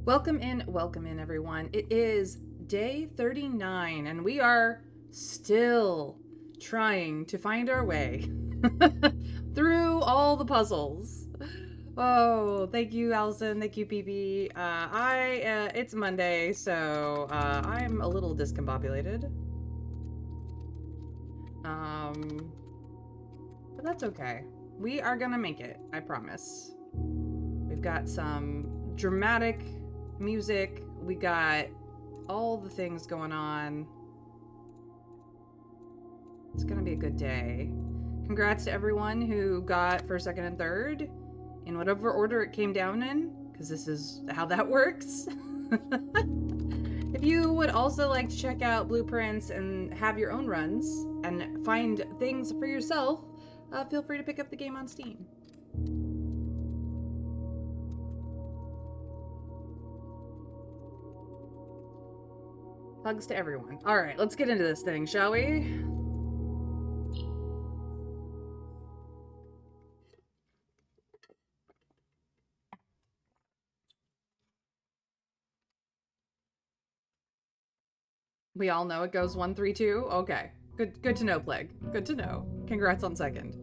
Welcome in, everyone. It is day 39, and we are still trying to find our way through all the puzzles. Oh, thank you, Allison. Thank you, PB. It's Monday, so I'm a little discombobulated. But that's okay. We are gonna make it, I promise. We've got some dramatic music. We got all the things going on. It's gonna be a good day. Congrats to everyone who got first, second, and third in whatever order it came down in, because this is how that works. If you would also like to check out blueprints and have your own runs and find things for yourself, feel free to pick up the game on Steam. Hugs to everyone. All right, let's get into this thing, shall we? We all know it goes 1, 3, 2. Okay, good to know, Plague. Good to know. Congrats on second.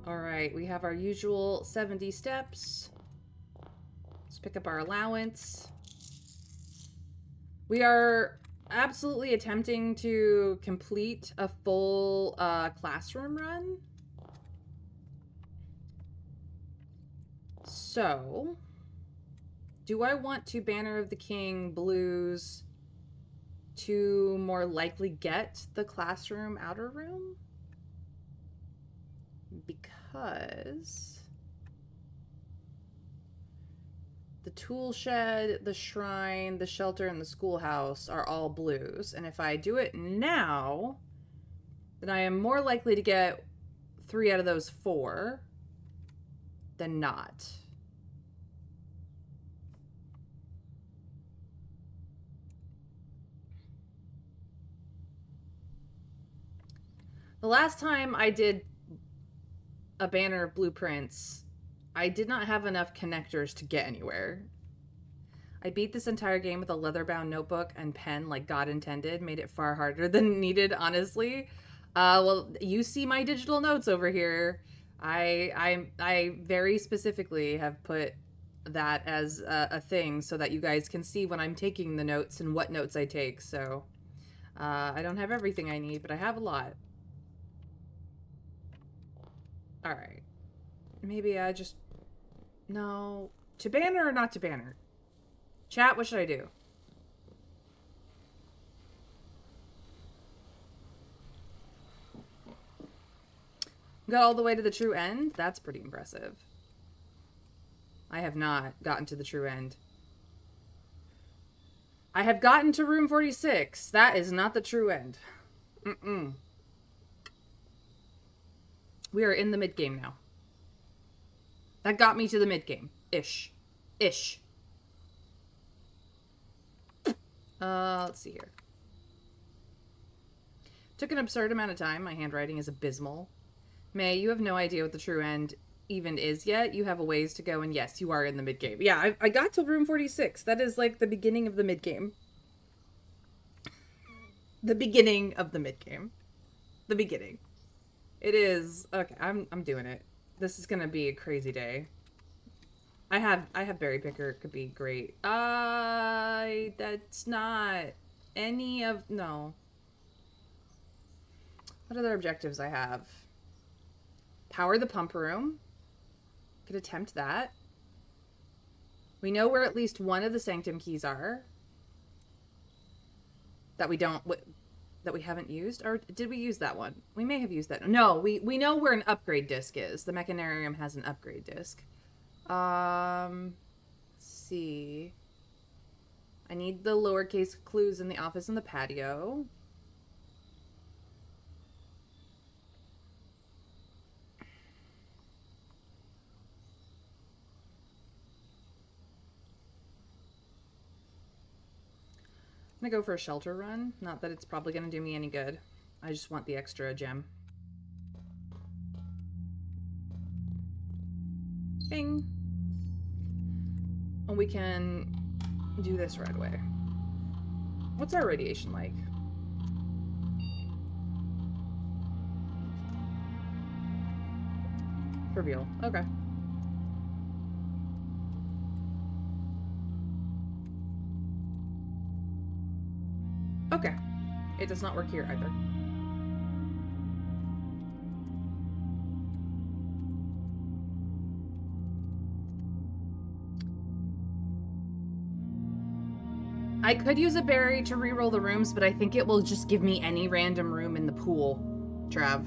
All right, we have our usual 70 steps. Let's pick up our allowance. We are absolutely attempting to complete a full classroom run. So, do I want to Banner of the King blues to more likely get the classroom outer room? Because the tool shed, the shrine, the shelter, and the schoolhouse are all blues. And if I do it now, then I am more likely to get 3 out of those 4 than not. The last time I did a banner of blueprints, I did not have enough connectors to get anywhere. I beat this entire game with a leather-bound notebook and pen like God intended, made it far harder than needed, honestly. Well, you see my digital notes over here. I very specifically have put that as a thing so that you guys can see when I'm taking the notes and what notes I take. So I don't have everything I need, but I have a lot. All right. Maybe I just... No. To banner or not to banner? Chat, what should I do? Got all the way to the true end? That's pretty impressive. I have not gotten to the true end. I have gotten to room 46. That is not the true end. Mm-mm. We are in the mid-game now. That got me to the mid-game. Ish. Let's see here. Took an absurd amount of time. My handwriting is abysmal. May, you have no idea what the true end even is yet. You have a ways to go, and yes, you are in the mid-game. Yeah, I got to room 46. That is like the beginning of the mid-game. The beginning of the mid-game. The beginning. It is. Okay, I'm doing it. This is gonna be a crazy day. I have Berry Picker. It could be great. That's not any of... No. What other objectives I have? Power the pump room. Could attempt that. We know where at least one of the sanctum keys are. That we don't... That we haven't used? Or did we use that one? We may have used that. No, we know where an upgrade disc is. The Mechanarium has an upgrade disc. Let's see. I need the lowercase clues in the office and the patio. I'm gonna go for a shelter run. Not that it's probably gonna do me any good. I just want the extra gem. Bing. And we can do this right away. What's our radiation like? Trivial. Okay. Okay. It does not work here either. I could use a berry to reroll the rooms, but I think it will just give me any random room in the pool, Trav.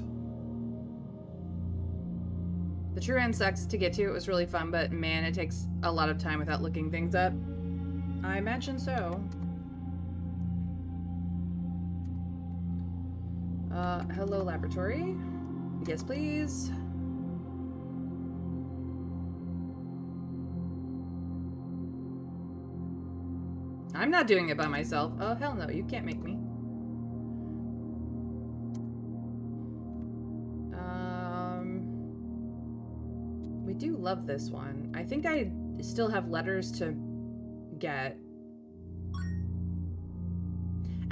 The true end sucks to get to. It was really fun, but man, it takes a lot of time without looking things up. I imagine so. Hello, laboratory. Yes, please. I'm not doing it by myself. Oh, hell no, you can't make me. We do love this one. I think I still have letters to get.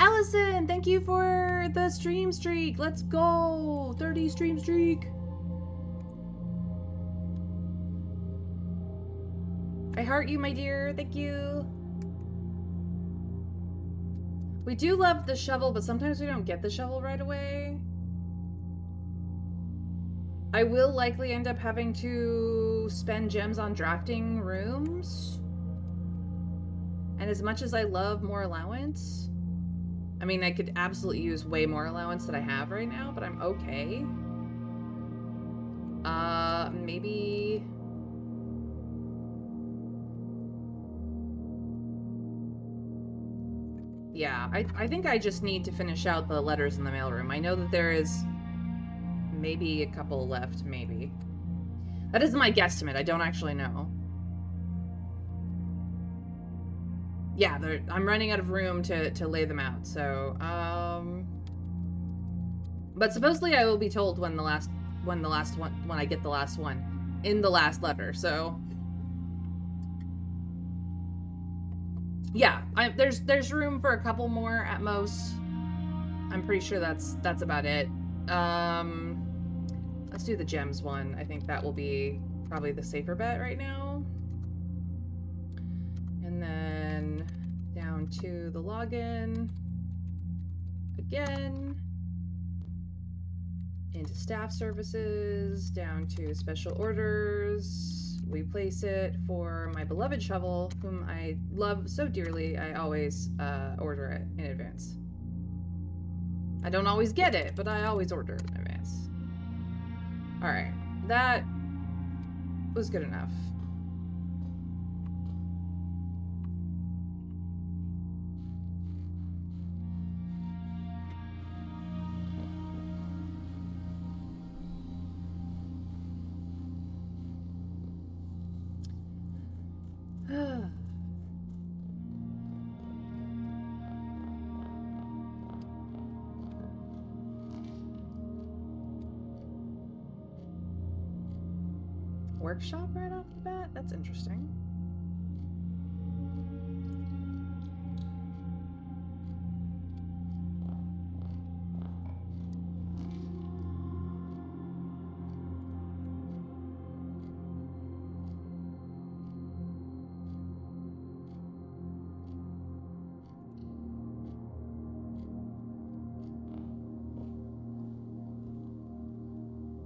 Allison, thank you for the stream streak. Let's go. 30 stream streak. I heart you, my dear. Thank you. We do love the shovel, but sometimes we don't get the shovel right away. I will likely end up having to spend gems on drafting rooms. And as much as I love more allowance, I mean, I could absolutely use way more allowance than I have right now, but I'm okay. Maybe... Yeah, I think I just need to finish out the letters in the mailroom. I know that there is maybe a couple left, maybe. That is my guesstimate. I don't actually know. Yeah, I'm running out of room to lay them out, so, But supposedly I will be told when I get the last one in the last letter, so... Yeah, there's room for a couple more at most. I'm pretty sure that's about it. Let's do the gems one. I think that will be probably the safer bet right now. And then down to the login again. Into staff services, down to special orders. We place it for my beloved shovel, whom I love so dearly, I always order it in advance. I don't always get it, but I always order it in advance. Alright, that was good enough. Workshop right off the bat? That's interesting.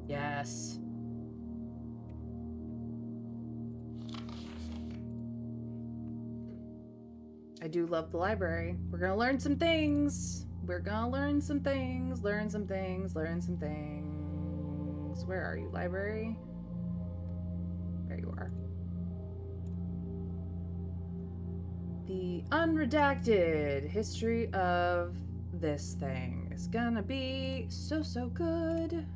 Yes. I do love the library. We're gonna learn some things. We're gonna learn some things. Learn some things. Learn some things. Where are you, library? There you are. The unredacted history of this thing is gonna be so good.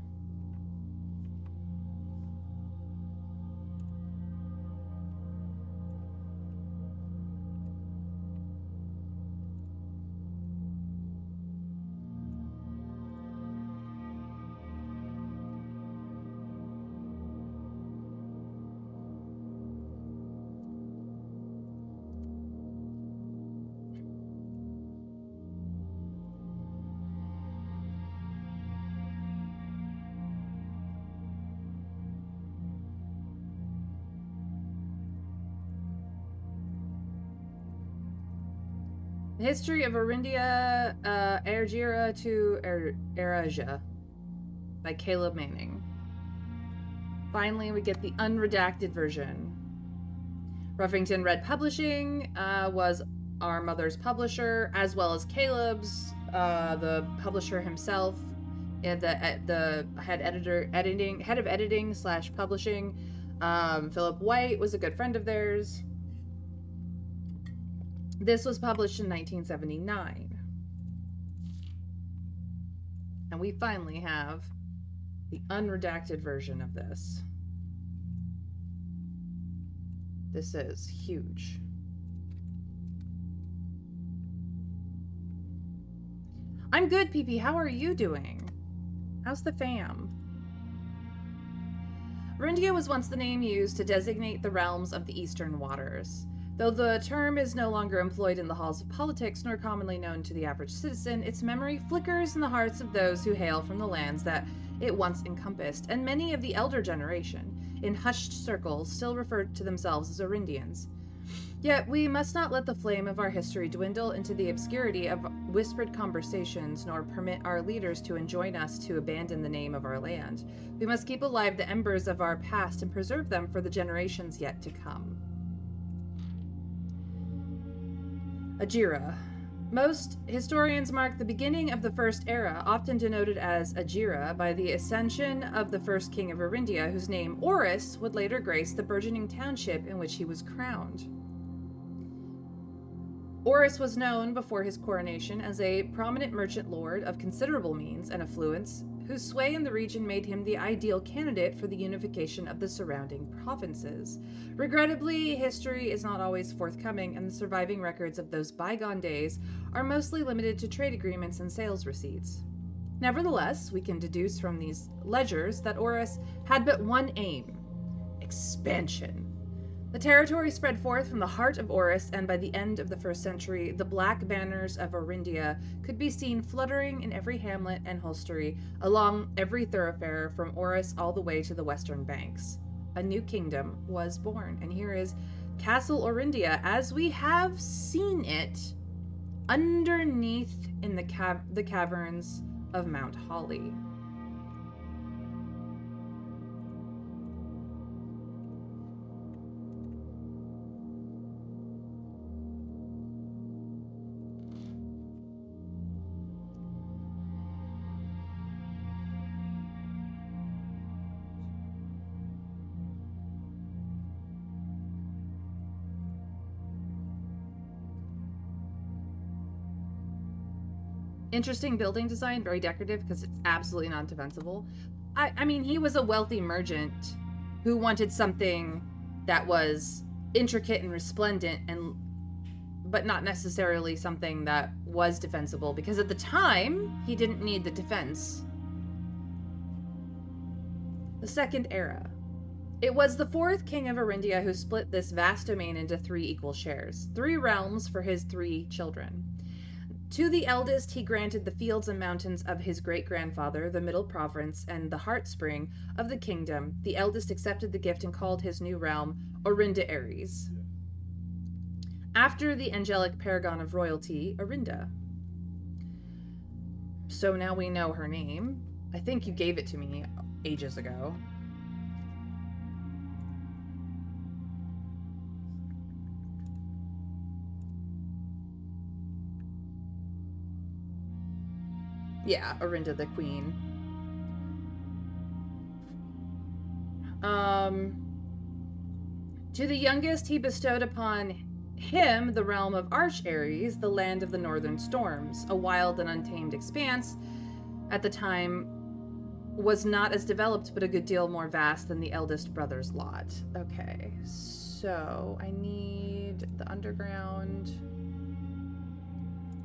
The History of Arindia, Ergira to Erasia by Caleb Manning. Finally, we get the unredacted version. Ruffington Red Publishing was our mother's publisher, as well as Caleb's, the publisher himself, and the head of editing / publishing. Philip White was a good friend of theirs. This was published in 1979. And we finally have the unredacted version of this. This is huge. I'm good, PP. How are you doing? How's the fam? Arindia was once the name used to designate the realms of the Eastern Waters. Though the term is no longer employed in the halls of politics, nor commonly known to the average citizen, its memory flickers in the hearts of those who hail from the lands that it once encompassed, and many of the elder generation, in hushed circles, still referred to themselves as Arindians. Yet we must not let the flame of our history dwindle into the obscurity of whispered conversations, nor permit our leaders to enjoin us to abandon the name of our land. We must keep alive the embers of our past and preserve them for the generations yet to come. Ajira. Most historians mark the beginning of the First Era, often denoted as Ajira, by the ascension of the first king of Arindia, whose name, Oris, would later grace the burgeoning township in which he was crowned. Oris was known before his coronation as a prominent merchant lord of considerable means and affluence, whose sway in the region made him the ideal candidate for the unification of the surrounding provinces. Regrettably, history is not always forthcoming, and the surviving records of those bygone days are mostly limited to trade agreements and sales receipts. Nevertheless, we can deduce from these ledgers that Oris had but one aim: expansion. The territory spread forth from the heart of Oris, and by the end of the 1st century, the black banners of Arindia could be seen fluttering in every hamlet and hostelry, along every thoroughfare from Oris all the way to the western banks. A new kingdom was born, and here is Castle Arindia as we have seen it underneath in the caverns of Mount Holly. Interesting building design, very decorative because it's absolutely not defensible. I mean, he was a wealthy merchant who wanted something that was intricate and resplendent, but not necessarily something that was defensible, because at the time, he didn't need the defense. The Second Era. It was the 4th king of Arindia who split this vast domain into 3 equal shares, 3 realms for his 3 children. To the eldest, he granted the fields and mountains of his great-grandfather, the middle province, and the heart spring of the kingdom. The eldest accepted the gift and called his new realm Orinda Ares, after the angelic paragon of royalty, Orinda. So now we know her name. I think you gave it to me ages ago. Yeah, Orinda the Queen. To the youngest, he bestowed upon him the realm of Arch Ares, the land of the northern storms. A wild and untamed expanse at the time was not as developed, but a good deal more vast than the eldest brother's lot. Okay, so I need the underground,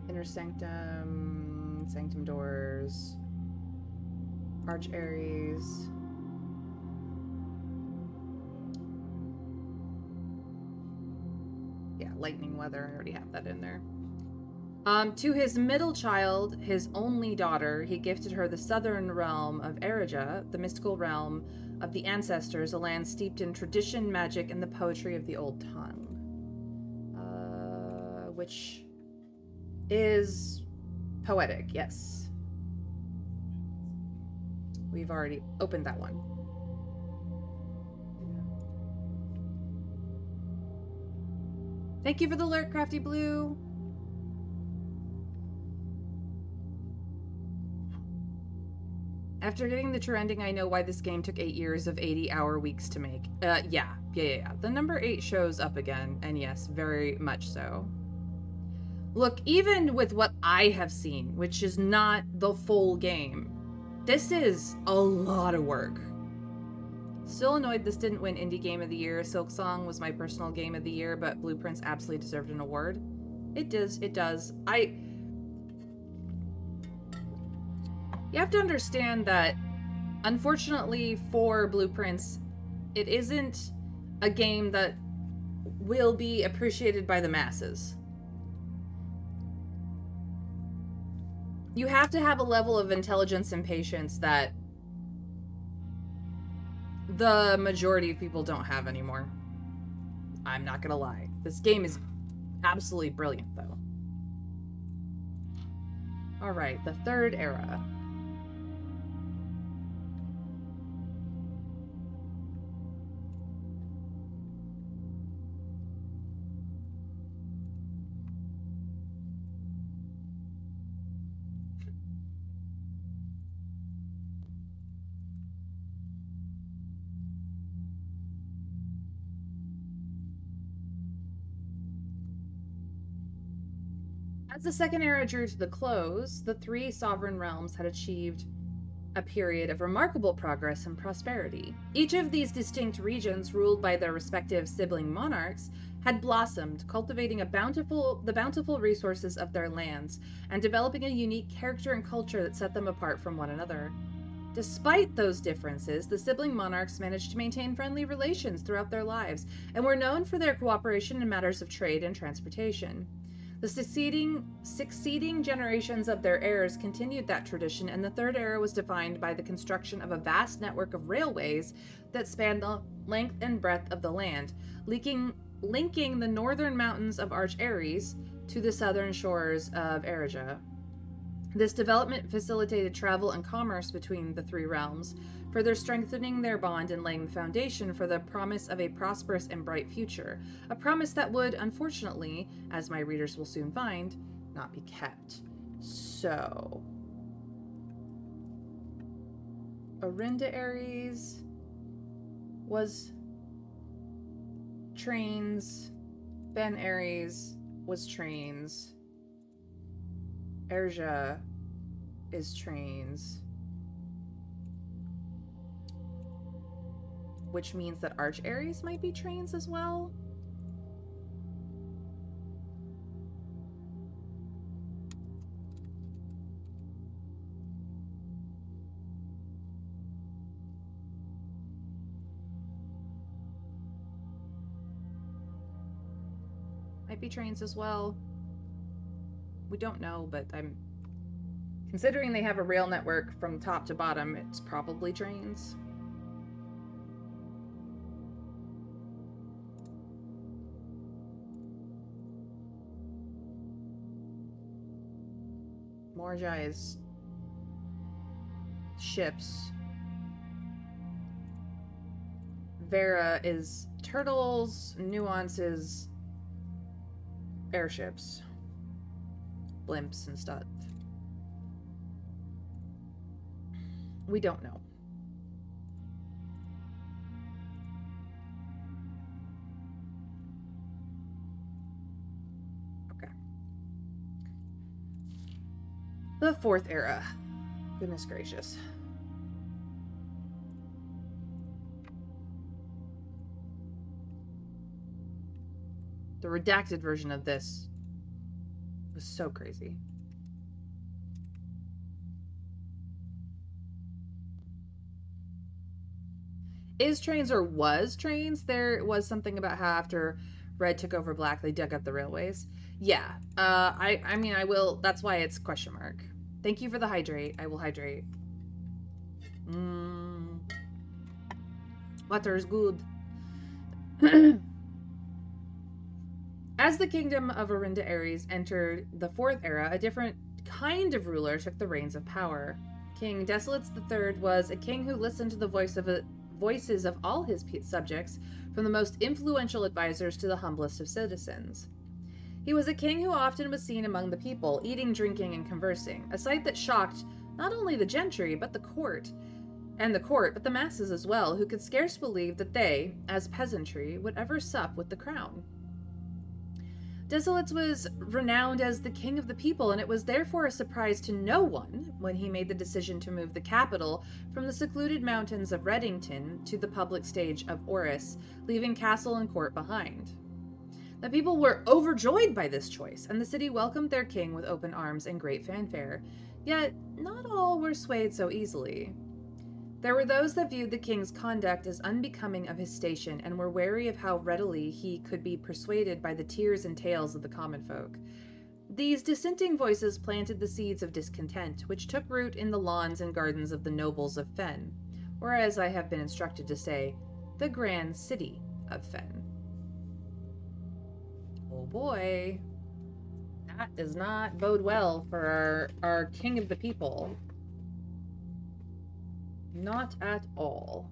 inner sanctum, sanctum doors, Arch Ares. Yeah, lightning weather, I already have that in there. To his middle child, his only daughter, he gifted her the southern realm of Erija, the mystical realm of the ancestors, a land steeped in tradition, magic, and the poetry of the old tongue. Which is poetic, yes. We've already opened that one. Thank you for the alert, Crafty Blue. After getting the true ending, I know why this game took 8 years of 80-hour weeks to make. Yeah. The number 8 shows up again, and yes, very much so. Look, even with what I have seen, which is not the full game, this is a lot of work. Still annoyed this didn't win Indie Game of the Year. Silksong was my personal game of the year, but Blueprints absolutely deserved an award. It does. You have to understand that, unfortunately for Blueprints, it isn't a game that will be appreciated by the masses. You have to have a level of intelligence and patience that the majority of people don't have anymore. I'm not gonna lie. This game is absolutely brilliant, though. Alright, the third era. As the second era drew to the close, the three sovereign realms had achieved a period of remarkable progress and prosperity. Each of these distinct regions, ruled by their respective sibling monarchs, had blossomed, cultivating the bountiful resources of their lands, and developing a unique character and culture that set them apart from one another. Despite those differences, the sibling monarchs managed to maintain friendly relations throughout their lives, and were known for their cooperation in matters of trade and transportation. The succeeding generations of their heirs continued that tradition, and the third era was defined by the construction of a vast network of railways that spanned the length and breadth of the land, linking the northern mountains of Arch Ares to the southern shores of Erija. This development facilitated travel and commerce between the three realms, further strengthening their bond and laying the foundation for the promise of a prosperous and bright future, a promise that would, unfortunately, as my readers will soon find, not be kept. So, Orinda Ares was trains, Ben Ares was trains, Erja is trains, which means that Arch Ares might be trains as well. Might be trains as well. We don't know, but I'm considering they have a rail network from top to bottom, it's probably trains. Morja is ships. Vera is turtles. Nuance is airships. Blimps and stuff. We don't know. Okay. The fourth era. Goodness gracious. The redacted version of this was so crazy. Is trains or was trains? There was something about how after Red took over Black, they dug up the railways. Yeah. I mean, I will. That's why it's question mark. Thank you for the hydrate. I will hydrate. Water is good. As the kingdom of Arinda Ares entered the Fourth Era, a different kind of ruler took the reins of power. King Desolates III was a king who listened to the voices of all his subjects, from the most influential advisors to the humblest of citizens. He was a king who often was seen among the people, eating, drinking, and conversing, a sight that shocked not only the gentry, but the court, but the masses as well, who could scarce believe that they, as peasantry, would ever sup with the crown. Desolates was renowned as the king of the people, and it was therefore a surprise to no one when he made the decision to move the capital from the secluded mountains of Reddington to the public stage of Oris, leaving castle and court behind. The people were overjoyed by this choice, and the city welcomed their king with open arms and great fanfare. Yet, not all were swayed so easily. There were those that viewed the king's conduct as unbecoming of his station and were wary of how readily he could be persuaded by the tears and tales of the common folk. These dissenting voices planted the seeds of discontent, which took root in the lawns and gardens of the nobles of Fen, or as I have been instructed to say, the grand city of Fen. Oh boy, that does not bode well for our king of the people. Not at all.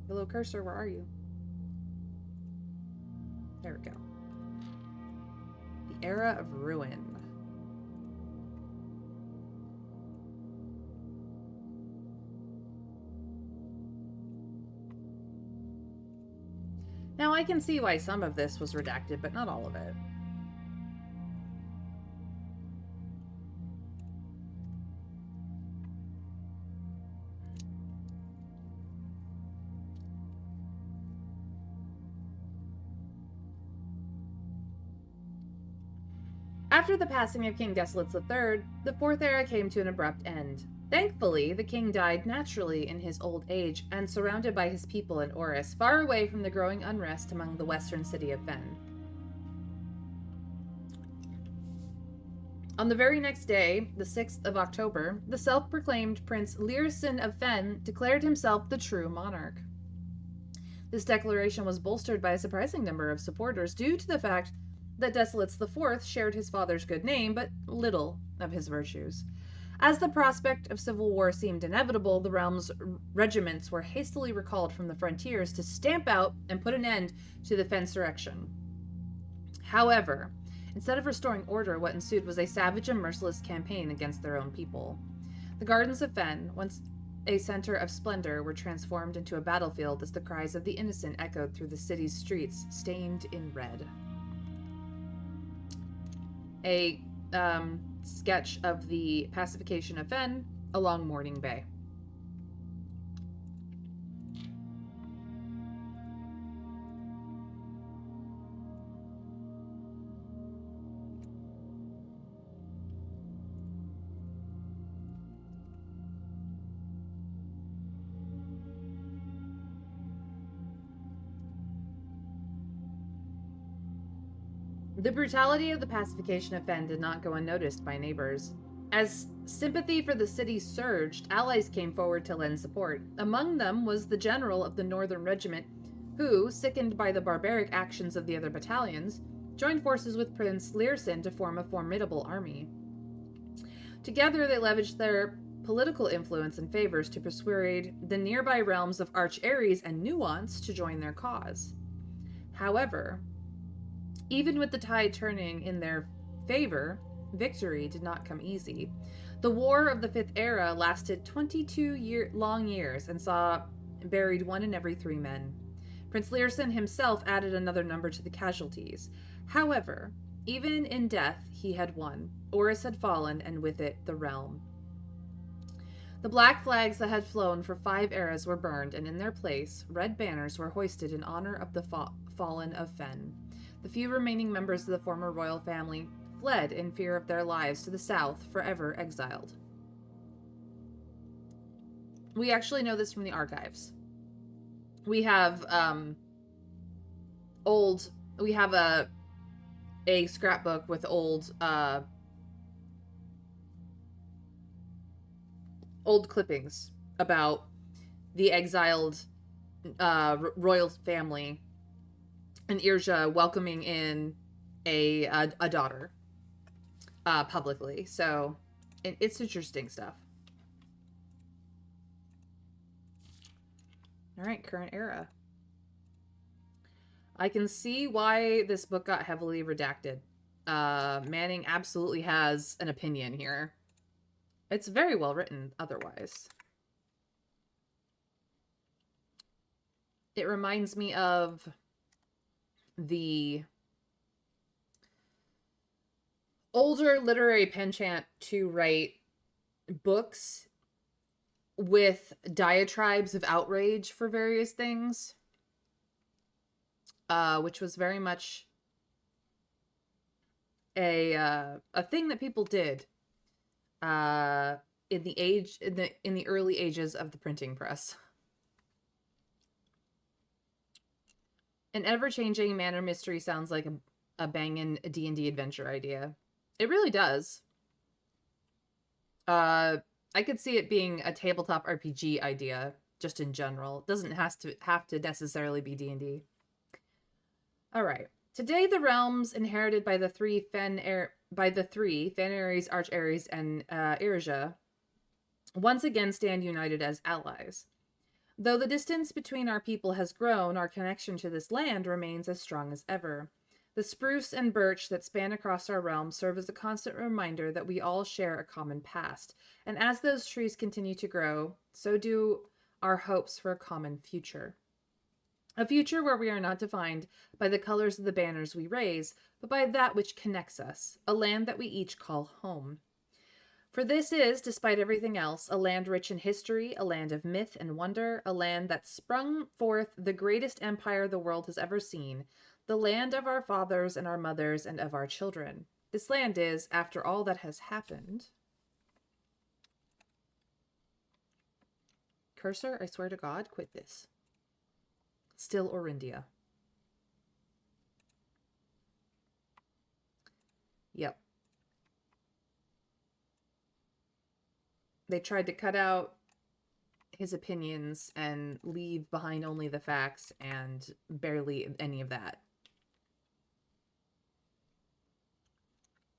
Hello, cursor, where are you? There we go. The Era of Ruin. Now, I can see why some of this was redacted, but not all of it. After the passing of King Desolates III, the Fourth Era came to an abrupt end. Thankfully, the king died naturally in his old age and surrounded by his people in Oris, far away from the growing unrest among the western city of Fen. On the very next day, the 6th of October, the self-proclaimed Prince Learson of Fen declared himself the true monarch. This declaration was bolstered by a surprising number of supporters due to the fact that Desolates IV shared his father's good name, but little of his virtues. As the prospect of civil war seemed inevitable, the realm's regiments were hastily recalled from the frontiers to stamp out and put an end to the Fensurrection. However, instead of restoring order, what ensued was a savage and merciless campaign against their own people. The gardens of Fen, once a center of splendor, were transformed into a battlefield as the cries of the innocent echoed through the city's streets, stained in red. A sketch of the pacification of Fen along Morning Bay. The brutality of the pacification of Fen did not go unnoticed by neighbors. As sympathy for the city surged, allies came forward to lend support. Among them was the general of the Northern Regiment, who, sickened by the barbaric actions of the other battalions, joined forces with Prince Learson to form a formidable army. Together, they leveraged their political influence and favors to persuade the nearby realms of Arch Ares and Nuance to join their cause. However, even with the tide turning in their favor, victory did not come easy. The War of the Fifth Era lasted 22 long years and saw buried 1 in every 3 men. Prince Learson himself added another number to the casualties. However, even in death, he had won. Oris had fallen, and with it, the realm. The black flags that had flown for 5 eras were burned, and in their place, red banners were hoisted in honor of the fallen of Fen. The few remaining members of the former royal family fled in fear of their lives to the south, forever exiled. We actually know this from the archives. We have a scrapbook with old old clippings about the exiled royal family and Irja welcoming in a daughter publicly. So it's interesting stuff. All right, current era. I can see why this book got heavily redacted. Manning absolutely has an opinion here. It's very well written otherwise. It reminds me of the older literary penchant to write books with diatribes of outrage for various things, which was very much a thing that people did in the early ages of the printing press. An ever-changing manner mystery sounds like a bangin' D&D adventure idea. It really does. I could see it being a tabletop RPG idea, just in general. It doesn't have to necessarily be D&D. All right. Today, the realms inherited by the three Fanaries, Arch-Aries, and Irja, once again stand united as allies. Though the distance between our people has grown, our connection to this land remains as strong as ever. The spruce and birch that span across our realm serve as a constant reminder that we all share a common past, and as those trees continue to grow, so do our hopes for a common future. A future where we are not defined by the colors of the banners we raise, but by that which connects us, a land that we each call home. For this is, despite everything else, a land rich in history, a land of myth and wonder, a land that sprung forth the greatest empire the world has ever seen, the land of our fathers and our mothers and of our children. This land is, after all that has happened... Cursor, I swear to God, quit this. Still Orindia. Yep. They tried to cut out his opinions and leave behind only the facts and barely any of that.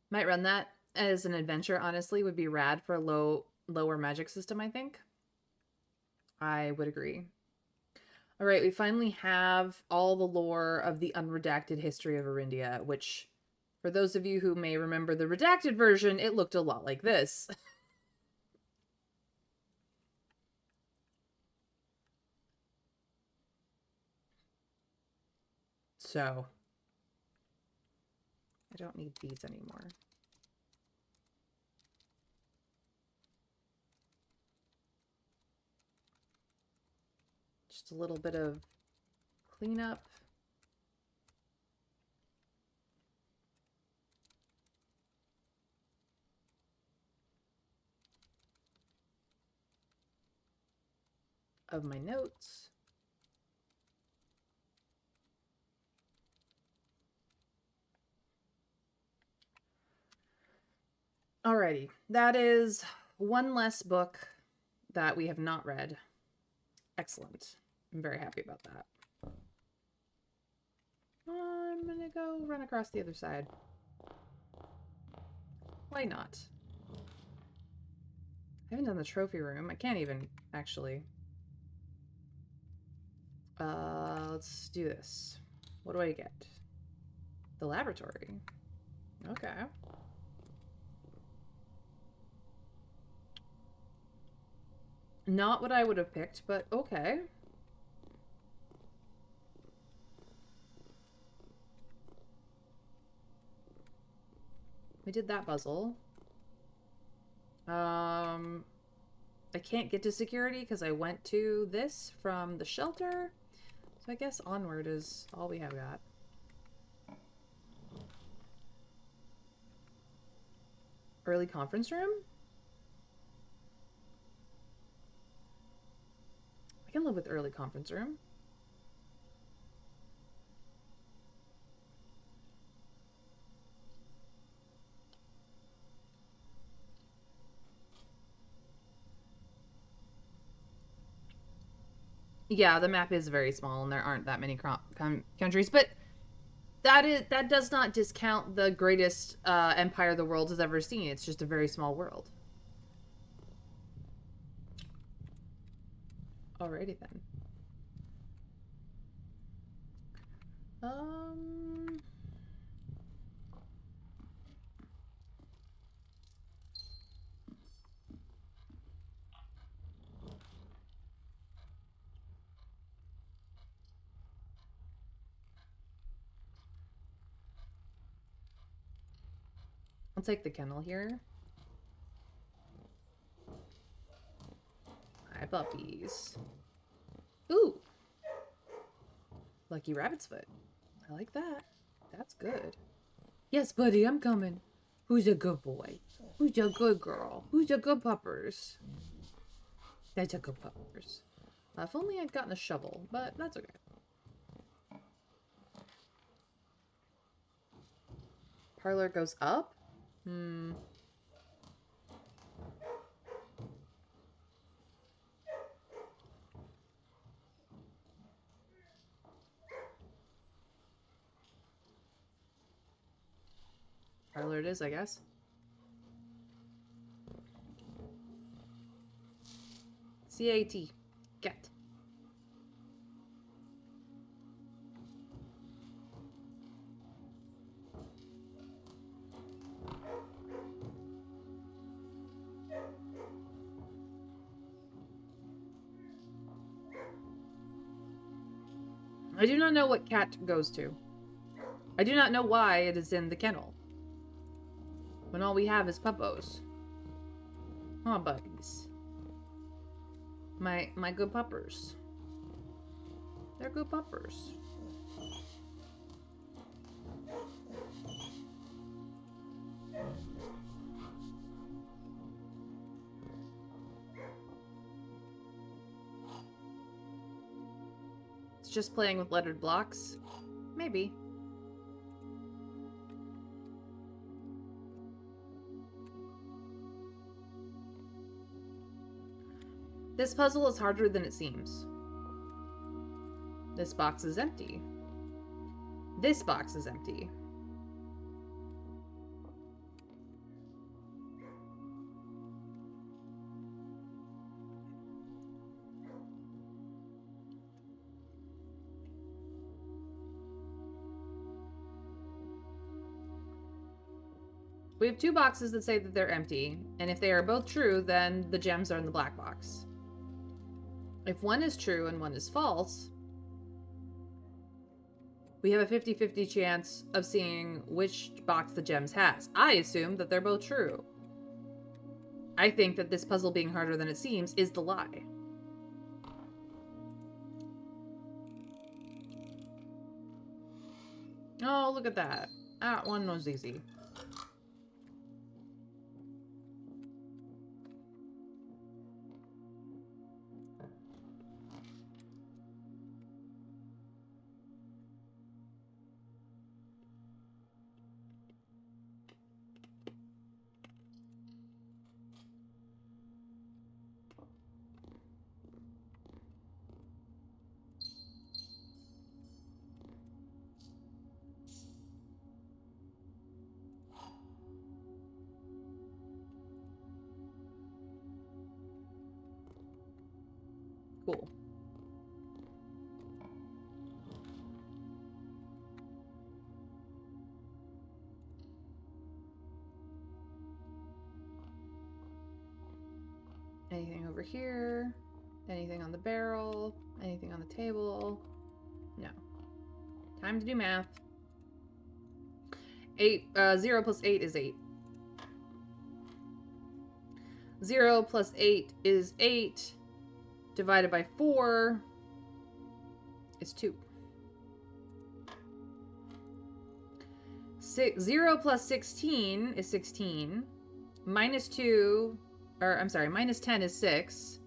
Might run that as an adventure, honestly. Would be rad for a lower magic system, I think. I would agree. All right, we finally have all the lore of the unredacted history of Orindia, which, for those of you who may remember the redacted version, it looked a lot like this. So, I don't need these anymore. Just a little bit of cleanup. Of my notes. Alrighty, that is one less book that we have not read. Excellent. I'm very happy about that. I'm gonna go run across the other side. Why not? I haven't done the trophy room. I can't even, actually. Let's do this. What do I get? The laboratory. Okay. Not what I would have picked, but okay. We did that puzzle. I can't get to security because I went to this from the shelter. So I guess onward is all we have got. Early conference room? I can live with early conference room. Yeah, the map is very small and there aren't that many countries, but that does not discount the greatest empire the world has ever seen. It's just a very small world. Alrighty then. Um I'll take the kennel here. Hi, puppies. Ooh. Lucky rabbit's foot. I like that. That's good. Yes, buddy, I'm coming. Who's a good boy? Who's a good girl? Who's a good puppers? That's a good puppers. If only I'd gotten a shovel, but that's okay. Parlor goes up? Hmm. Parlor it is, I guess. C-A-T. Cat. I do not know what cat goes to. I do not know why it is in the kennel. When all we have is puppos. Aw, buddies. My good puppers. They're good puppers. It's just playing with lettered blocks? Maybe. This puzzle is harder than it seems. This box is empty. This box is empty. We have two boxes that say that they're empty, and if they are both true, then the gems are in the black box. If one is true and one is false, we have a 50-50 chance of seeing which box the gems has. I assume that they're both true. I think that this puzzle being harder than it seems is the lie. Oh, look at that. That one was easy. Cool. Anything over here? Anything on the barrel? Anything on the table? No. Time to do math. 0 plus 8 is 8. 0 plus 8 is 8. Divided by 4 is 2. 0 plus 16 is 16. Minus 2, or I'm sorry, minus 10 is 6.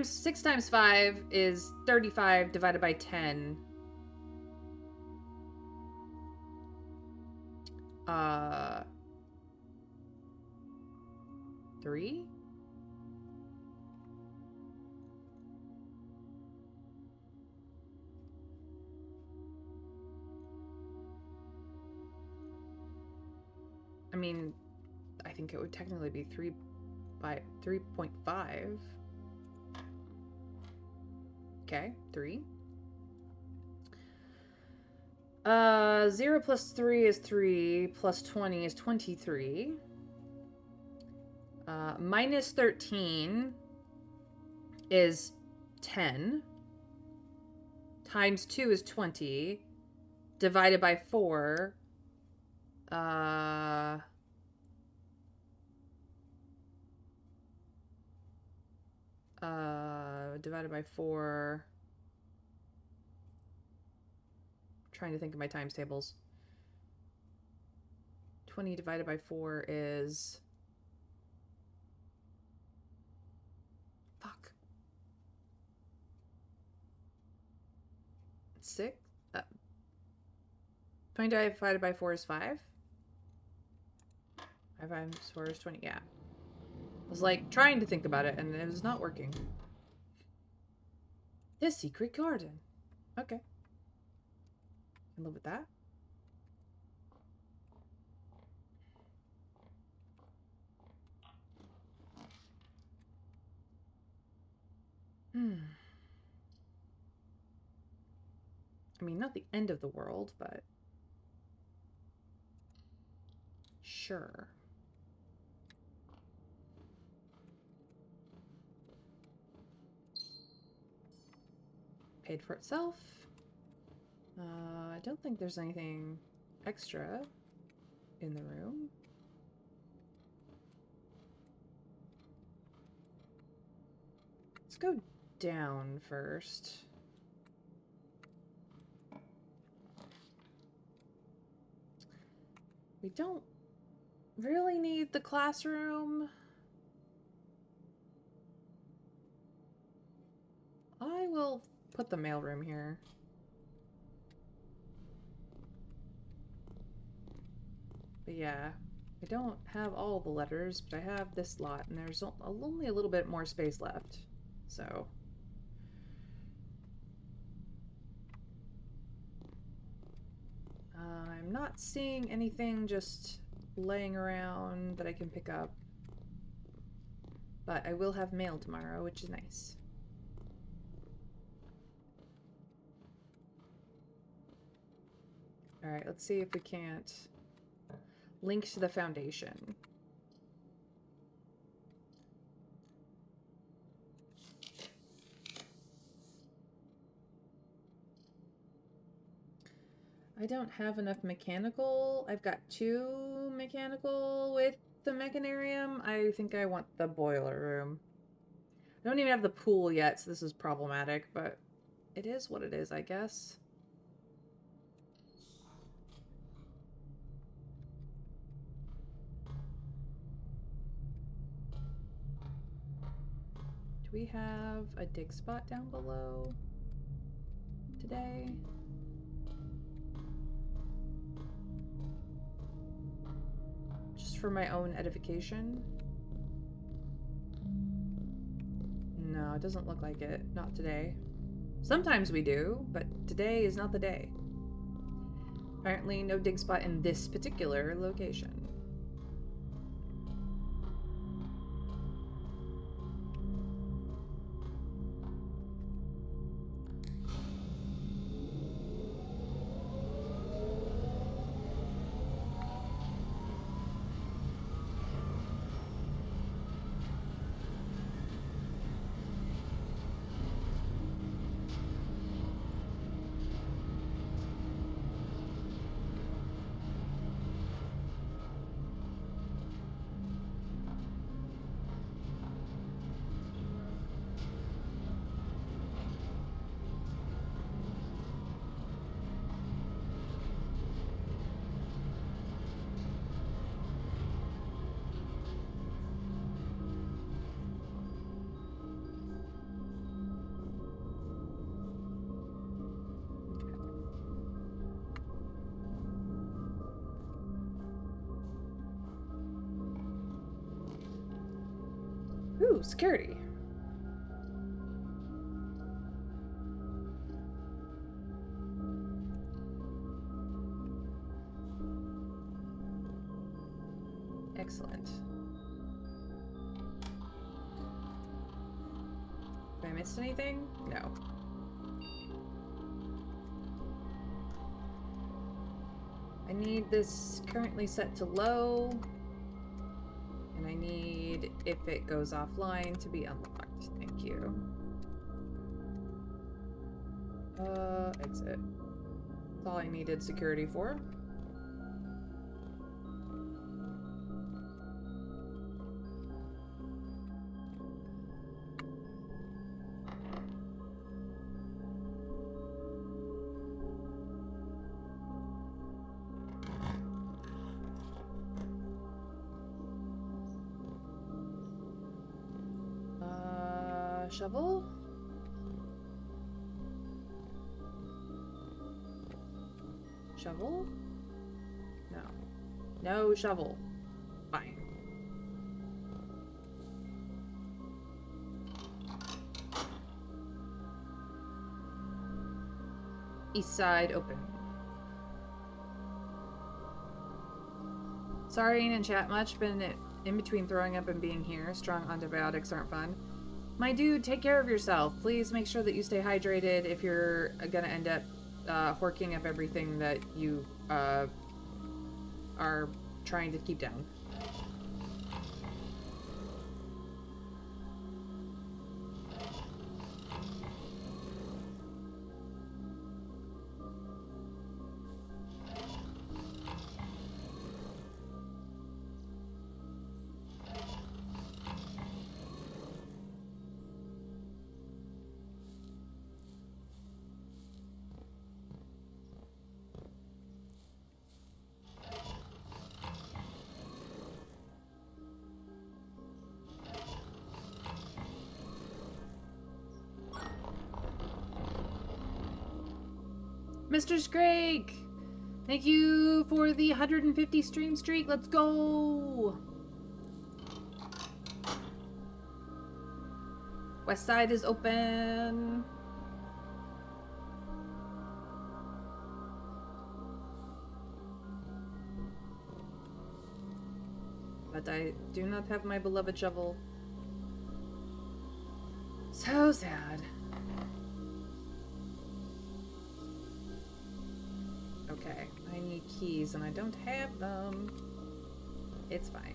6 times 5 is 35 divided by 10. 3? mean, I think it would technically be 3 by 3.5. Okay, 3. 0 plus 3 is 3, plus 20 is 23. Minus 13 is 10. Times 2 is 20. Divided by 4. Divided by 4. Trying to think of my times tables. 20 divided by 4 is... Fuck. 6? 20 divided by 4 is 5? 5 times 4 is 20, yeah. I was like trying to think about it and it was not working. The secret garden. Okay. I live with that. I mean, not the end of the world, but sure. Paid for itself. I don't think there's anything extra in the room. Let's go down first. We don't really need the classroom. I will put the mailroom here. But yeah, I don't have all the letters, but I have this lot, and there's only a little bit more space left. So... I'm not seeing anything just laying around that I can pick up. But I will have mail tomorrow, which is nice. Alright, let's see if we can't link to the foundation. I don't have enough mechanical. I've got 2 mechanical with the mechanarium. I think I want the boiler room. I don't even have the pool yet, so this is problematic, but it is what it is, I guess. Do we have a dig spot down below today? Just for my own edification? No, it doesn't look like it. Not today. Sometimes we do, but today is not the day. Apparently no dig spot in this particular location. Ooh, security. Excellent. Have I missed anything? No. I need this currently set to low. And I need, if it goes offline, to be unlocked. Thank you. Exit. That's all I needed security for. Shovel? Shovel? No. No shovel. Fine. East side open. Sorry, I didn't chat much. Been in between throwing up and being here. Strong antibiotics aren't fun. My dude, take care of yourself. Please make sure that you stay hydrated if you're gonna end up horking up everything that you are trying to keep down. Mr. Scrake! Thank you for the 150 stream streak. Let's go! West side is open. But I do not have my beloved shovel. So sad. Okay, I need keys and I don't have them. It's fine.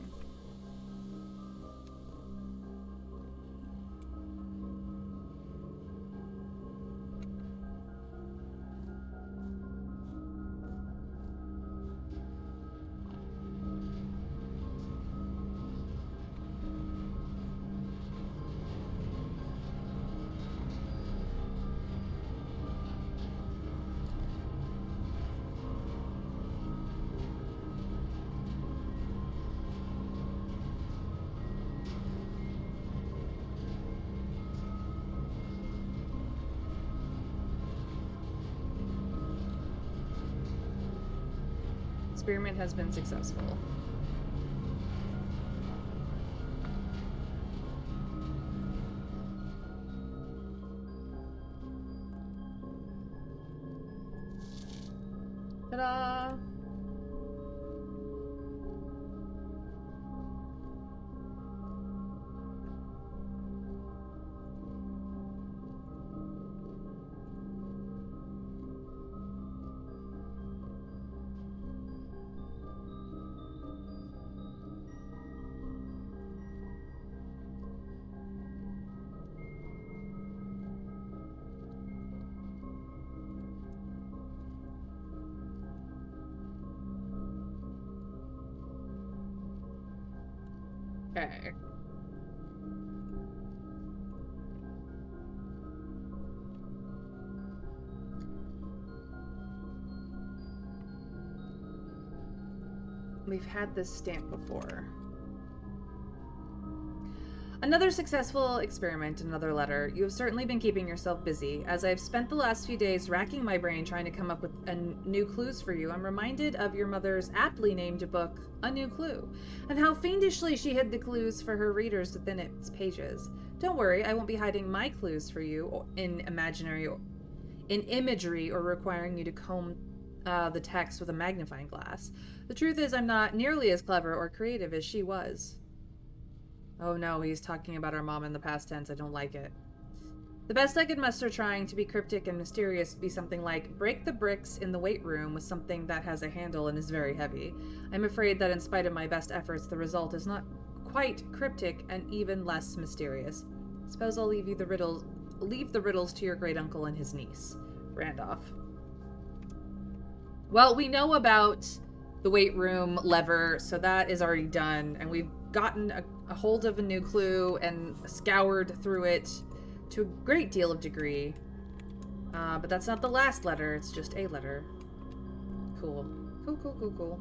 Experiment has been successful. Ta-da! Okay. We've had this stamp before. Another successful experiment, another letter. You have certainly been keeping yourself busy. As I've spent the last few days racking my brain trying to come up with new clues for you, I'm reminded of your mother's aptly named book, A New Clue, and how fiendishly she hid the clues for her readers within its pages. Don't worry, I won't be hiding my clues for you in imagery or requiring you to comb the text with a magnifying glass. The truth is, I'm not nearly as clever or creative as she was. Oh no, he's talking about our mom in the past tense. I don't like it. The best I could muster trying to be cryptic and mysterious would be something like, break the bricks in the weight room with something that has a handle and is very heavy. I'm afraid that in spite of my best efforts, the result is not quite cryptic and even less mysterious. Suppose I'll leave the riddles to your great uncle and his niece. Randolph. Well, we know about the weight room lever, so that is already done, and we've gotten a hold of a new clue and scoured through it to a great deal of degree. But that's not the last letter, it's just a letter. Cool. Cool.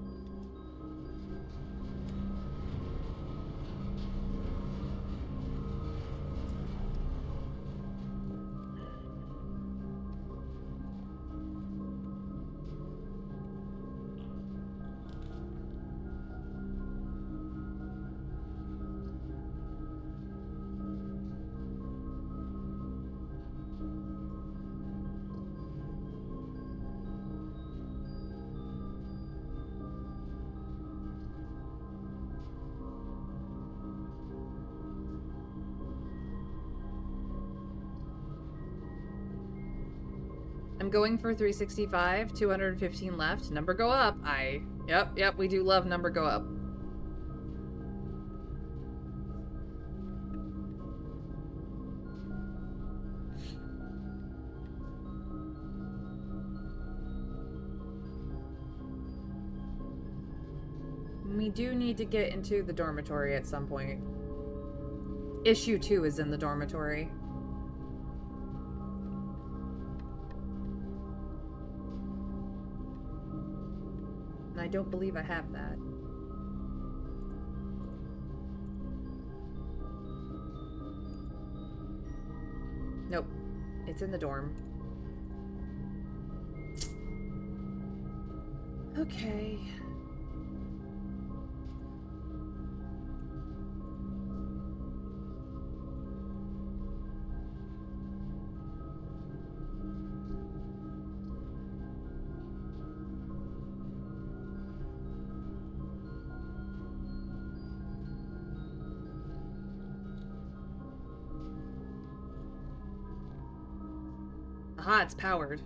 I'm going for 365, 215 left. Number go up. Yep, we do love number go up. We do need to get into the dormitory at some point. Issue 2 is in the dormitory. And I don't believe I have that. Nope. It's in the dorm. Okay. Aha, it's powered.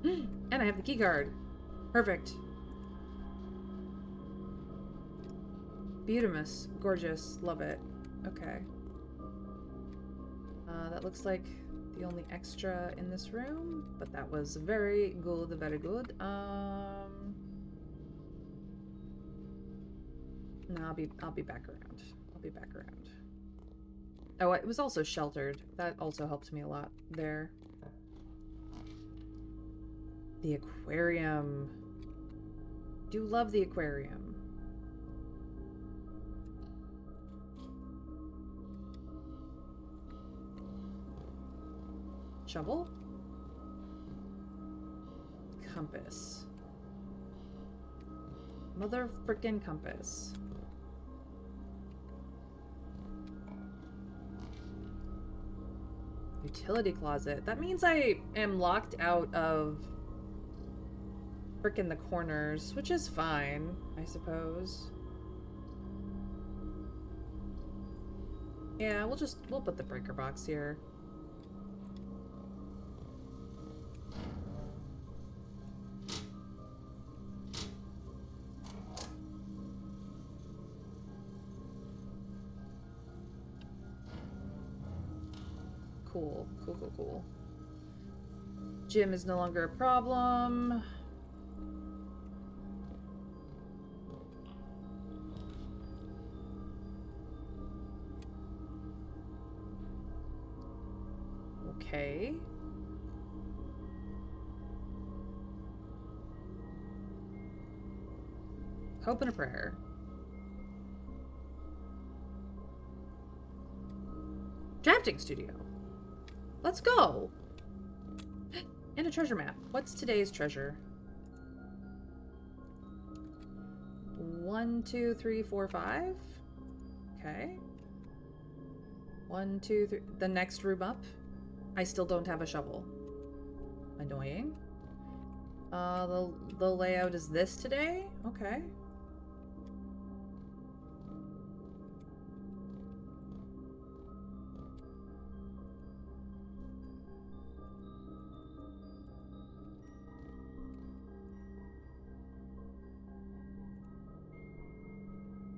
And I have the key card. Perfect. Beautimus. Gorgeous. Love it. Okay. That looks like the only extra in this room, but that was very good, very good. No, I'll be back around. I'll be back around. Oh, it was also sheltered. That also helped me a lot there. The aquarium. Do love the aquarium. Shovel? Compass. Mother frickin' compass. Utility closet. That means I am locked out of frickin' the corners, which is fine, I suppose. Yeah, we'll put the breaker box here. Cool. Gym is no longer a problem. Okay. Hope and a prayer. Drafting studio. Let's go. And a treasure map. What's today's treasure? 1, 2, 3, 4, 5. Okay. 1, 2, 3. The next room up. I still don't have a shovel. Annoying. The layout is this today? Okay.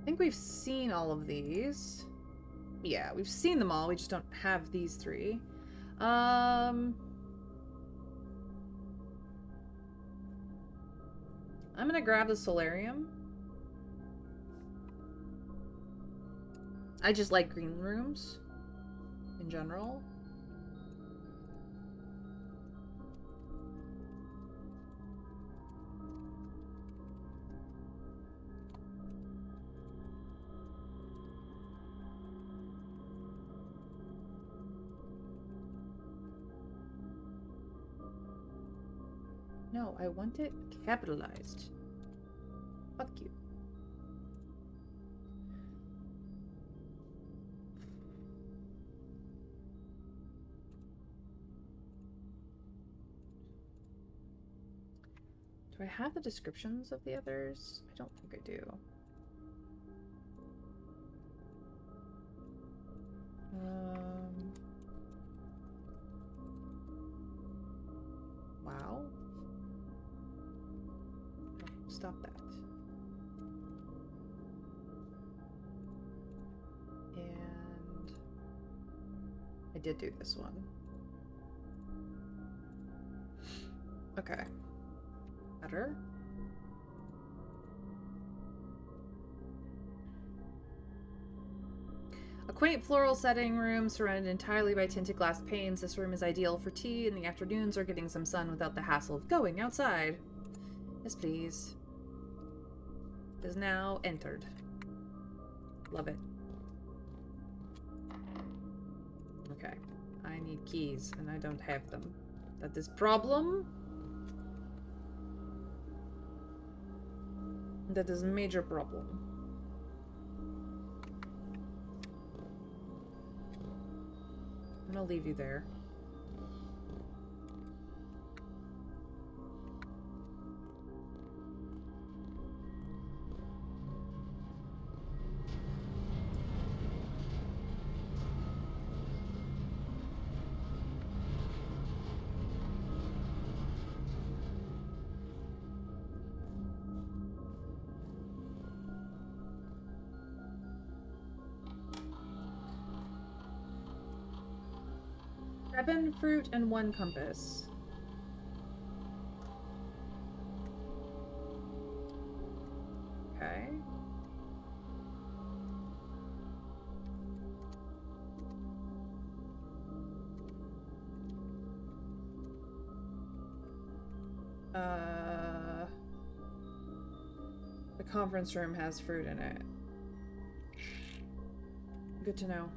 I think we've seen all of these. Yeah, we've seen them all. We just don't have these three. I'm gonna grab the solarium. I just like green rooms in general. No, I want it capitalized. Fuck you. Do I have the descriptions of the others? I don't think I do. Wow. Oh, stop that. And I did do this one. Okay. Better. A quaint floral setting room surrounded entirely by tinted glass panes. This room is ideal for tea in the afternoons or getting some sun without the hassle of going outside. Yes, please. It is now entered. Love it. Okay. I need keys, and I don't have them. That is problem. That is a major problem. I'm gonna leave you there. Seven fruit and one compass. Okay. The conference room has fruit in it. Good to know.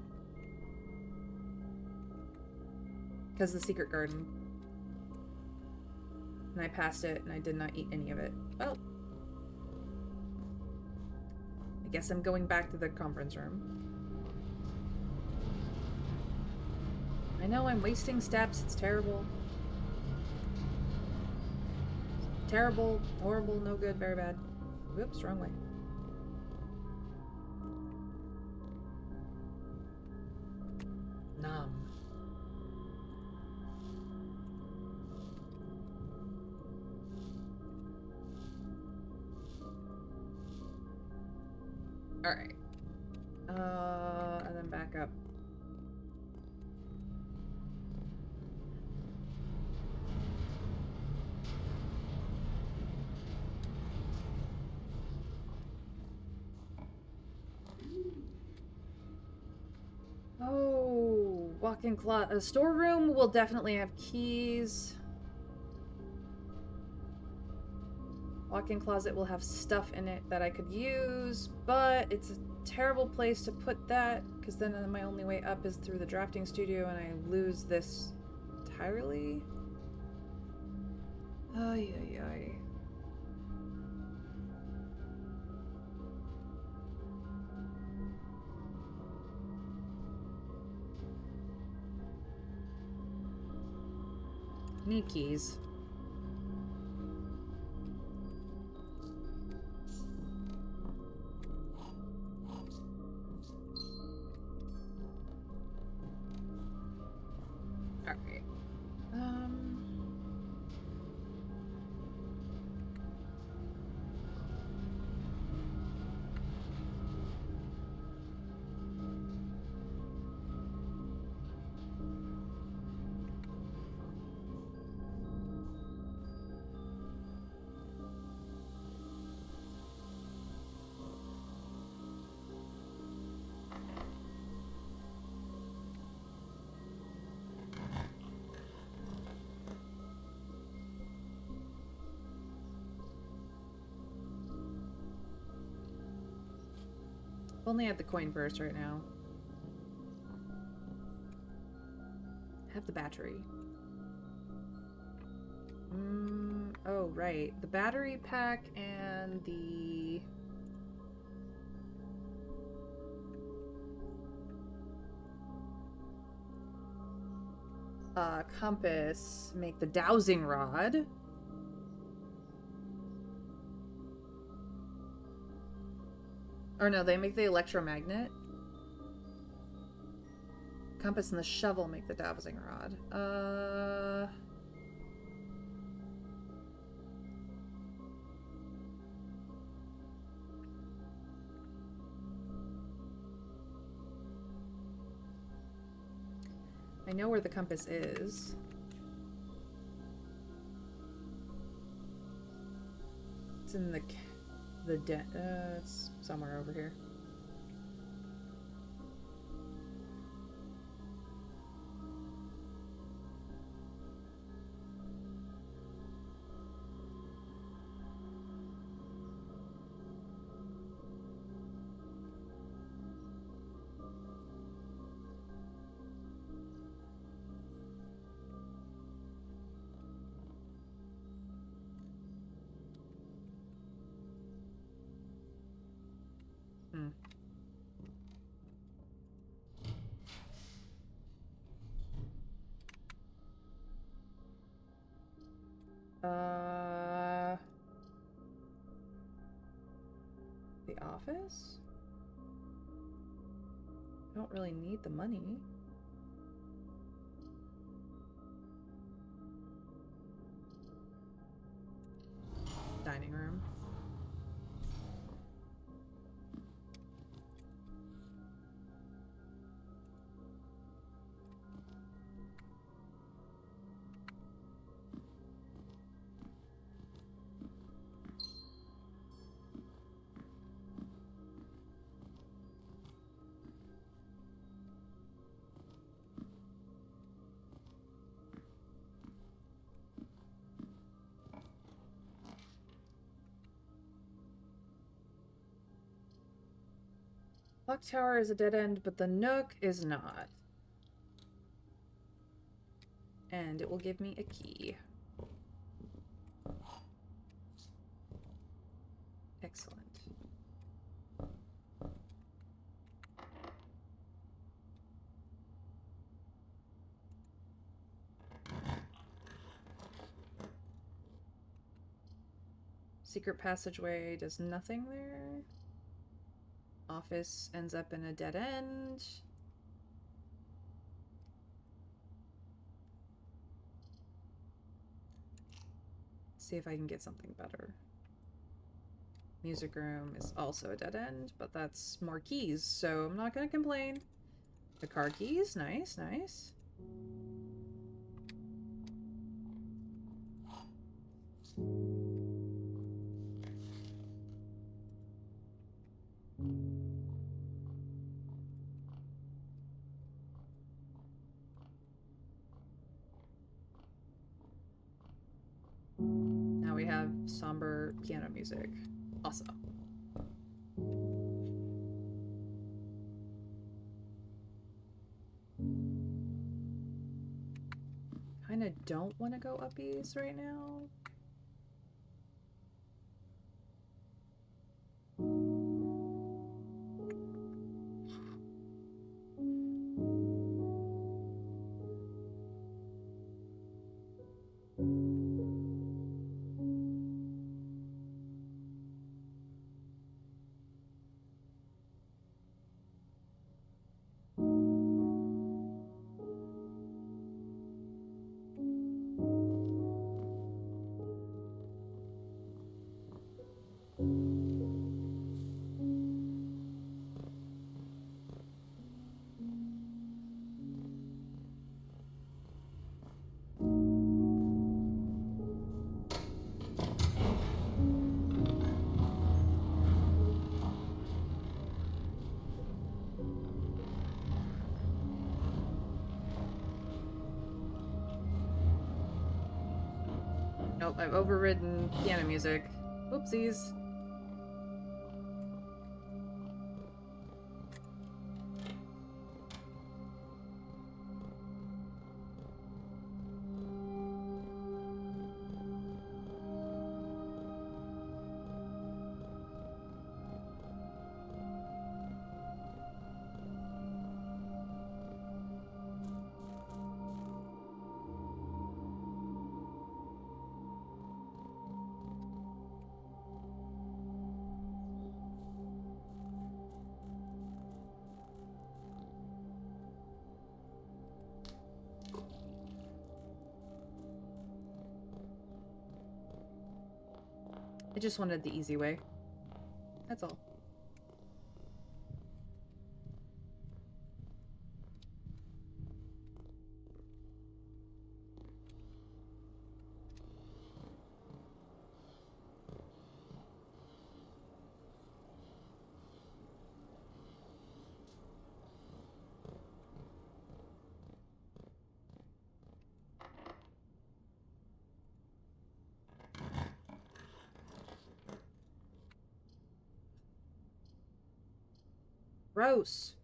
Because the secret garden. And I passed it and I did not eat any of it. Well. I guess I'm going back to the conference room. I know I'm wasting steps. It's terrible. Terrible, horrible, no good, very bad. Whoops, wrong way. Nom. Alright. And then back up. Oh, walk-in closet. A storeroom will definitely have keys. Walk-in closet will have stuff in it that I could use, but it's a terrible place to put that because then my only way up is through the drafting studio and I lose this entirely. Ay, ay, ay. Need keys. Only at the coin purse right now. Have the battery. Oh, right. The battery pack and the... compass make the dowsing rod. Or no, they make the electromagnet. Compass and the shovel make the dowsing rod. I know where the compass is. It's in the den. It's somewhere over here. The office? I don't really need the money. Dining room. Clock tower is a dead end, but the Nook is not. And it will give me a key. Excellent. Secret passageway does nothing there. Office ends up in a dead end. See if I can get something better. Music room is also a dead end, but that's more keys, so I'm not gonna complain. The car keys, nice, nice. Now we have somber piano music. Awesome. Kinda don't want to go uppies right now. Nope, I've overridden piano music. Oopsies. I just wanted the easy way. That's all. Gross.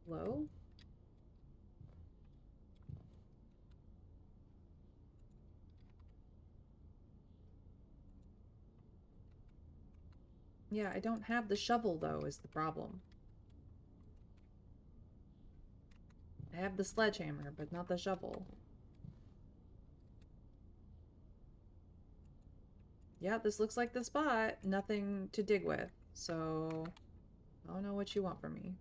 Hello? Yeah, I don't have the shovel, though, is the problem. I have the sledgehammer, but not the shovel. Yeah, this looks like the spot. Nothing to dig with, so I don't know what you want from me.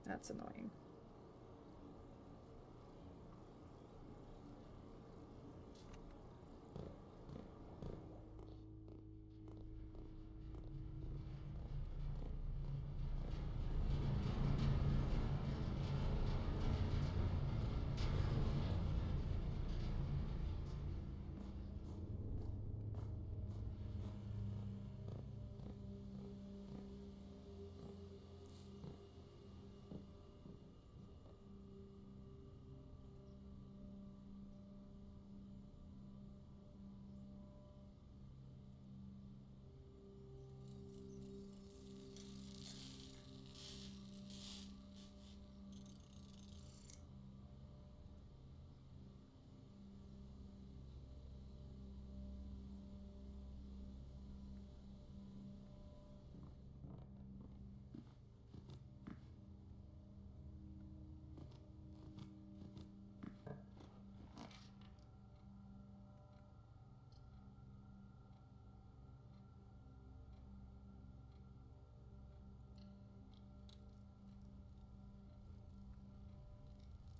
That's annoying.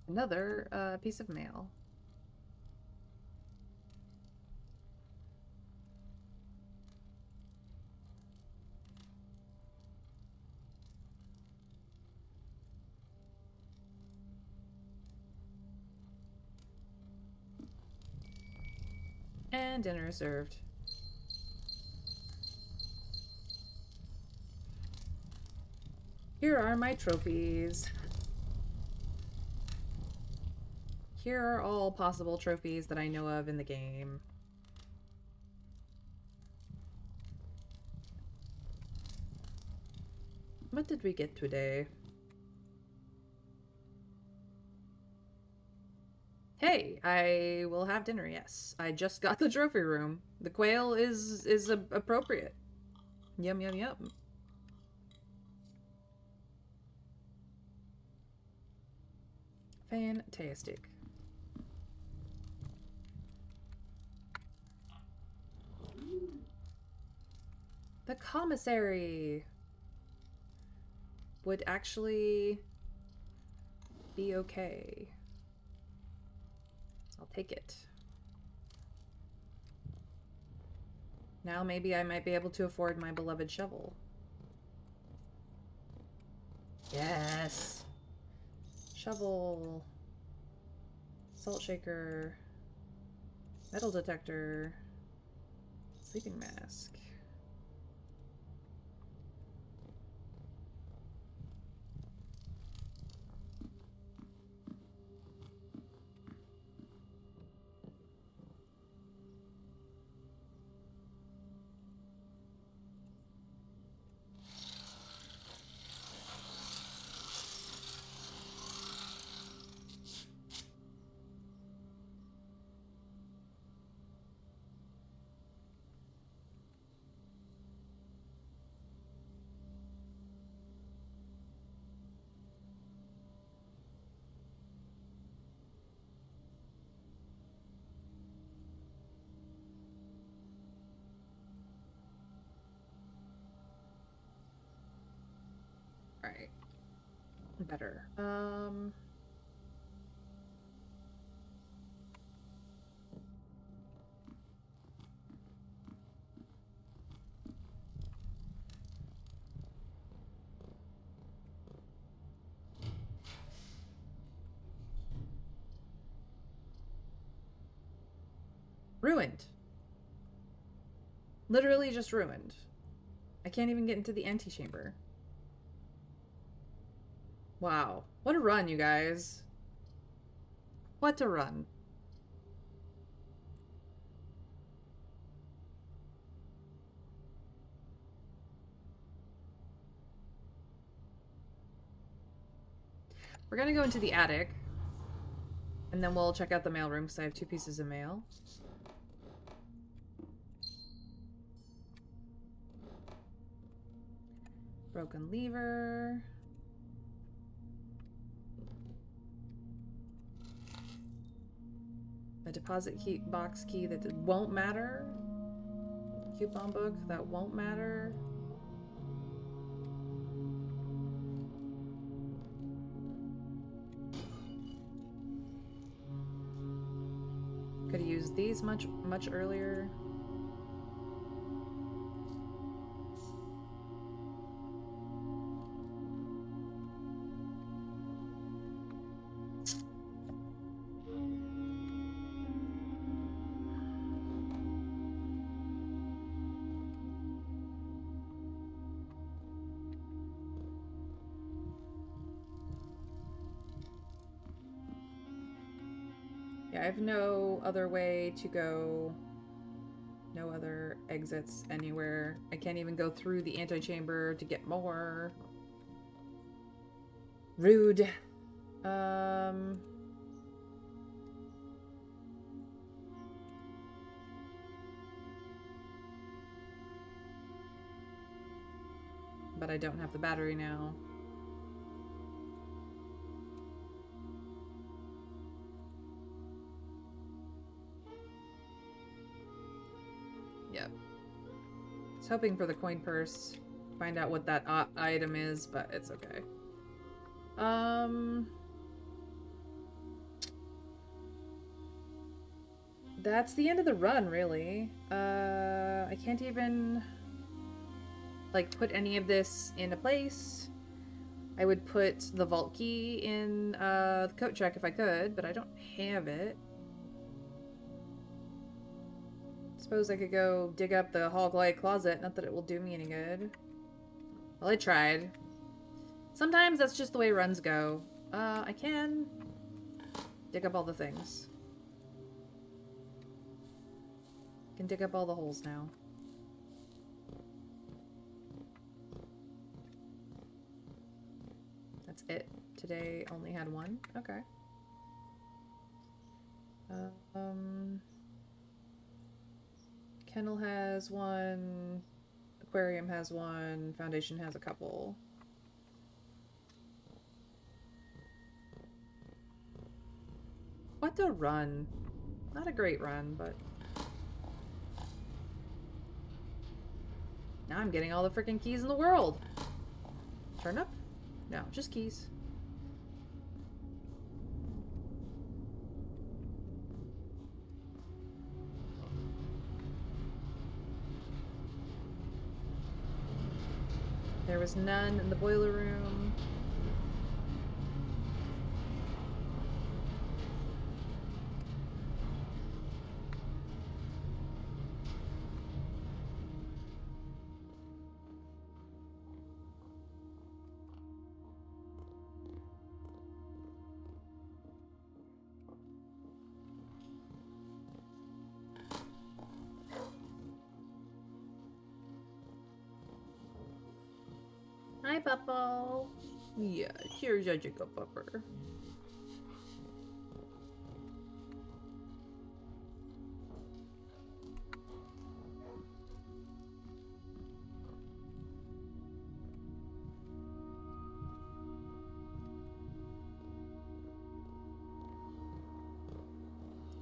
Another piece of mail. And dinner is served. Here are my trophies. Here are all possible trophies that I know of in the game. What did we get today? Hey, I will have dinner, yes. I just got the trophy room. The quail is appropriate. Yum, yum, yum. Fantastic. The commissary would actually be okay. I'll take it. Now maybe I might be able to afford my beloved shovel. Yes! Shovel. Salt shaker. Metal detector. Sleeping mask. Alright. Better. Ruined. Literally just ruined. I can't even get into the antechamber. Wow. What a run, you guys. What a run. We're gonna go into the attic. And then we'll check out the mailroom because I have 2 pieces of mail. Broken lever. A deposit key, box key that won't matter. Coupon book that won't matter. Could have used these much earlier. Yeah, I have no other way to go. No other exits anywhere. I can't even go through the antechamber to get more. Rude. But I don't have the battery now. Yep. I was hoping for the coin purse. Find out what that item is, but it's okay. That's the end of the run, really. I can't even, like, put any of this into place. I would put the vault key in the coat check if I could, but I don't have it. Suppose I could go dig up the hall glide closet. Not that it will do me any good. Well, I tried. Sometimes that's just the way runs go. I can dig up all the things. I can dig up all the holes now. That's it. Today only had 1. Okay. Kennel has 1. Aquarium has 1. Foundation has a couple. What a run. Not a great run, but... Now I'm getting all the freaking keys in the world. Turn up? No, just keys. There was none in the boiler room. Hi, Puppo. Yeah, here's your Jacob Pupper.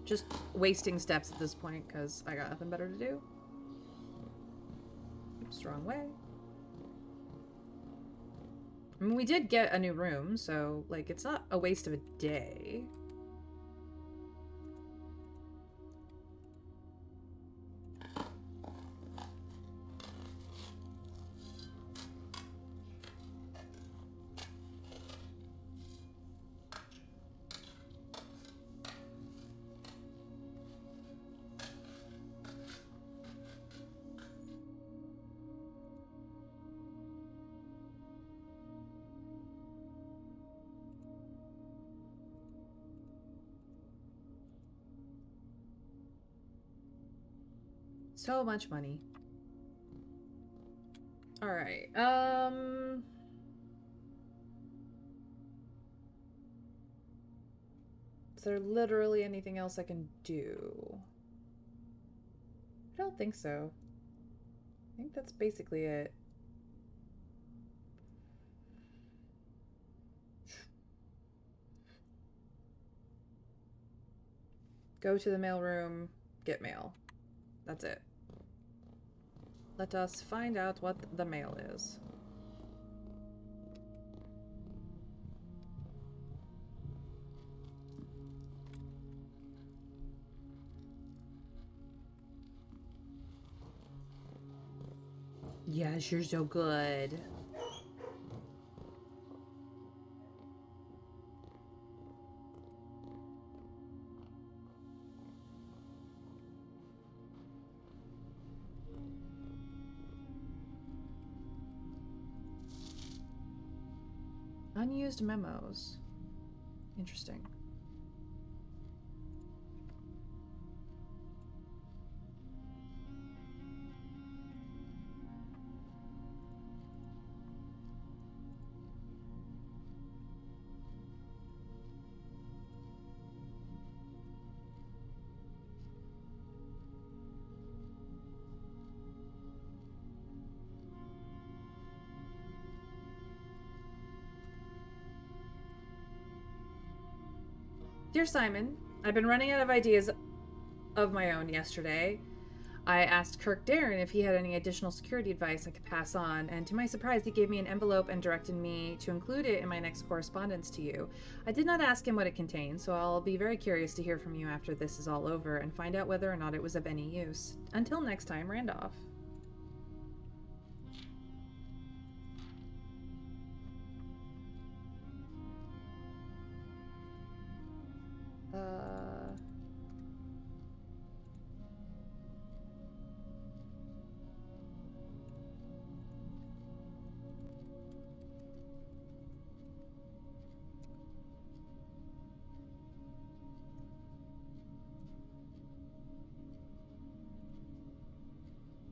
Just wasting steps at this point because I got nothing better to do. Oops, wrong way. I mean, we did get a new room, so, like, it's not a waste of a day. So much money. Alright, is there literally anything else I can do? I don't think so. I think that's basically it. Go to the mailroom, get mail. That's it. Let us find out what the mail is. Yes, you're so good. Unused memos. Interesting. Dear Simon, I've been running out of ideas of my own yesterday. I asked Kirk Darren if he had any additional security advice I could pass on, and to my surprise, he gave me an envelope and directed me to include it in my next correspondence to you. I did not ask him what it contained, so I'll be very curious to hear from you after this is all over and find out whether or not it was of any use. Until next time, Randolph.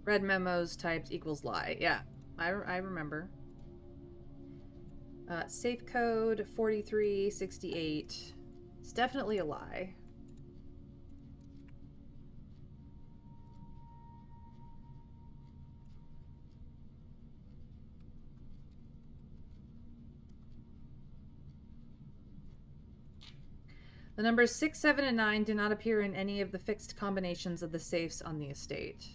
Read memos typed equals lie. Yeah, I remember. Safe code 4368. It's definitely a lie. The numbers 6, 7, and 9 do not appear in any of the fixed combinations of the safes on the estate.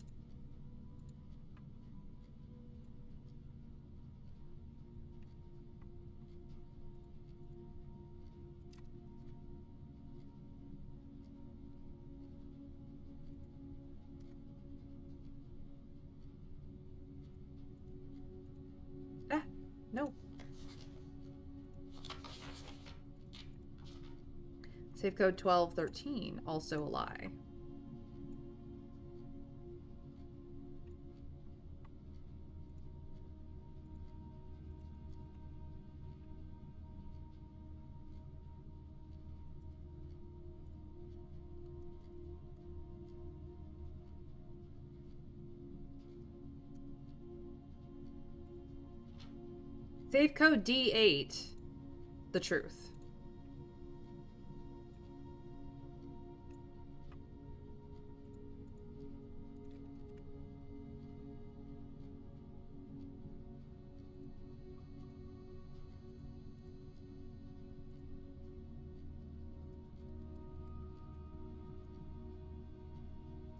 Ah, no. Safe code 1213, also a lie. Safe code D8, the truth.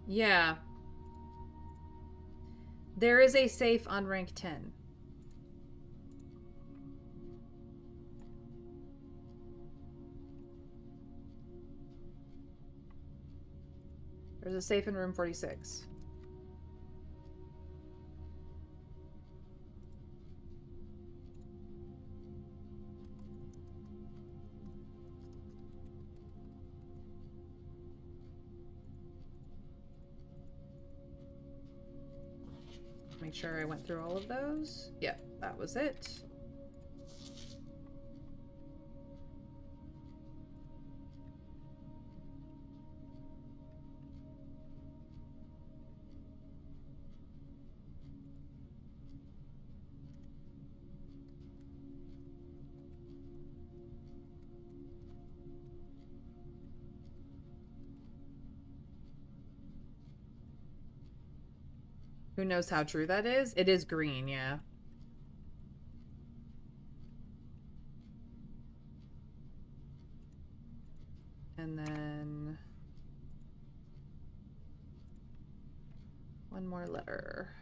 Yeah. There is a safe on rank 10. There's a safe in room 46. Make sure I went through all of those. Yep, that was it. Who knows how true that is? It is green, yeah. And then one more letter.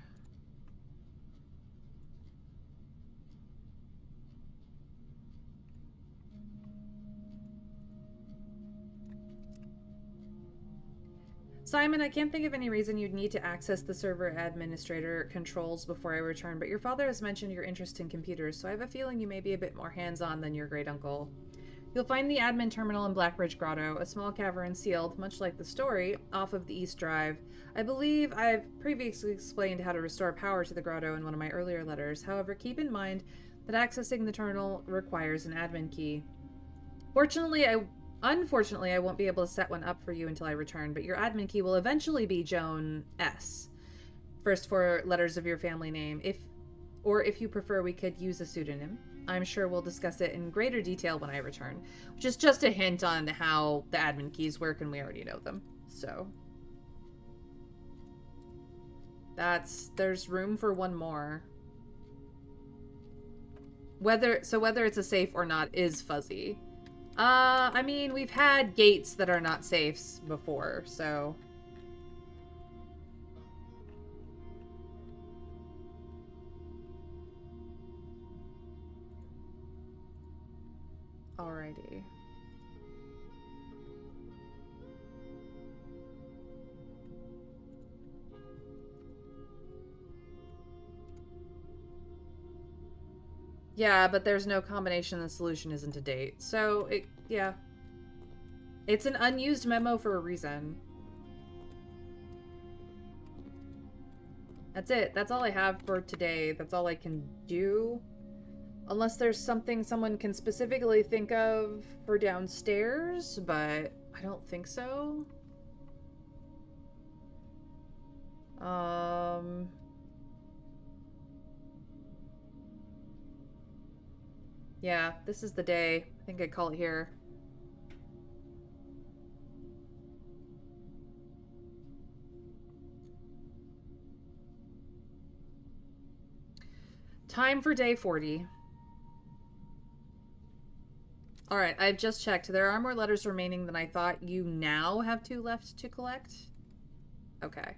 Simon, I can't think of any reason you'd need to access the server administrator controls before I return, but your father has mentioned your interest in computers, so I have a feeling you may be a bit more hands-on than your great uncle. You'll find the admin terminal in Blackbridge Grotto, a small cavern sealed, much like the story, off of the East Drive. I believe I've previously explained how to restore power to the grotto in one of my earlier letters. However, keep in mind that accessing the terminal requires an admin key. Unfortunately, I won't be able to set one up for you until I return, but your admin key will eventually be Joan S. First four letters of your family name. If you prefer, we could use a pseudonym. I'm sure we'll discuss it in greater detail when I return, which is just a hint on how the admin keys work, and we already know them. So there's room for one more. Whether it's a safe or not is fuzzy. I mean, we've had gates that are not safes before, so... Alrighty. Yeah, but there's no combination. The solution isn't to date. So, yeah. It's an unused memo for a reason. That's it. That's all I have for today. That's all I can do. Unless there's something someone can specifically think of for downstairs, but I don't think so. Yeah, this is the day. I think I'd call it here. Time for day 40. Alright, I've just checked. There are more letters remaining than I thought. You now have 2 left to collect? Okay.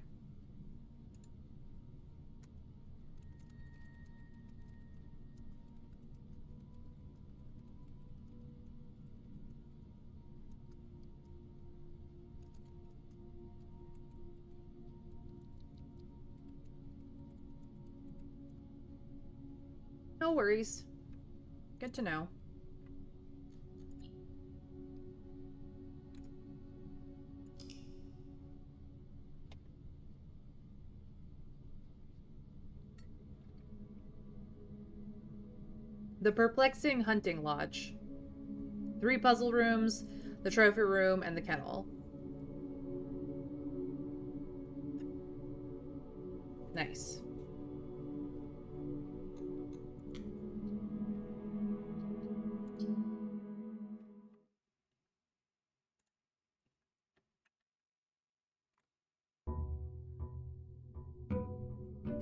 No worries. Good to know. The Perplexing Hunting Lodge. 3 puzzle rooms, the trophy room, and the kennel. Nice.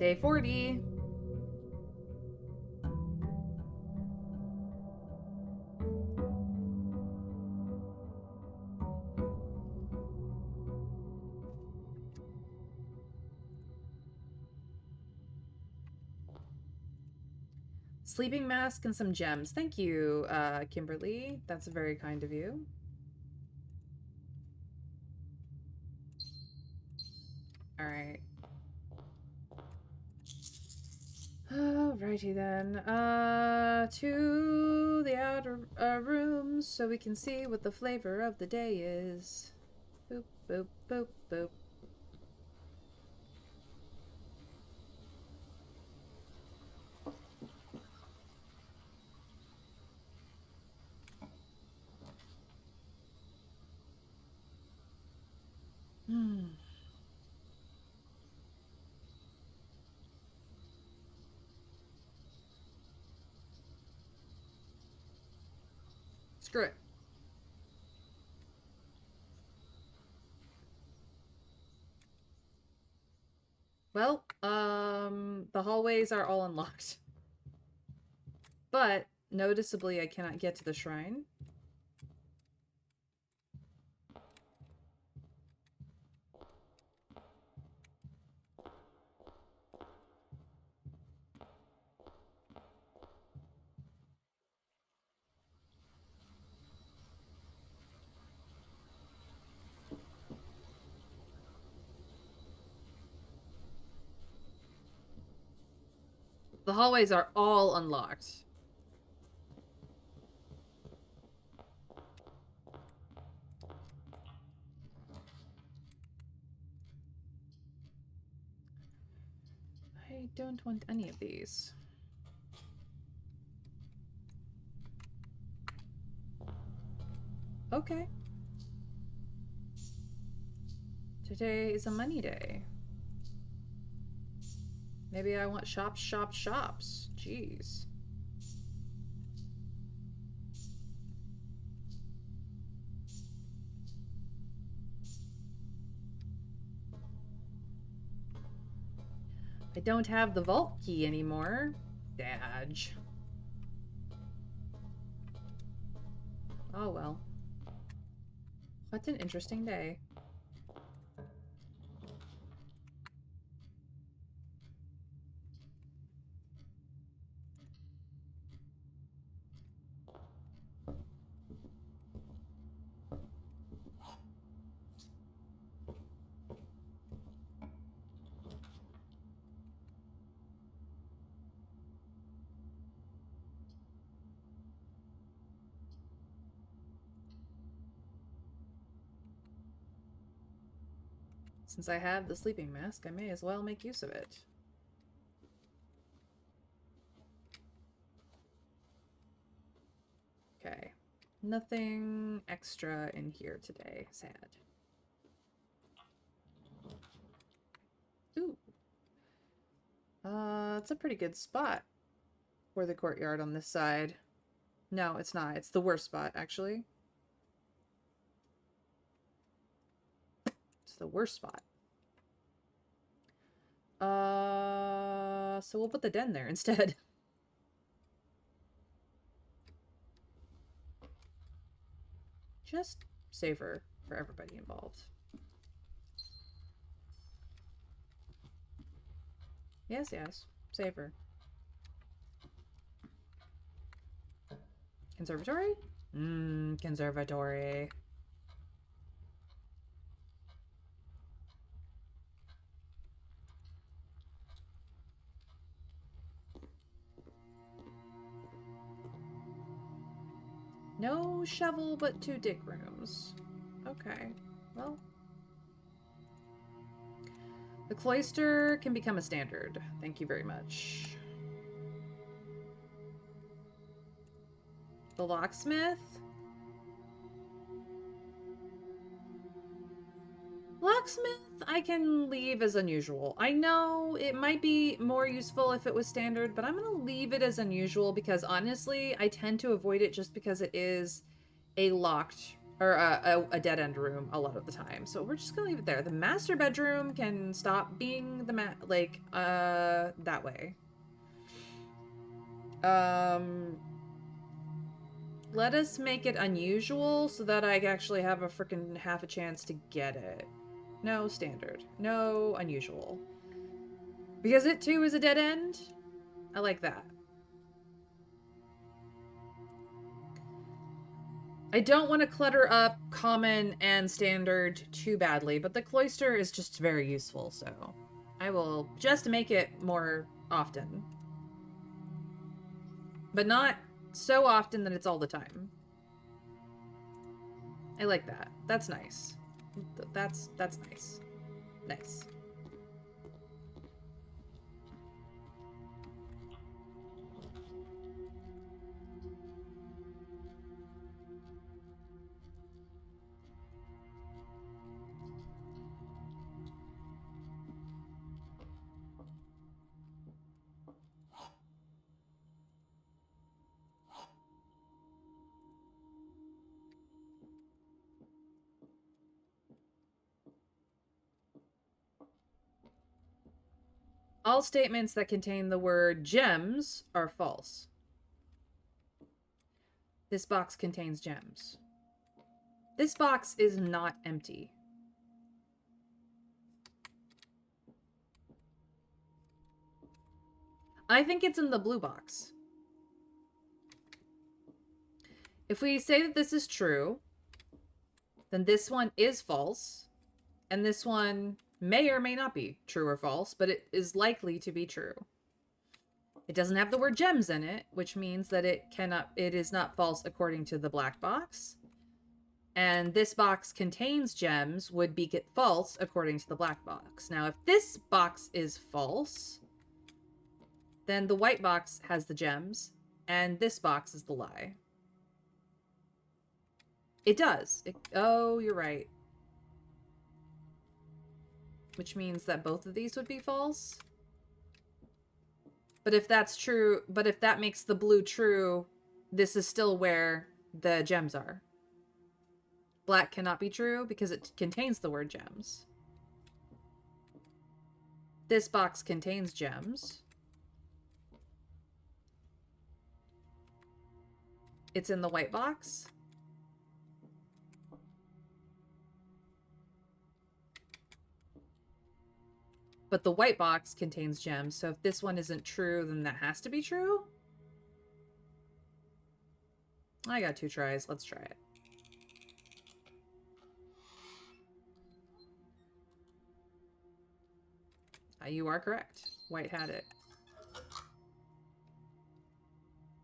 Day 40. Sleeping mask and some gems. Thank you, Kimberly. That's very kind of you. Alright. Alrighty then. To the outer rooms so we can see what the flavor of the day is. Boop, boop, boop, boop. Screw it. Well, the hallways are all unlocked. But, noticeably, I cannot get to the shrine. The hallways are all unlocked. I don't want any of these. Okay. Today is a money day. Maybe I want shops, shops, shops. Jeez. I don't have the vault key anymore. Dodge. Oh well. What an interesting day. Since I have the sleeping mask, I may as well make use of it. Okay. Nothing extra in here today. Sad. Ooh. It's a pretty good spot for the courtyard on this side. No, it's not. It's the worst spot, actually. It's the worst spot. So we'll put the den there instead. Just safer for everybody involved. Yes, yes. Safer. Conservatory? Conservatory. No shovel, but 2 dick rooms. Okay. Well. The cloister can become a standard. Thank you very much. The locksmith? Locksmith, I can leave as unusual. I know it might be more useful if it was standard, but I'm going to leave it as unusual because honestly, I tend to avoid it just because it is a locked or a dead-end room a lot of the time. So we're just going to leave it there. The master bedroom can stop being the that way. Let us make it unusual so that I actually have a freaking half a chance to get it. No standard. No unusual. Because it too is a dead end. I like that. I don't want to clutter up common and standard too badly, but the cloister is just very useful, so I will just make it more often. But not so often that it's all the time. I like that. That's nice. That's nice. Nice. All statements that contain the word gems are false. This box contains gems. This box is not empty. I think it's in the blue box. If we say that this is true, then this one is false, and this one may or may not be true or false, but it is likely to be true. It doesn't have the word gems in it, which means that it is not false according to the black box. And this box contains gems would be false according to the black box. Now, if this box is false, then the white box has the gems, and this box is the lie. It does. Oh, you're right. Which means that both of these would be false. But if that's true, but if that makes the blue true, this is still where the gems are. Black cannot be true because it contains the word gems. This box contains gems. It's in the white box. But the white box contains gems, so if this one isn't true, then that has to be true? I got 2 tries. Let's try it. You are correct. White had it.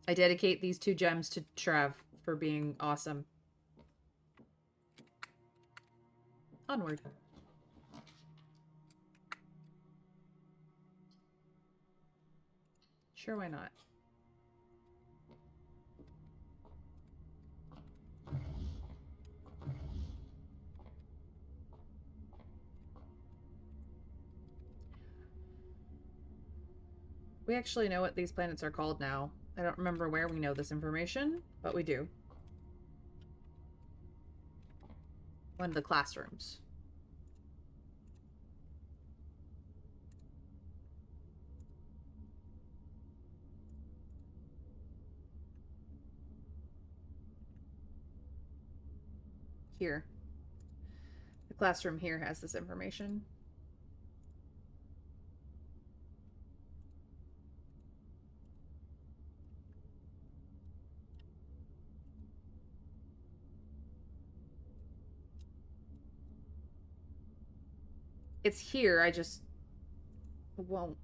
I dedicate these 2 gems to Trev for being awesome. Onward. Sure, why not? We actually know what these planets are called now. I don't remember where we know this information, but we do. One of the classrooms. Here. The classroom here has this information. It's here, I just won't.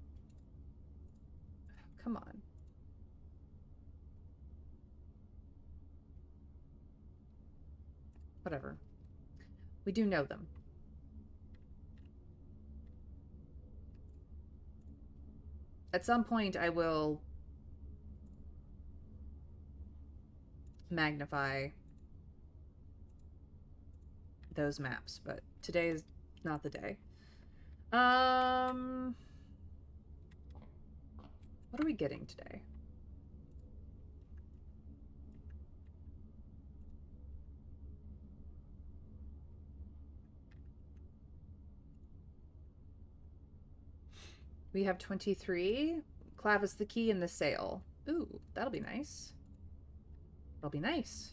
Come on. Whatever. We do know them. At some point, I will magnify those maps, but today is not the day. What are we getting today? We have 23. Clavis the key and the sail. Ooh, that'll be nice. That'll be nice.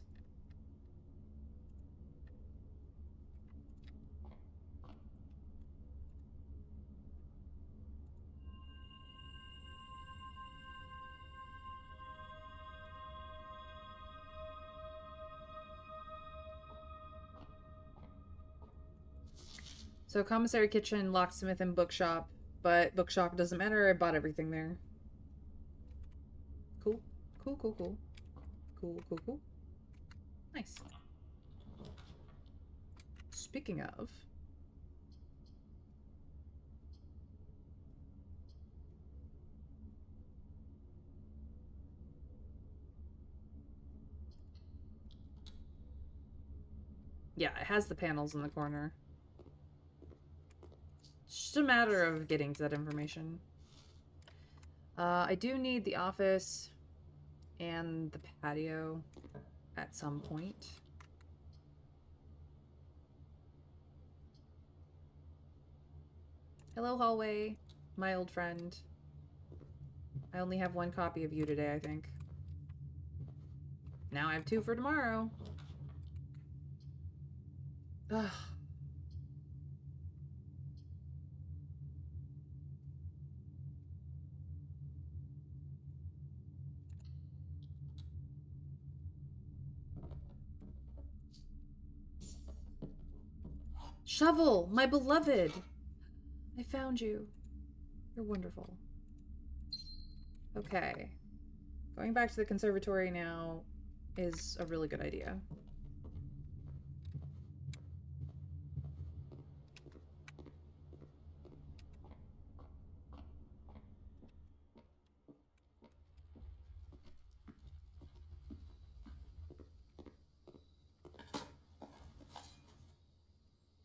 So commissary, kitchen, locksmith, and bookshop. But bookshop doesn't matter. I bought everything there. Cool. Cool, cool, cool. Cool, cool, cool. Nice. Speaking of... Yeah, it has the panels in the corner. It's just a matter of getting to that information. I do need the office and the patio at some point. Hello, hallway, my old friend. I only have one copy of you today, I think. Now I have 2 for tomorrow. Ugh. Shovel, my beloved! I found you. You're wonderful. Okay. Going back to the conservatory now is a really good idea.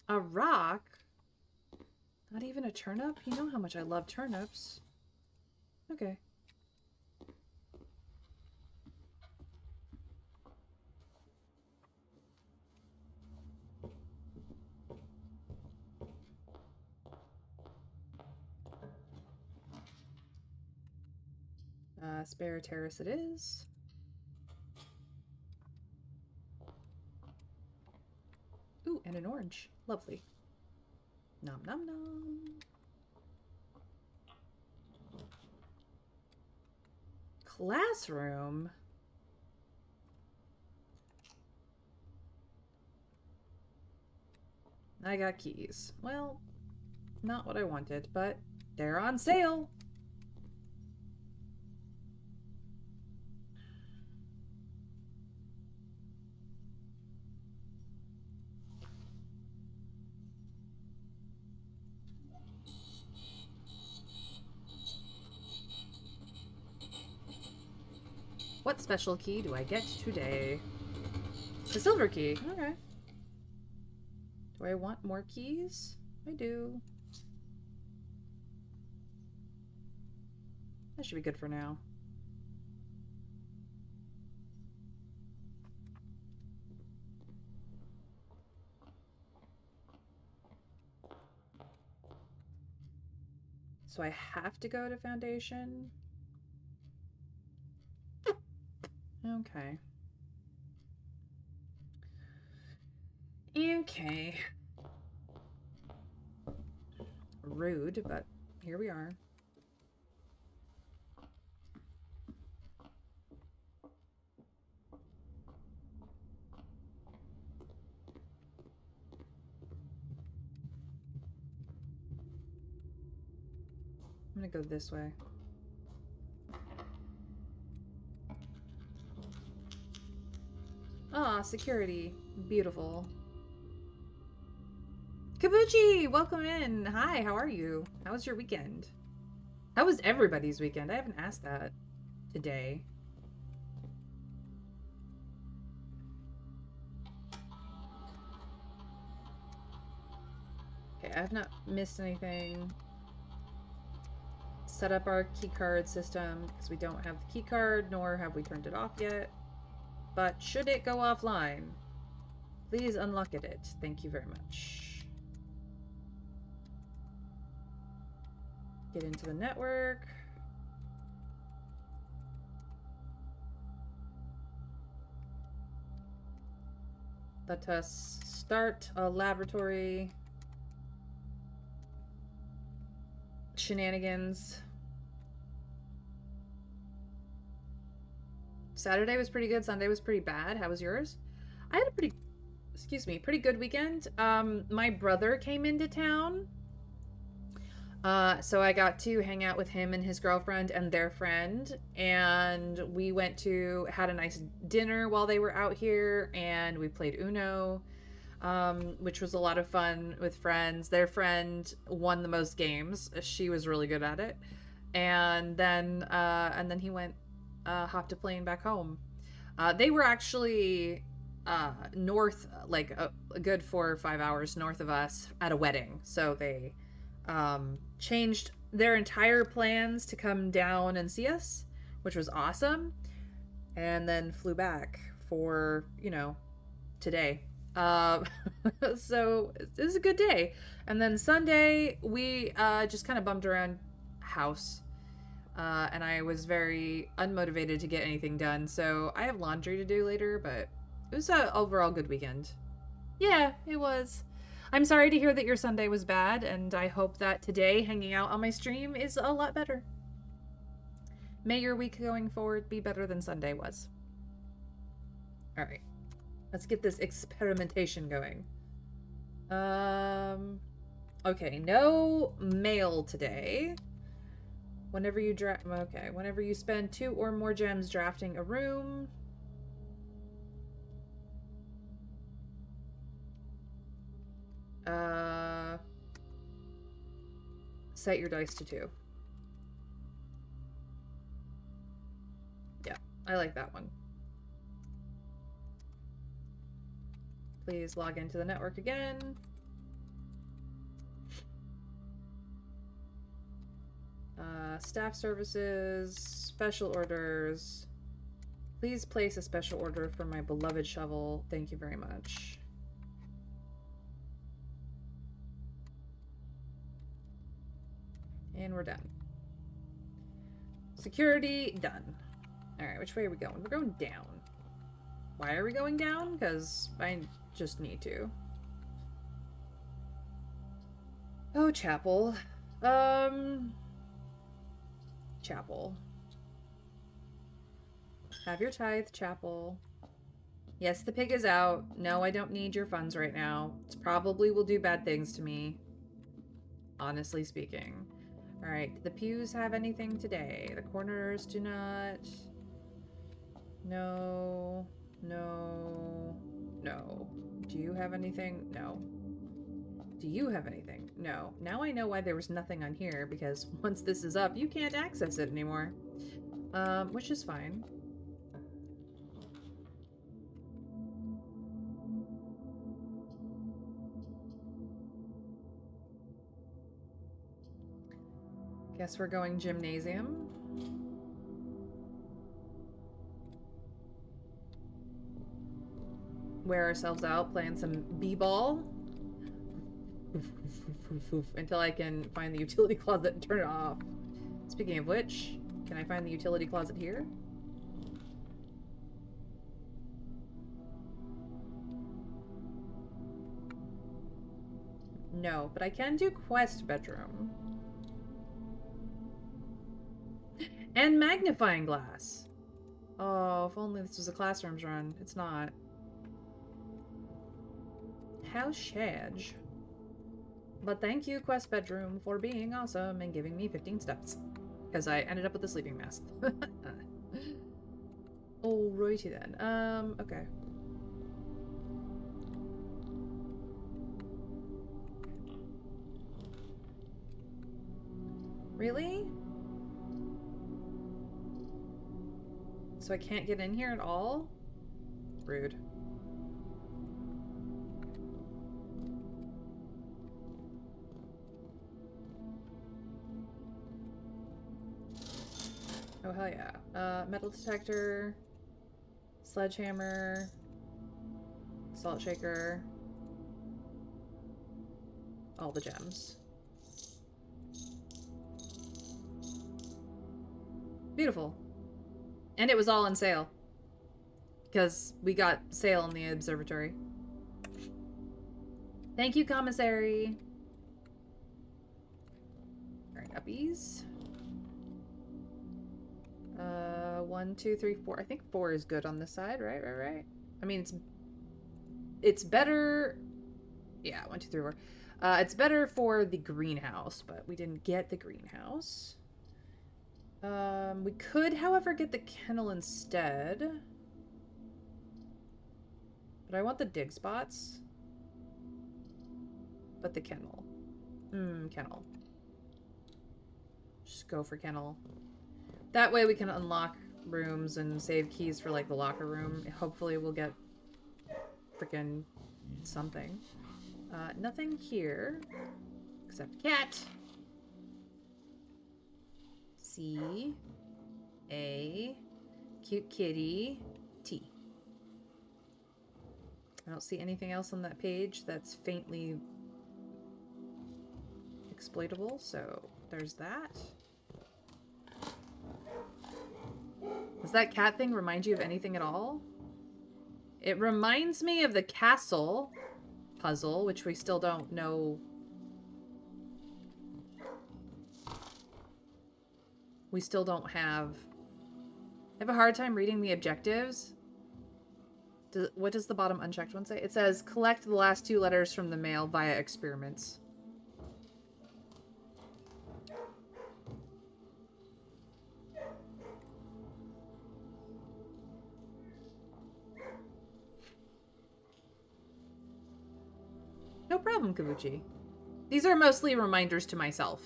A rock? Not even a turnip? You know how much I love turnips. Okay. Spare terrace it is. Ooh, and an orange. Lovely. Nom nom nom. Classroom? I got keys. Well, not what I wanted, but they're on sale. What special key do I get today? The silver key. Okay. Do I want more keys? I do. That should be good for now. So I have to go to Foundation? Okay. Okay. Rude, but here we are. I'm gonna go this way. Ah, security. Beautiful. Kabuchi, welcome in. Hi, how are you? How was your weekend? How was everybody's weekend? I haven't asked that today. Okay, I've not missed anything. Set up our keycard system because we don't have the keycard, nor have we turned it off yet. But should it go offline, please unlock it. Thank you very much. Get into the network. Let us start a laboratory shenanigans. Saturday was pretty good. Sunday was pretty bad. How was yours? I had a pretty excuse me, pretty good weekend. My brother came into town. So I got to hang out with him and his girlfriend and their friend, and we had a nice dinner while they were out here, and we played Uno, which was a lot of fun with friends. Their friend won the most games. She was really good at it. And then he went, hopped a plane back home. They were actually north, like a good 4 or 5 hours north of us at a wedding. So they changed their entire plans to come down and see us, which was awesome. And then flew back for, today. So it was a good day. And then Sunday, we just kind of bummed around house. And I was very unmotivated to get anything done. So I have laundry to do later, but it was an overall good weekend. Yeah, it was. I'm sorry to hear that your Sunday was bad, and I hope that today, hanging out on my stream, is a lot better. May your week going forward be better than Sunday was. Alright. Let's get this experimentation going. Okay, no mail today. Whenever you spend 2 or more gems drafting a room. Set your dice to 2. Yeah, I like that one. Please log into the network again. Staff services, special orders. Please place a special order for my beloved shovel. Thank you very much. And we're done. Security, done. Alright, which way are we going? We're going down. Why are we going down? Because I just need to. Oh, chapel. Chapel. Have your tithe, chapel. Yes, the pig is out. No, I don't need your funds right now. It probably will do bad things to me. Honestly speaking. Alright, do the pews have anything today? The corners do not. No. No. No. Do you have anything? No. Do you have anything? No. Now I know why there was nothing on here, because once this is up, you can't access it anymore. Which is fine. Guess we're going gymnasium. Wear ourselves out playing some b-ball. Until I can find the utility closet and turn it off. Speaking of which, can I find the utility closet here? No, but I can do quest bedroom. And magnifying glass. Oh, if only this was a classrooms run. It's not. How shadge. But thank you, quest bedroom, for being awesome and giving me 15 steps. Because I ended up with a sleeping mask. Alrighty then. Okay. Really? So I can't get in here at all? Rude. Oh, hell yeah. Metal detector, sledgehammer, salt shaker, all the gems. Beautiful. And it was all on sale. Because we got sale in the observatory. Thank you, commissary. Alright, uppies. 1, 2, 3, 4. I think 4 is good on this side, right? I mean, it's it's better. Yeah, 1, 2, 3, 4. It's better for the greenhouse, but we didn't get the greenhouse. We could, however, get the kennel instead. But I want the dig spots. But the kennel. Kennel. Just go for kennel. That way we can unlock rooms and save keys for, like, the locker room. Hopefully we'll get freaking something. Nothing here. Except cat. C. A. Cute kitty. T. I don't see anything else on that page that's faintly exploitable, so there's that. Does that cat thing remind you of anything at all? It reminds me of the castle puzzle, which we still don't know. We still don't have. I have a hard time reading the objectives. What does the bottom unchecked one say? It says, collect the last 2 letters from the mail via experiments. No problem, Kabuchi. These are mostly reminders to myself.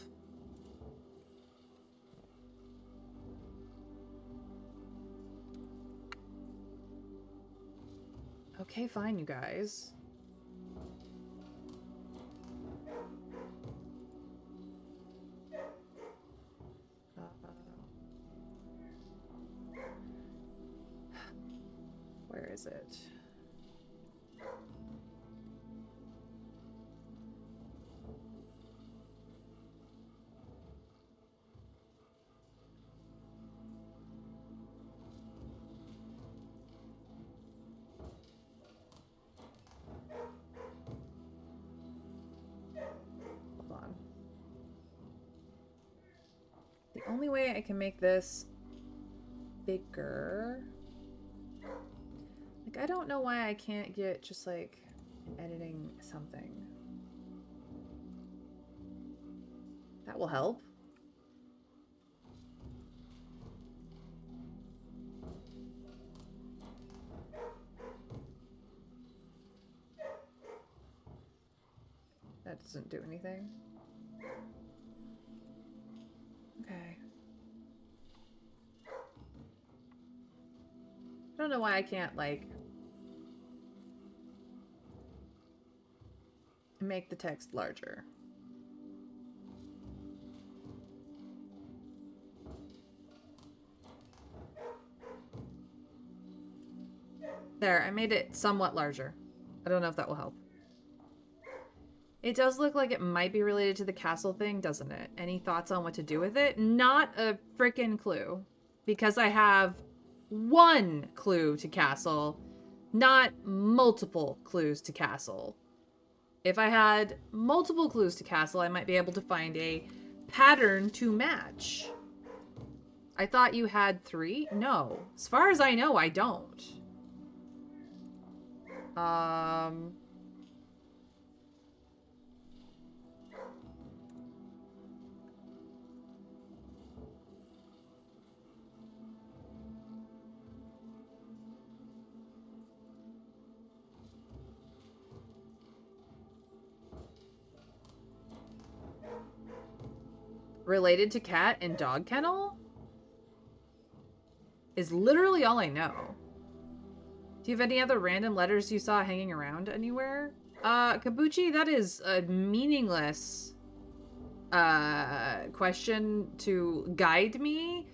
Okay, fine, you guys. Where is it? The only way I can make this bigger... Like, I don't know why I can't get just, like, editing something. That will help. That doesn't do anything. Okay. I don't know why I can't, like, make the text larger. There, I made it somewhat larger. I don't know if that will help. It does look like it might be related to the castle thing, doesn't it? Any thoughts on what to do with it? Not a freaking clue. Because I have 1 clue to castle, not multiple clues to castle. If I had multiple clues to castle, I might be able to find a pattern to match. I thought you had 3? No. As far as I know, I don't. Related to cat and dog kennel? Is literally all I know. Do you have any other random letters you saw hanging around anywhere? Kabuchi, that is a meaningless question to guide me.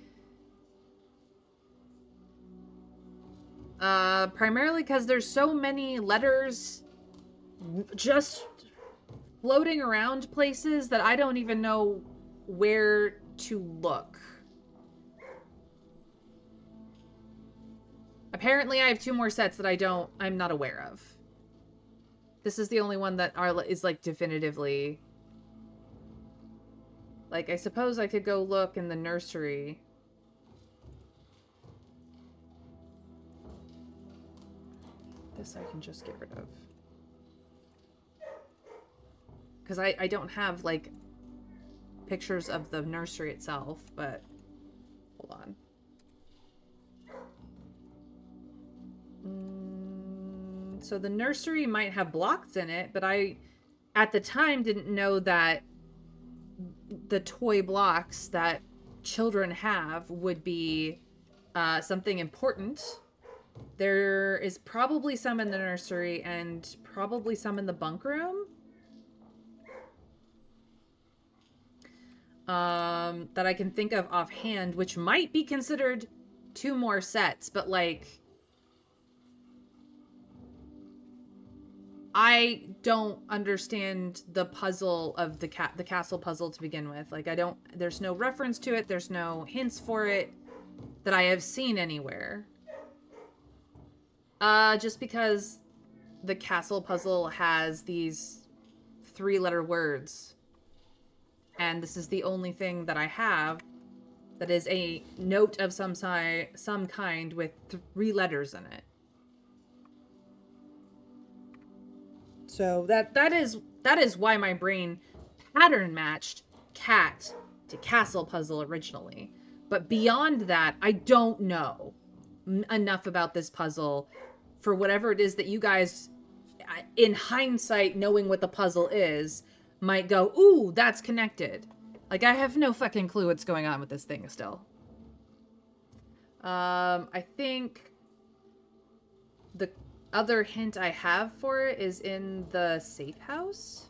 Primarily because there's so many letters just floating around places that I don't even know where to look. Apparently I have 2 more sets that I'm not aware of. This is the only one that is like definitively... Like, I suppose I could go look in the nursery. This I can just get rid of. Because I don't have, like, pictures of the nursery itself, but hold on. So the nursery might have blocks in it, but I, at the time, didn't know that the toy blocks that children have would be something important. There is probably some in the nursery and probably some in the bunk room. That I can think of offhand, which might be considered 2 more sets, but like, I don't understand the puzzle of the castle puzzle to begin with. Like, there's no reference to it, there's no hints for it that I have seen anywhere. Just because the castle puzzle has these 3-letter words. And this is the only thing that I have that is a note of some kind with 3 letters in it. So that is why my brain pattern matched cat to castle puzzle originally. But beyond that, I don't know enough about this puzzle for whatever it is that you guys, in hindsight, knowing what the puzzle is, might go, ooh, that's connected. Like, I have no fucking clue what's going on with this thing still. I think the other hint I have for it is in the safe house.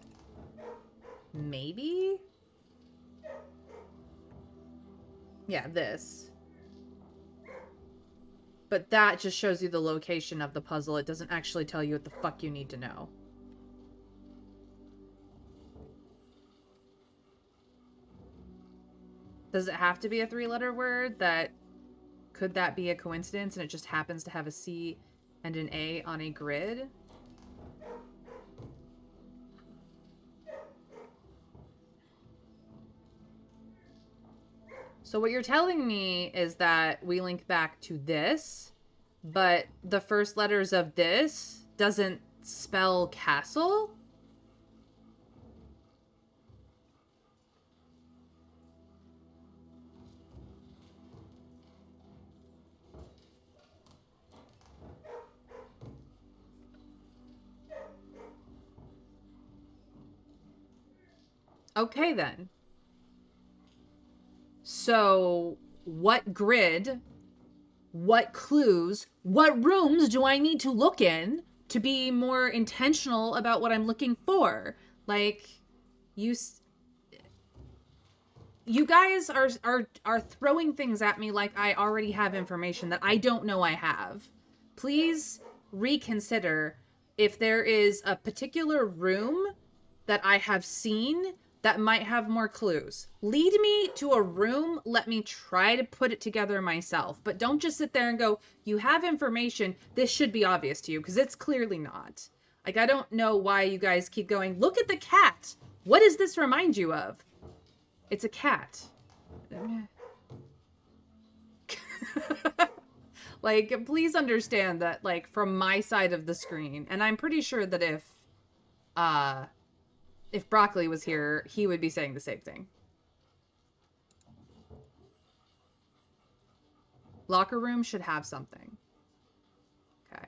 Maybe? Yeah, this. But that just shows you the location of the puzzle. It doesn't actually tell you what the fuck you need to know. Does it have to be a 3-letter word? Could that be a coincidence and it just happens to have a C and an A on a grid? So what you're telling me is that we link back to this, but the first letters of this doesn't spell castle? Okay, then. So, what grid, what clues, what rooms do I need to look in to be more intentional about what I'm looking for? Like, you guys are throwing things at me like I already have information that I don't know I have. Please reconsider if there is a particular room that I have seen that might have more clues. Lead me to a room. Let me try to put it together myself. But don't just sit there and go, you have information. This should be obvious to you, because it's clearly not. Like, I don't know why you guys keep going, look at the cat. What does this remind you of? It's a cat. Like, please understand that, like, from my side of the screen, and I'm pretty sure that if Broccoli was here, he would be saying the same thing. Locker room should have something. Okay.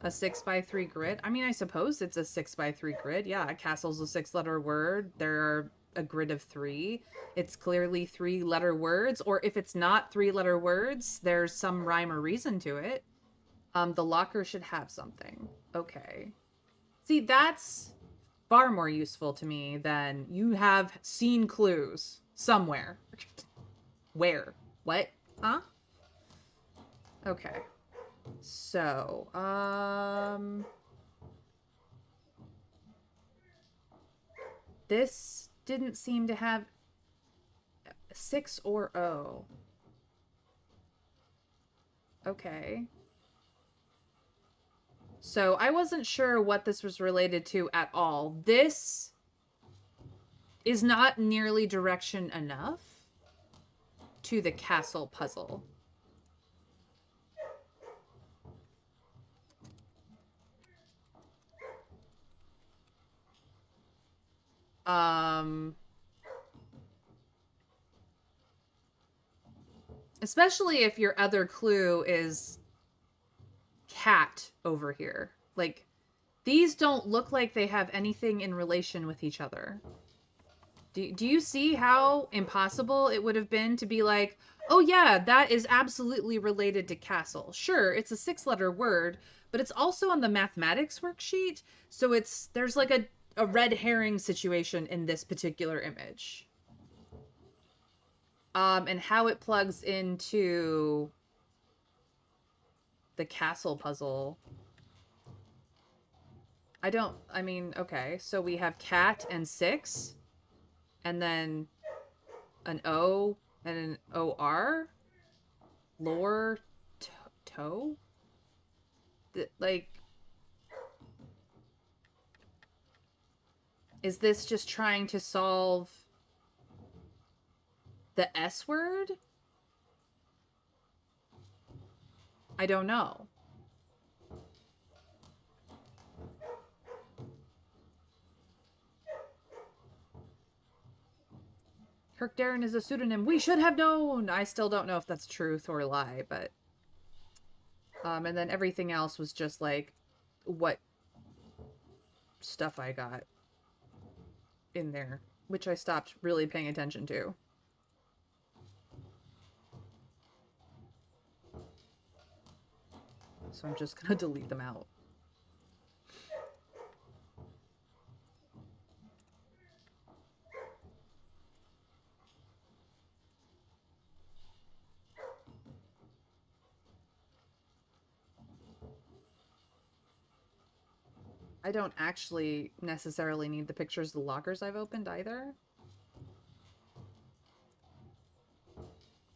A 6x3 grid? I mean, I suppose it's a 6x3 grid. Yeah, a castle's a 6-letter word. There are a grid of 3. It's clearly 3-letter words. Or if it's not 3-letter words, there's some rhyme or reason to it. The locker should have something. Okay. See, that's far more useful to me than you have seen clues somewhere. Where? What? Huh? Okay. So, this didn't seem to have 6 or O. Okay. So I wasn't sure what this was related to at all. This is not nearly direction enough to the castle puzzle. Especially if your other clue is cat over here. Like, these don't look like they have anything in relation with each other. Do you see how impossible it would have been to be like, oh yeah, that is absolutely related to castle. Sure, it's a 6-letter word, but it's also on the mathematics worksheet, so there's like a red herring situation in this particular image. And how it plugs into the castle puzzle. I mean, okay, so we have cat and 6, and then an O and an OR? Lore toe? Like, is this just trying to solve the S word? I don't know. Kirk Darren is a pseudonym. We should have known. I still don't know if that's truth or lie, but and then everything else was just like what stuff I got in there, which I stopped really paying attention to. So I'm just gonna delete them out. I don't actually necessarily need the pictures of the lockers I've opened either.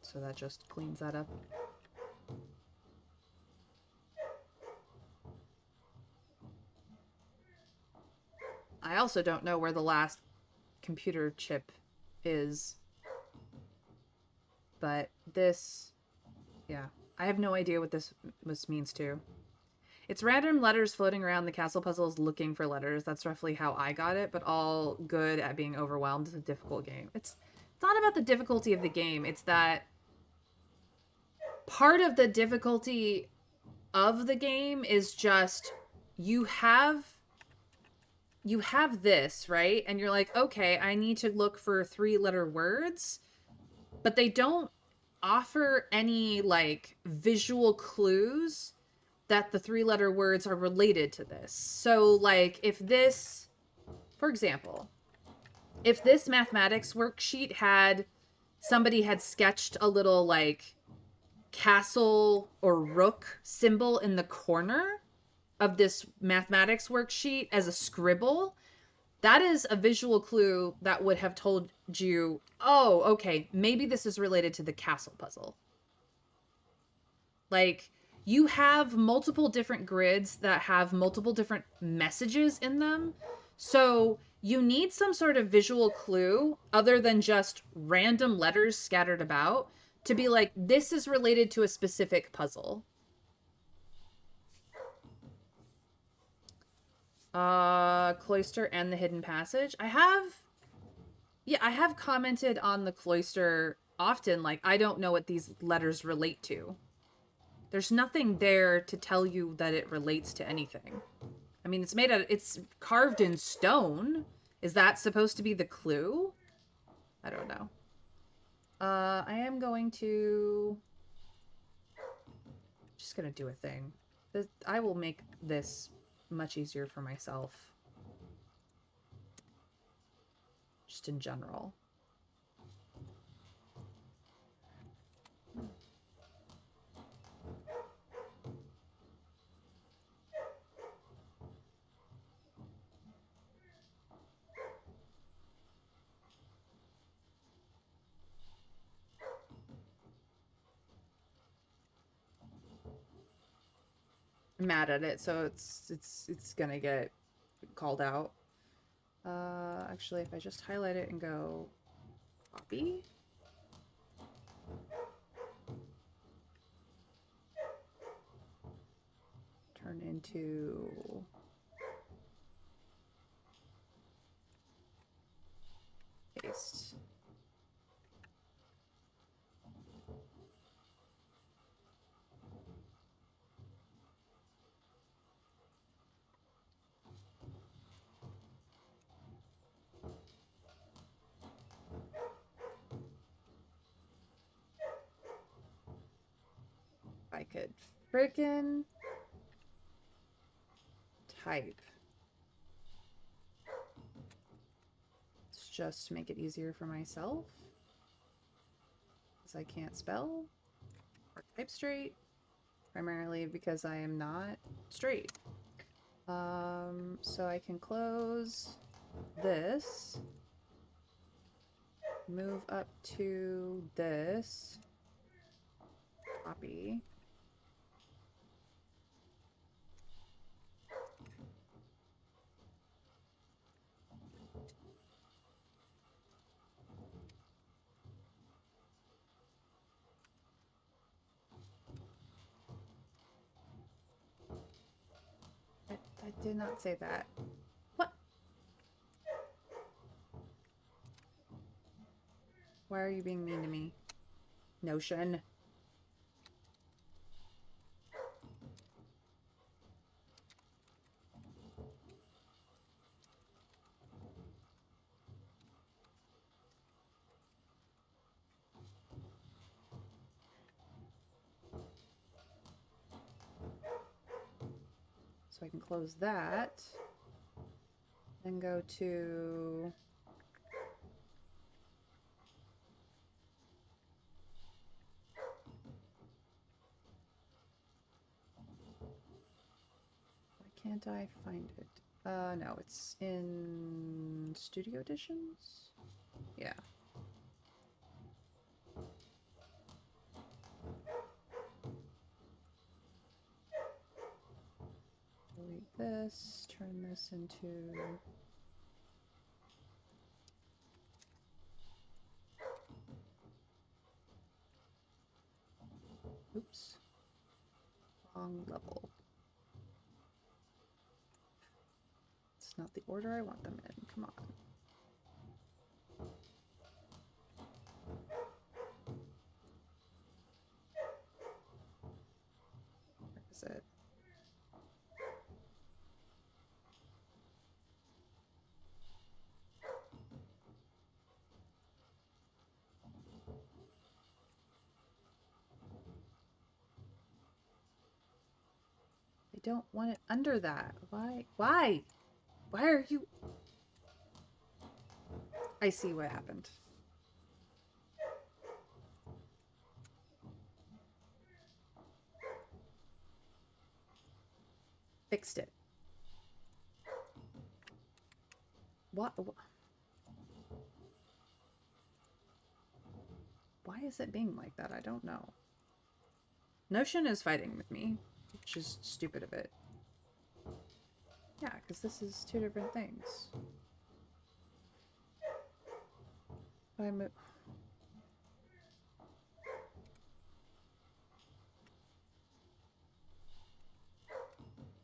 So that just cleans that up. I also don't know where the last computer chip is. But this, yeah, I have no idea what this means too. It's random letters floating around the castle puzzles looking for letters. That's roughly how I got it, but all good at being overwhelmed. It's a difficult game. It's not about the difficulty of the game. It's that part of the difficulty of the game is just you have this, right? And you're like, okay, I need to look for 3-letter words, but they don't offer any like visual clues that the 3-letter words are related to this. So like if this, for example, if this mathematics worksheet had somebody had sketched a little like castle or rook symbol in the corner of this mathematics worksheet as a scribble, that is a visual clue that would have told you, oh, okay, maybe this is related to the castle puzzle. Like, you have multiple different grids that have multiple different messages in them. So you need some sort of visual clue other than just random letters scattered about to be like, this is related to a specific puzzle. Cloister and the hidden passage. I have commented on the cloister often, like, I don't know what these letters relate to. There's nothing there to tell you that it relates to anything. I mean, it's carved in stone. Is that supposed to be the clue? I don't know. I am going to just gonna do a thing. I will make this much easier for myself. Just in general. Mad at it, so it's gonna get called out. Actually, if I just highlight it and go copy, turn into could frickin' type. It's just to make it easier for myself. Because I can't spell or type straight. Primarily because I am not straight. So I can close this. Move up to this. Copy. I did not say that. What? Why are you being mean to me? Notion. So I can close that. Then go to... Why can't I find it? No, it's in Studio Editions? Yeah. Delete this, turn this into... Oops. Wrong level. It's not the order I want them in. Come on. Where is it? I don't want it under that. Why? Why? Why are you... I see what happened. Fixed it. What? Why is it being like that? I don't know. Notion is fighting with me, which is stupid of it. Yeah, because this is two different things. But I move...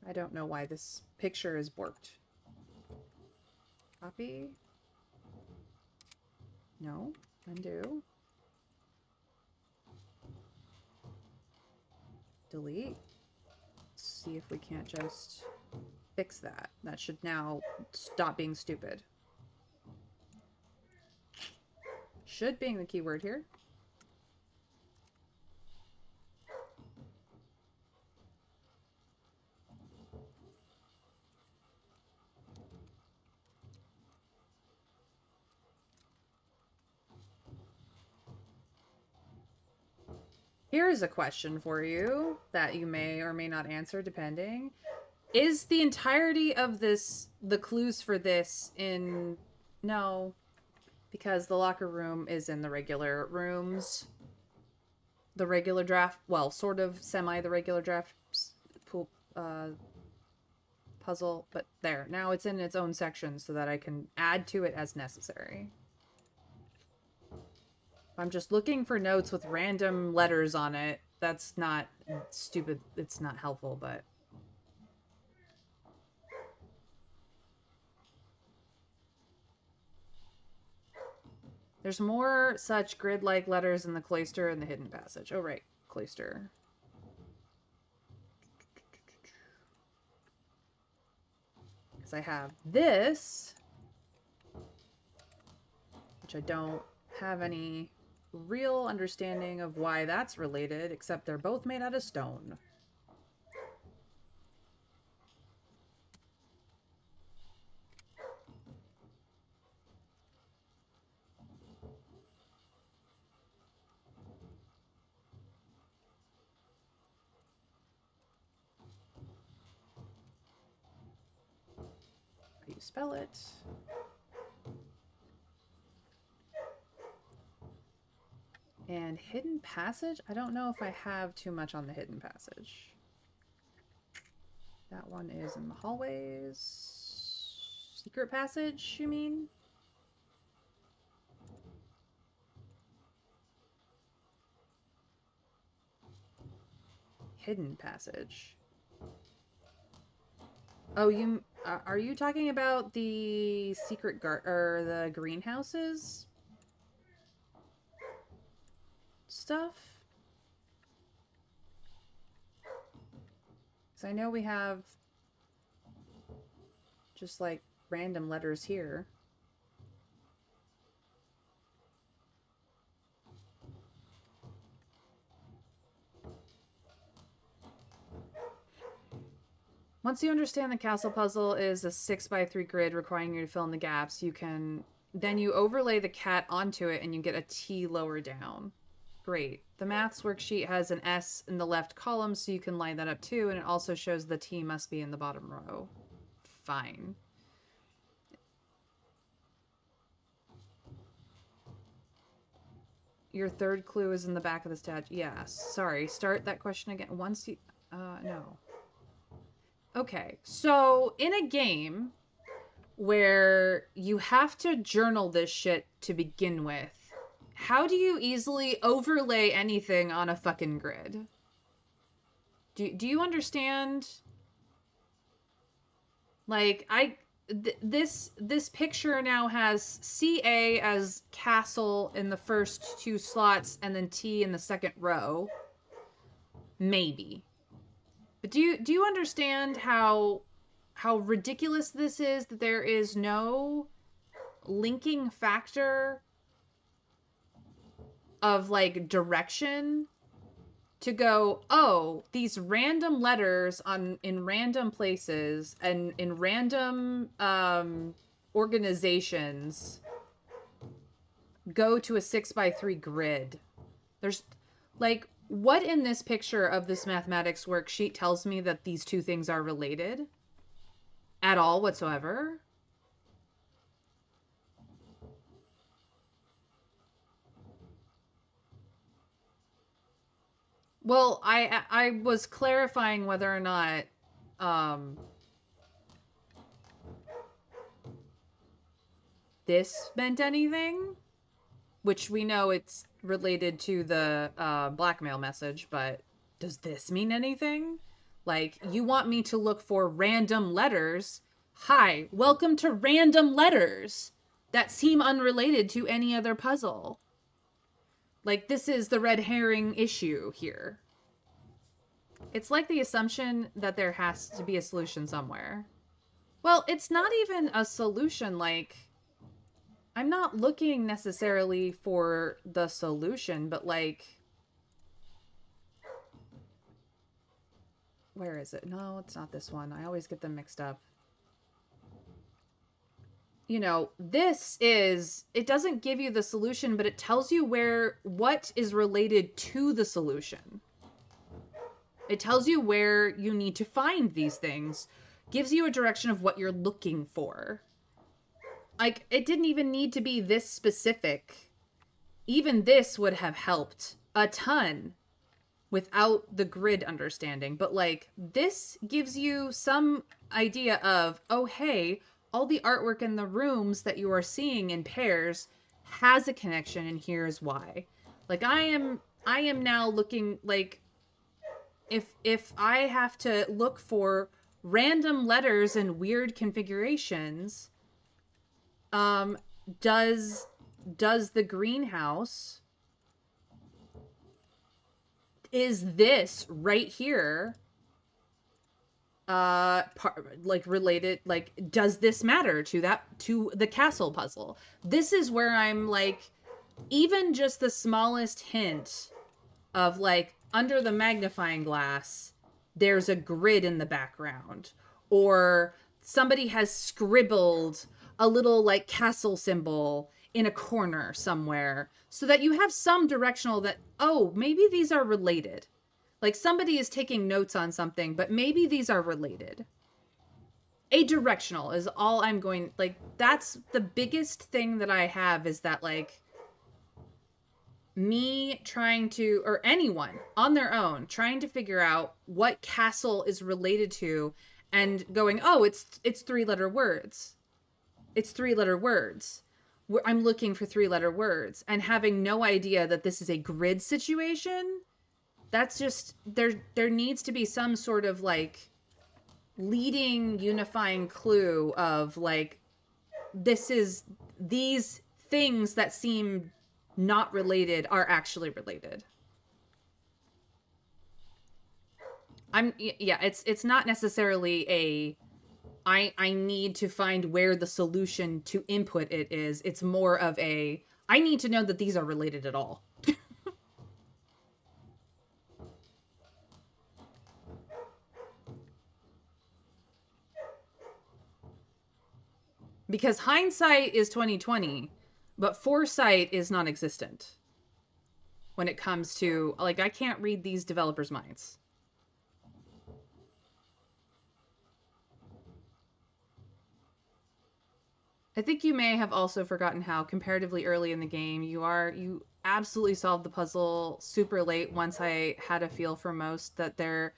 I don't know why this picture is borked. Copy. No. Undo. Delete. Let's see if we can't just fix that. That should now stop being stupid. Should being the keyword here. Here's a question for you that you may or may not answer, depending. Is the entirety of this, the clues for this in... No, because the locker room is in the regular rooms. The regular draft, well, sort of semi the regular draft pool, puzzle, but there. Now it's in its own section so that I can add to it as necessary. I'm just looking for notes with random letters on it. That's not stupid. It's not helpful, but... There's more such grid-like letters in the cloister and the hidden passage. Oh, right. Cloister. Because I have this, which I don't have any real understanding of why that's related, except they're both made out of stone. How you spell it? And hidden passage? I don't know if I have too much on the hidden passage. That one is in the hallways. Secret passage, you mean? Hidden passage. Oh, you are you talking about the secret or the greenhouses stuff? Because I know we have just like random letters here. Once you understand the castle puzzle is a 6x3 grid requiring you to fill in the gaps, you can then you overlay the cat onto it and you get a T lower down. Great. The maths worksheet has an S in the left column, so you can line that up too, and it also shows the T must be in the bottom row. Fine. Your third clue is in the back of the statue. Yeah, sorry. Start that question again. Once you... no. Okay, so in a game where you have to journal this shit to begin with, how do you easily overlay anything on a fucking grid? Do you understand? Like, this picture now has CA as castle in the first two slots and then T in the second row. Maybe. But do you understand how ridiculous this is, that there is no linking factor of like direction to go, oh, these random letters in random places and in random organizations go to a 6x3 grid. There's like, what in this picture of this mathematics worksheet tells me that these two things are related at all whatsoever? Well, I was clarifying whether or not this meant anything, which we know it's related to the blackmail message, but does this mean anything? Like, you want me to look for random letters? Hi, welcome to random letters that seem unrelated to any other puzzle. Like, this is the red herring issue here. It's like the assumption that there has to be a solution somewhere. Well, it's not even a solution, like... I'm not looking necessarily for the solution, but like... Where is it? No, it's not this one. I always get them mixed up. You know, this is... It doesn't give you the solution, but it tells you what is related to the solution. It tells you where you need to find these things. Gives you a direction of what you're looking for. Like, it didn't even need to be this specific. Even this would have helped a ton without the grid understanding. But, like, this gives you some idea of, oh, hey, all the artwork in the rooms that you are seeing in pairs has a connection, and here's why. Like, I am now looking, like, if I have to look for random letters and weird configurations... does the greenhouse, is this right here, like related, like, does this matter to the castle puzzle? This is where I'm like, even just the smallest hint of like under the magnifying glass, there's a grid in the background, or somebody has scribbled a little like castle symbol in a corner somewhere, so that you have some directional that, oh, maybe these are related. Like somebody is taking notes on something, but maybe these are related. A directional is all I'm going, like, that's the biggest thing that I have, is that like me trying to, or anyone on their own trying to figure out what castle is related to, and going, oh, it's 3-letter words. It's 3-letter words. I'm looking for 3-letter words, and having no idea that this is a grid situation. That's just, there needs to be some sort of like leading unifying clue of like, this is, these things that seem not related are actually related. Yeah, it's not necessarily a I need to find where the solution to input it is. It's more of a, I need to know that these are related at all. Because hindsight is 2020, but foresight is non-existent when it comes to, like, I can't read these developers' minds. I think you may have also forgotten how comparatively early in the game you absolutely solved the puzzle super late, once I had a feel for most that there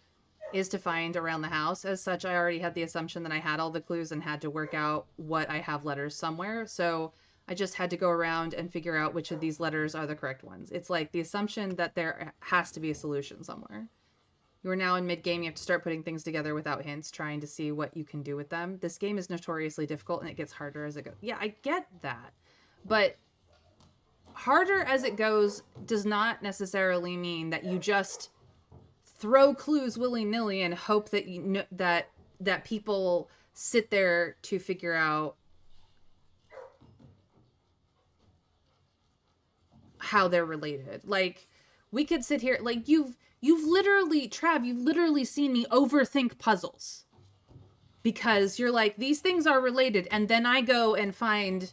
is to find around the house. As such, I already had the assumption that I had all the clues and had to work out what I have letters somewhere. So I just had to go around and figure out which of these letters are the correct ones. It's like the assumption that there has to be a solution somewhere. You are now in mid-game. You have to start putting things together without hints, trying to see what you can do with them. This game is notoriously difficult, and it gets harder as it goes. Yeah, I get that. But harder as it goes does not necessarily mean that you just throw clues willy-nilly and hope that you know, that people sit there to figure out how they're related. Like, we could sit here, like, you've literally, Trav, you've literally seen me overthink puzzles because you're like, these things are related, and then I go and find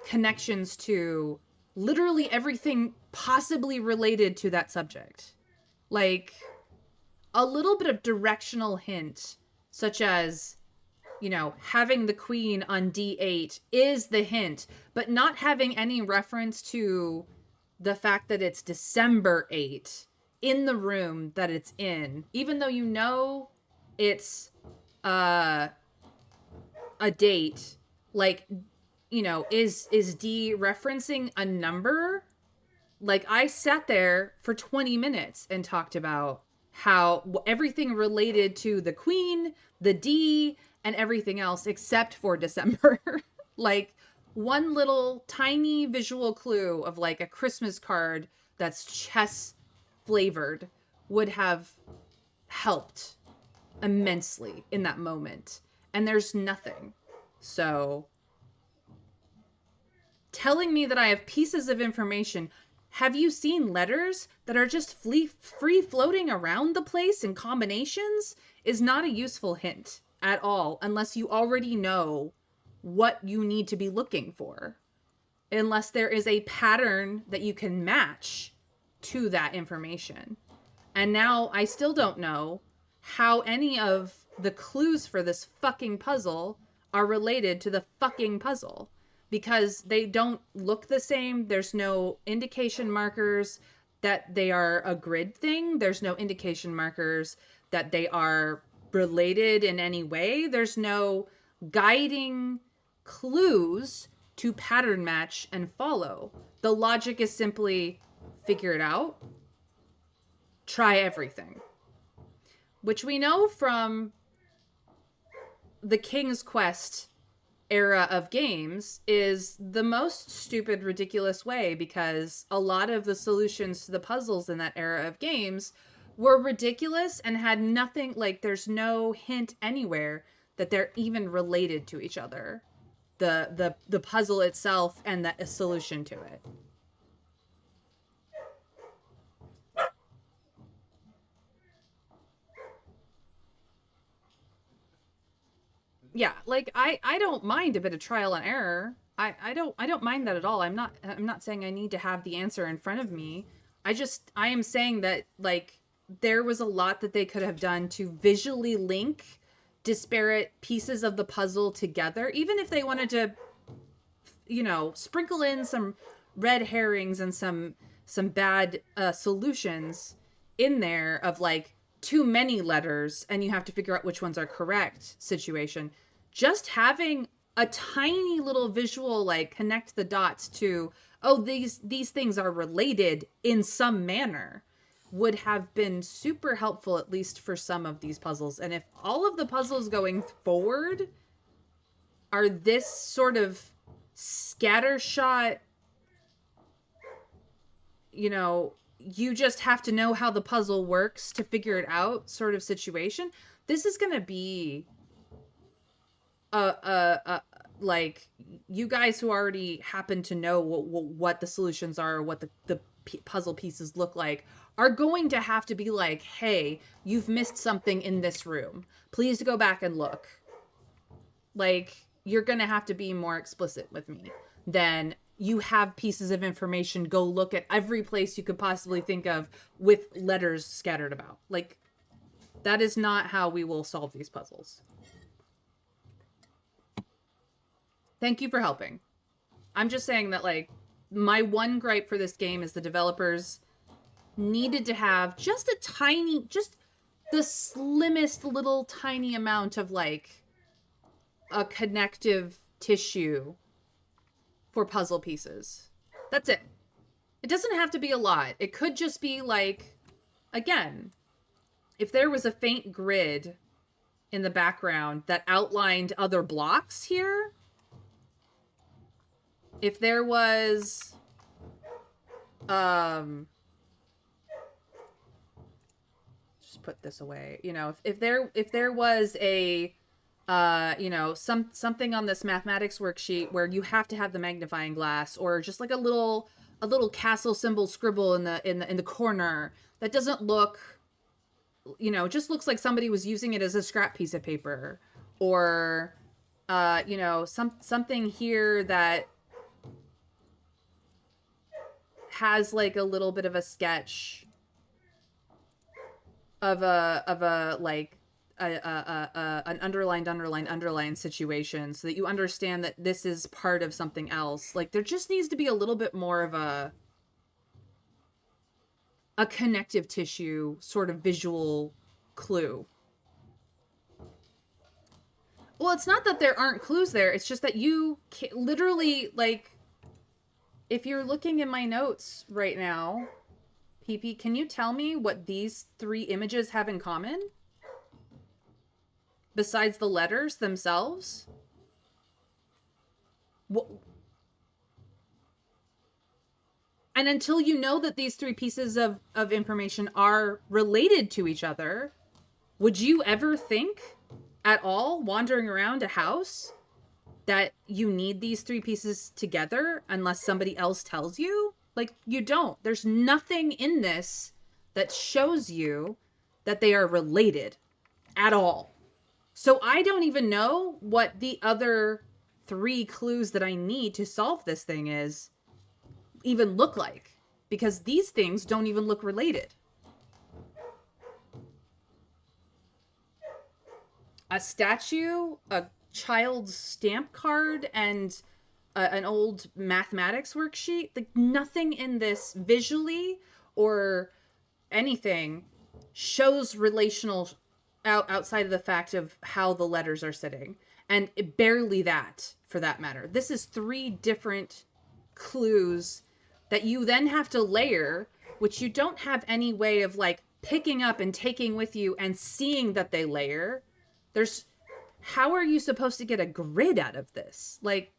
connections to literally everything possibly related to that subject. Like, a little bit of directional hint, such as, you know, having the queen on D8 is the hint, but not having any reference to the fact that it's December 8 in the room that it's in, even though you know it's a date. Like, you know, is D referencing a number? Like, I sat there for 20 minutes and talked about how everything related to the queen, the D, and everything else except for December. Like, one little tiny visual clue of like a Christmas card that's chess flavored would have helped immensely in that moment. And there's nothing. So telling me that I have pieces of information. Have you seen letters that are just free floating around the place in combinations? Is not a useful hint at all, unless you already know what you need to be looking for. Unless there is a pattern that you can match to that information. And now I still don't know how any of the clues for this fucking puzzle are related to the fucking puzzle. Because they don't look the same. There's no indication markers that they are a grid thing. There's no indication markers that they are related in any way. There's no guiding clues to pattern match and follow. The logic is simply figure it out, try everything. Which we know from the King's Quest era of games is the most stupid, ridiculous way, because a lot of the solutions to the puzzles in that era of games were ridiculous and had nothing, like, there's no hint anywhere that they're even related to each other. The puzzle itself and the solution to it. Yeah, like I don't mind a bit of trial and error. I don't mind that at all. I'm not saying I need to have the answer in front of me. I am saying that like there was a lot that they could have done to visually link disparate pieces of the puzzle together, even if they wanted to, sprinkle in some red herrings and some bad solutions in there of like too many letters and you have to figure out which ones are correct situation. Just having a tiny little visual like connect the dots to, oh, these things are related in some manner would have been super helpful, at least for some of these puzzles. And if all of the puzzles going forward are this sort of scattershot, you just have to know how the puzzle works to figure it out sort of situation, this is going to be a like, you guys who already happen to know what the solutions are, what the puzzle pieces look like, are going to have to be like, hey, you've missed something in this room. Please go back and look. Like, you're going to have to be more explicit with me than you have pieces of information. Go look at every place you could possibly think of with letters scattered about. Like, that is not how we will solve these puzzles. Thank you for helping. I'm just saying that, like, my one gripe for this game is the developers needed to have just the slimmest little tiny amount of, like, a connective tissue for puzzle pieces. That's it. It doesn't have to be a lot. It could just be like, again, if there was a faint grid in the background that outlined other blocks here, if there was just put this away, if there was a something on this mathematics worksheet where you have to have the magnifying glass, or just like a little castle symbol scribble in the corner that doesn't look, just looks like somebody was using it as a scrap piece of paper, or something here that has like a little bit of a sketch of a like an underlined situation, so that you understand that this is part of something else. Like, there just needs to be a little bit more of a connective tissue sort of visual clue. Well, it's not that there aren't clues there. It's just that you literally, like, if you're looking in my notes right now, PP, can you tell me what these 3 images have in common? Besides the letters themselves? And until you know that these 3 pieces of information are related to each other, would you ever think at all, wandering around a house, that you need these 3 pieces together unless somebody else tells you? Like, you don't. There's nothing in this that shows you that they are related at all. So I don't even know what the other 3 clues that I need to solve this thing even look like, because these things don't even look related. A statue, a child's stamp card, and an old mathematics worksheet. Like, nothing in this visually or anything shows relational outside of the fact of how the letters are sitting, and barely that, for that matter. This is 3 different clues that you then have to layer, which you don't have any way of like picking up and taking with you and seeing that they layer. How are you supposed to get a grid out of this? Like,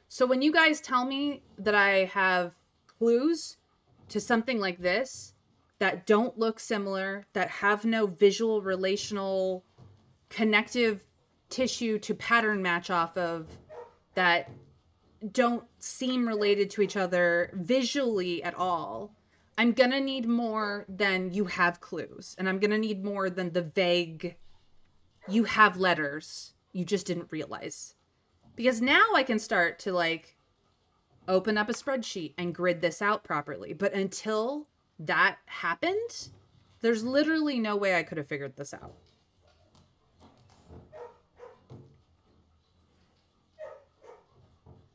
so when you guys tell me that I have clues to something like this that don't look similar, that have no visual relational connective tissue to pattern match off of, that don't seem related to each other visually at all, I'm gonna need more than you have clues. And I'm gonna need more than the vague you have letters. You just didn't realize. Because now I can start to like open up a spreadsheet and grid this out properly. But until that happened, there's literally no way I could have figured this out.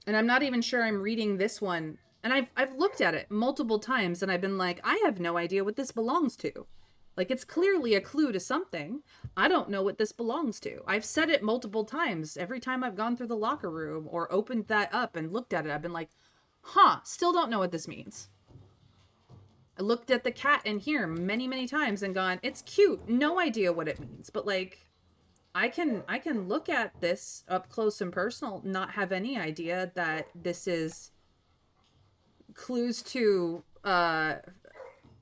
And I'm not even sure I'm reading this one. And I've looked at it multiple times and I've been like, I have no idea what this belongs to. Like, it's clearly a clue to something. I don't know what this belongs to. I've said it multiple times. Every time I've gone through the locker room or opened that up and looked at it, I've been like, huh, still don't know what this means. I looked at the cat in here many, many times and gone, it's cute. No idea what it means. But like, I can look at this up close and personal, not have any idea that this is clues to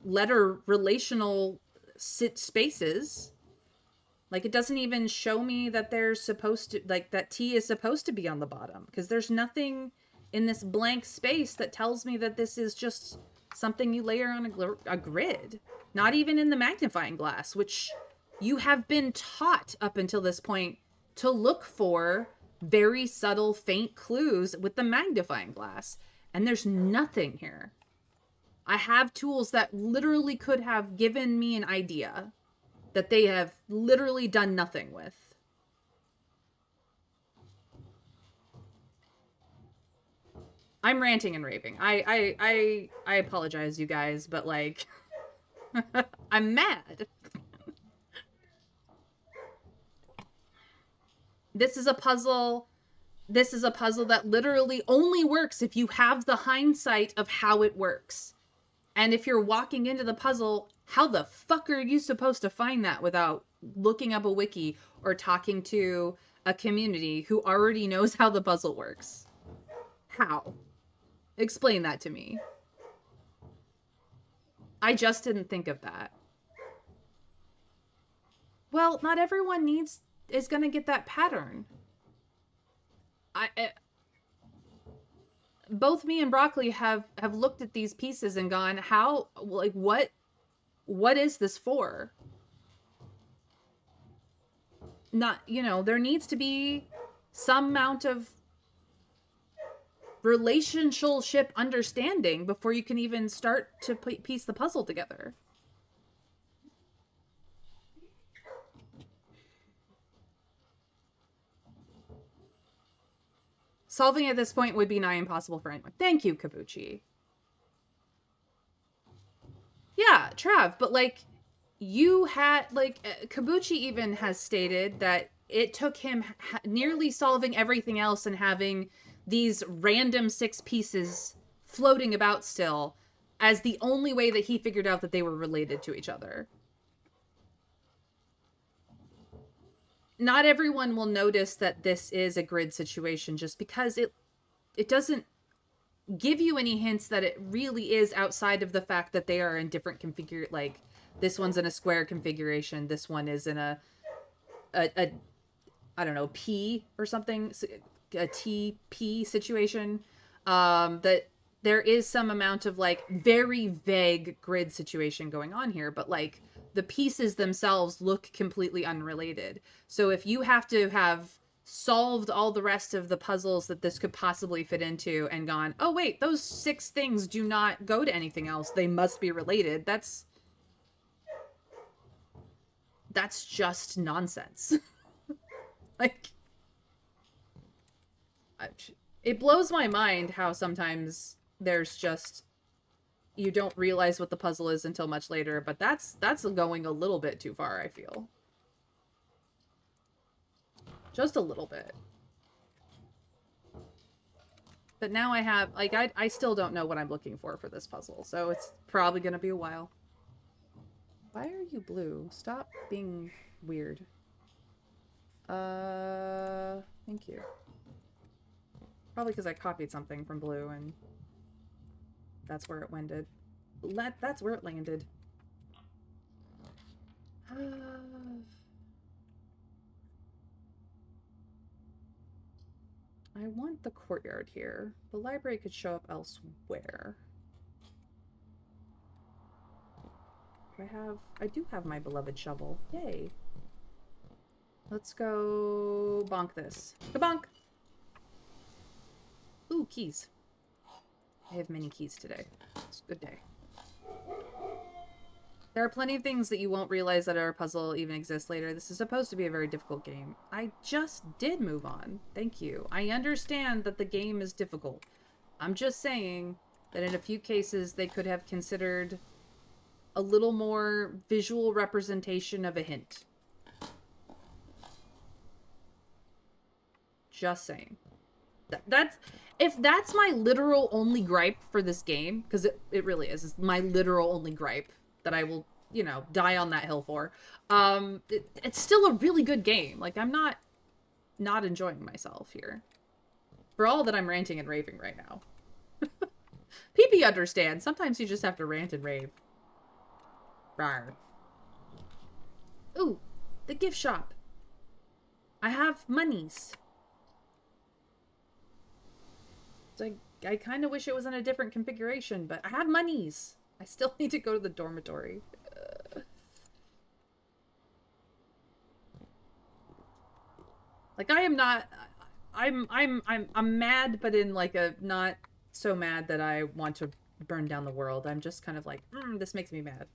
letter relational spaces. Like, it doesn't even show me that there's supposed to, like, that T is supposed to be on the bottom, because there's nothing in this blank space that tells me that this is just something you layer on a grid. Not even in the magnifying glass, which you have been taught up until this point to look for very subtle, faint clues with the magnifying glass. And there's nothing here. I have tools that literally could have given me an idea that they have literally done nothing with. I'm ranting and raving. I apologize, you guys, but like, I'm mad. This is a puzzle. This is a puzzle that literally only works if you have the hindsight of how it works. And if you're walking into the puzzle, how the fuck are you supposed to find that without looking up a wiki or talking to a community who already knows how the puzzle works? How? Explain that to me. I just didn't think of that. Well, not everyone is going to get that pattern. Both me and Broccoli have looked at these pieces and gone, how, like, what is this for? Not, you know, there needs to be some amount of relationship understanding before you can even start to piece the puzzle together. Solving at this point would be nigh impossible for anyone. Thank you, Kabuchi. Yeah, Trav, but like, you had, like, Kabuchi even has stated that it took him nearly solving everything else and having these random 6 pieces floating about still as the only way that he figured out that they were related to each other. Not everyone will notice that this is a grid situation just because it doesn't give you any hints that it really is outside of the fact that they are in different like, this one's in a square configuration, this one is in a I don't know, P or something, a TP situation. That there is some amount of like very vague grid situation going on here, but like the pieces themselves look completely unrelated. So if you have to have solved all the rest of the puzzles that this could possibly fit into and gone, oh wait, those 6 things do not go to anything else, they must be related, that's just nonsense. Like, it blows my mind how sometimes there's just, you don't realize what the puzzle is until much later, but that's going a little bit too far, I feel. Just a little bit. But now I have, like, I still don't know what I'm looking for this puzzle, so it's probably gonna be a while. Why are you blue? Stop being weird. Thank you. Probably because I copied something from blue and that's where it landed. That's where it landed. I want the courtyard here. The library could show up elsewhere. I do have my beloved shovel. Yay. Let's go bonk this. Kabonk! Ooh, keys. I have many keys today. It's a good day. There are plenty of things that you won't realize that our puzzle even exists later. This is supposed to be a very difficult game. I just did move on. Thank you. I understand that the game is difficult. I'm just saying that in a few cases they could have considered a little more visual representation of a hint. Just saying. If that's my literal only gripe for this game, because it really is. It's my literal only gripe that I will, you know, die on that hill for. It's still a really good game. Like, I'm not enjoying myself here. For all that I'm ranting and raving right now. PP understands. Sometimes you just have to rant and rave. Rawr. Ooh, the gift shop. I have monies. So I kind of wish it was in a different configuration, but I have monies. I still need to go to the dormitory. Like, I am not... I'm mad, but in like a not so mad that I want to burn down the world. I'm just kind of like, this makes me mad.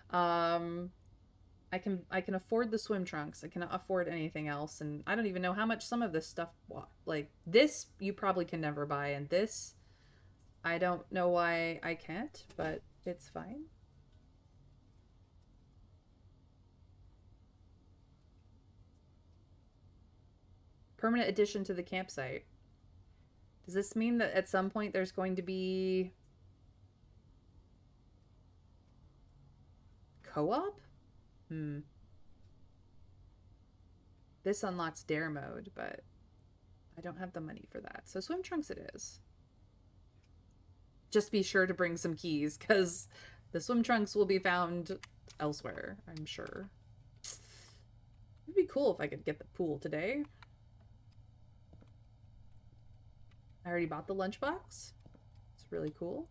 I can afford the swim trunks. I cannot afford anything else, and I don't even know how much some of this stuff, like this you probably can never buy, and this I don't know why I can't, but it's fine. Permanent addition to the campsite. Does this mean that at some point there's going to be co-op? This unlocks dare mode, but I don't have the money for that. So swim trunks it is. Just be sure to bring some keys, because the swim trunks will be found elsewhere, I'm sure. It'd be cool if I could get the pool today. I already bought the lunchbox. It's really cool.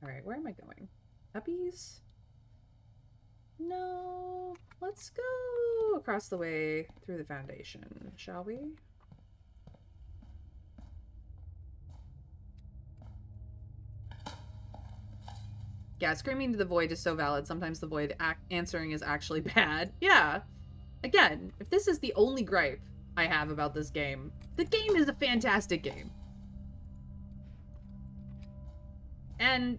Alright, where am I going? Puppies? No. Let's go across the way through the foundation, shall we? Yeah, screaming to the void is so valid. Sometimes the void answering is actually bad. Yeah. Again, if this is the only gripe I have about this game, the game is a fantastic game. And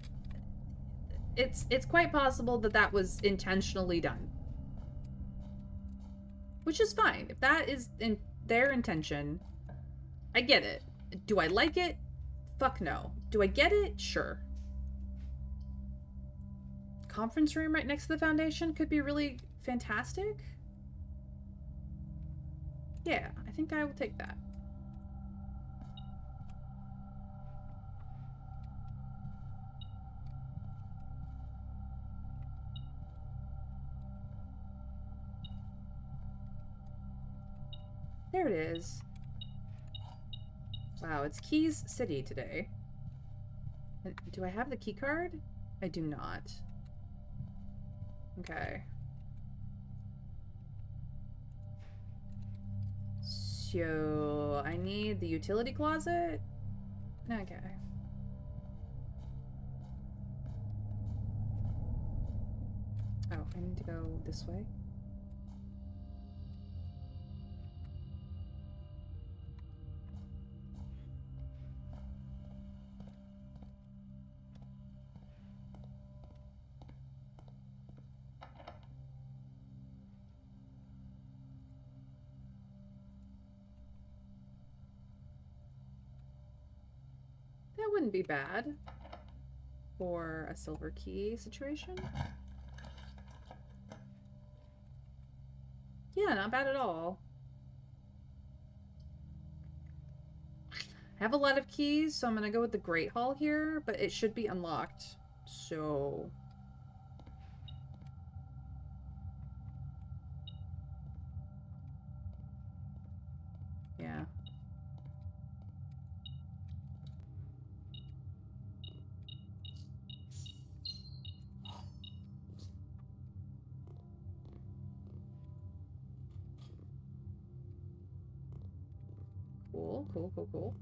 it's quite possible that that was intentionally done. Which is fine. If that is in their intention, I get it. Do I like it? Fuck no. Do I get it? Sure. Conference room right next to the foundation could be really fantastic. Yeah, I think I will take that. There it is. Wow, it's Keys City today. Do I have the key card? I do not. Okay. So, I need the utility closet? Okay. Oh, I need to go this way. That wouldn't be bad for a silver key situation. Yeah, not bad at all. I have a lot of keys, so I'm gonna go with the Great Hall here, but it should be unlocked. So... yeah. Cool, cool, cool, cool.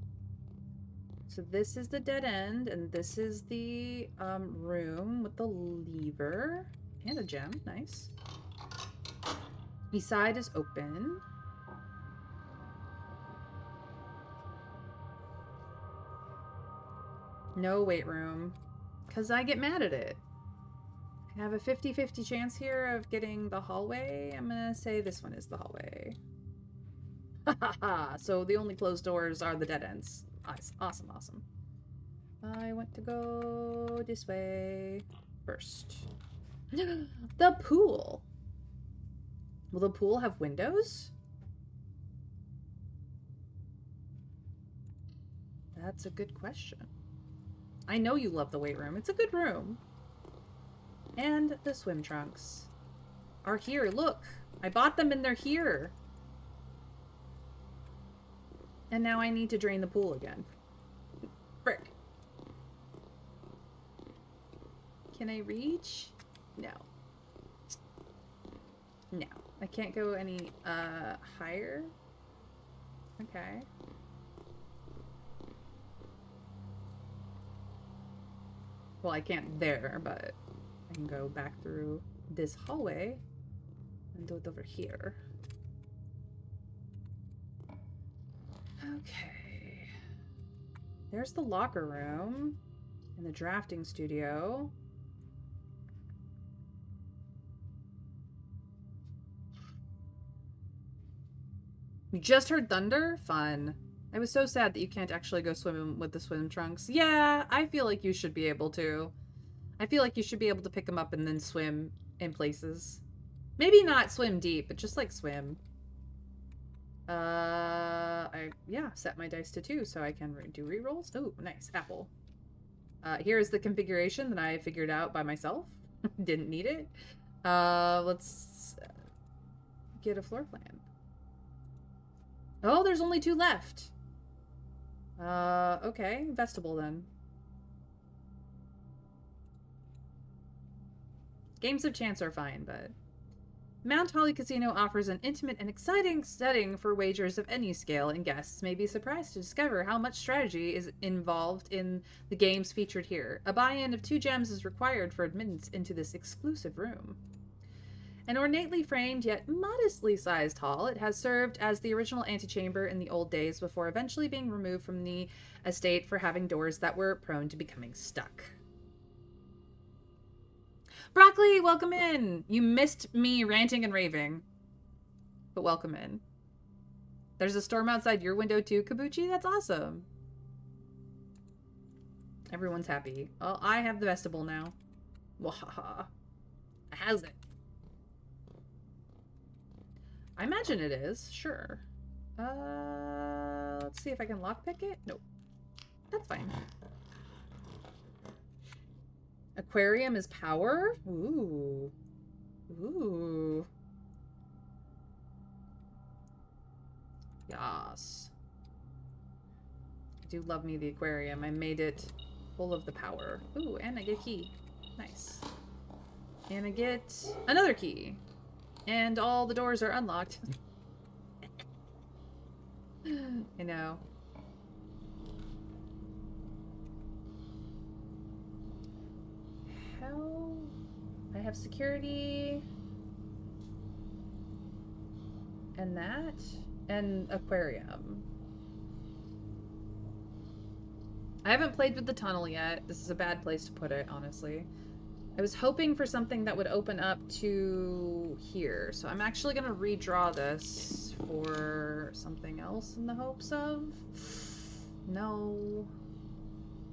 So this is the dead end, and this is the room with the lever. And a gem. Nice. East side is open. No weight room. Because I get mad at it. I have a 50-50 chance here of getting the hallway. I'm going to say this one is the hallway. Ha ha ha. So the only closed doors are the dead ends. Nice. Awesome, awesome. I want to go this way first. The pool. Will the pool have windows? That's a good question. I know you love the weight room. It's a good room. And the swim trunks are here. Look, I bought them and they're here. And now I need to drain the pool again. Frick. Can I reach? No. No. I can't go any higher. Okay. Well, I can't there, but I can go back through this hallway and do it over here. Okay. There's the locker room and the drafting studio. You just heard thunder? Fun. I was so sad that you can't actually go swimming with the swim trunks. Yeah, I feel like you should be able to. I feel like you should be able to pick them up and then swim in places. Maybe not swim deep, but just like swim. Yeah, set my dice to 2 so I can do rerolls. Oh, nice. Apple. Here's the configuration that I figured out by myself. Didn't need it. Let's get a floor plan. Oh, there's only 2 left. Okay. Vestibule then. Games of chance are fine, but... Mount Holly Casino offers an intimate and exciting setting for wagers of any scale, and guests may be surprised to discover how much strategy is involved in the games featured here. A buy-in of 2 gems is required for admittance into this exclusive room. An ornately framed yet modestly sized hall, it has served as the original antechamber in the old days before eventually being removed from the estate for having doors that were prone to becoming stuck. Broccoli, welcome in! You missed me ranting and raving. But welcome in. There's a storm outside your window too, Kabuchi? That's awesome. Everyone's happy. Well, I have the vestibule now. Wahaha. Has it? I imagine it is. Sure. Let's see if I can lockpick it. Nope. That's fine. Aquarium is power? Ooh. Ooh. Yas. I do love me the aquarium. I made it full of the power. Ooh, and I get a key. Nice. And I get another key. And all the doors are unlocked. I know. How? I have security. And that. And aquarium. I haven't played with the tunnel yet. This is a bad place to put it, honestly. I was hoping for something that would open up to here. So I'm actually going to redraw this for something else in the hopes of... No.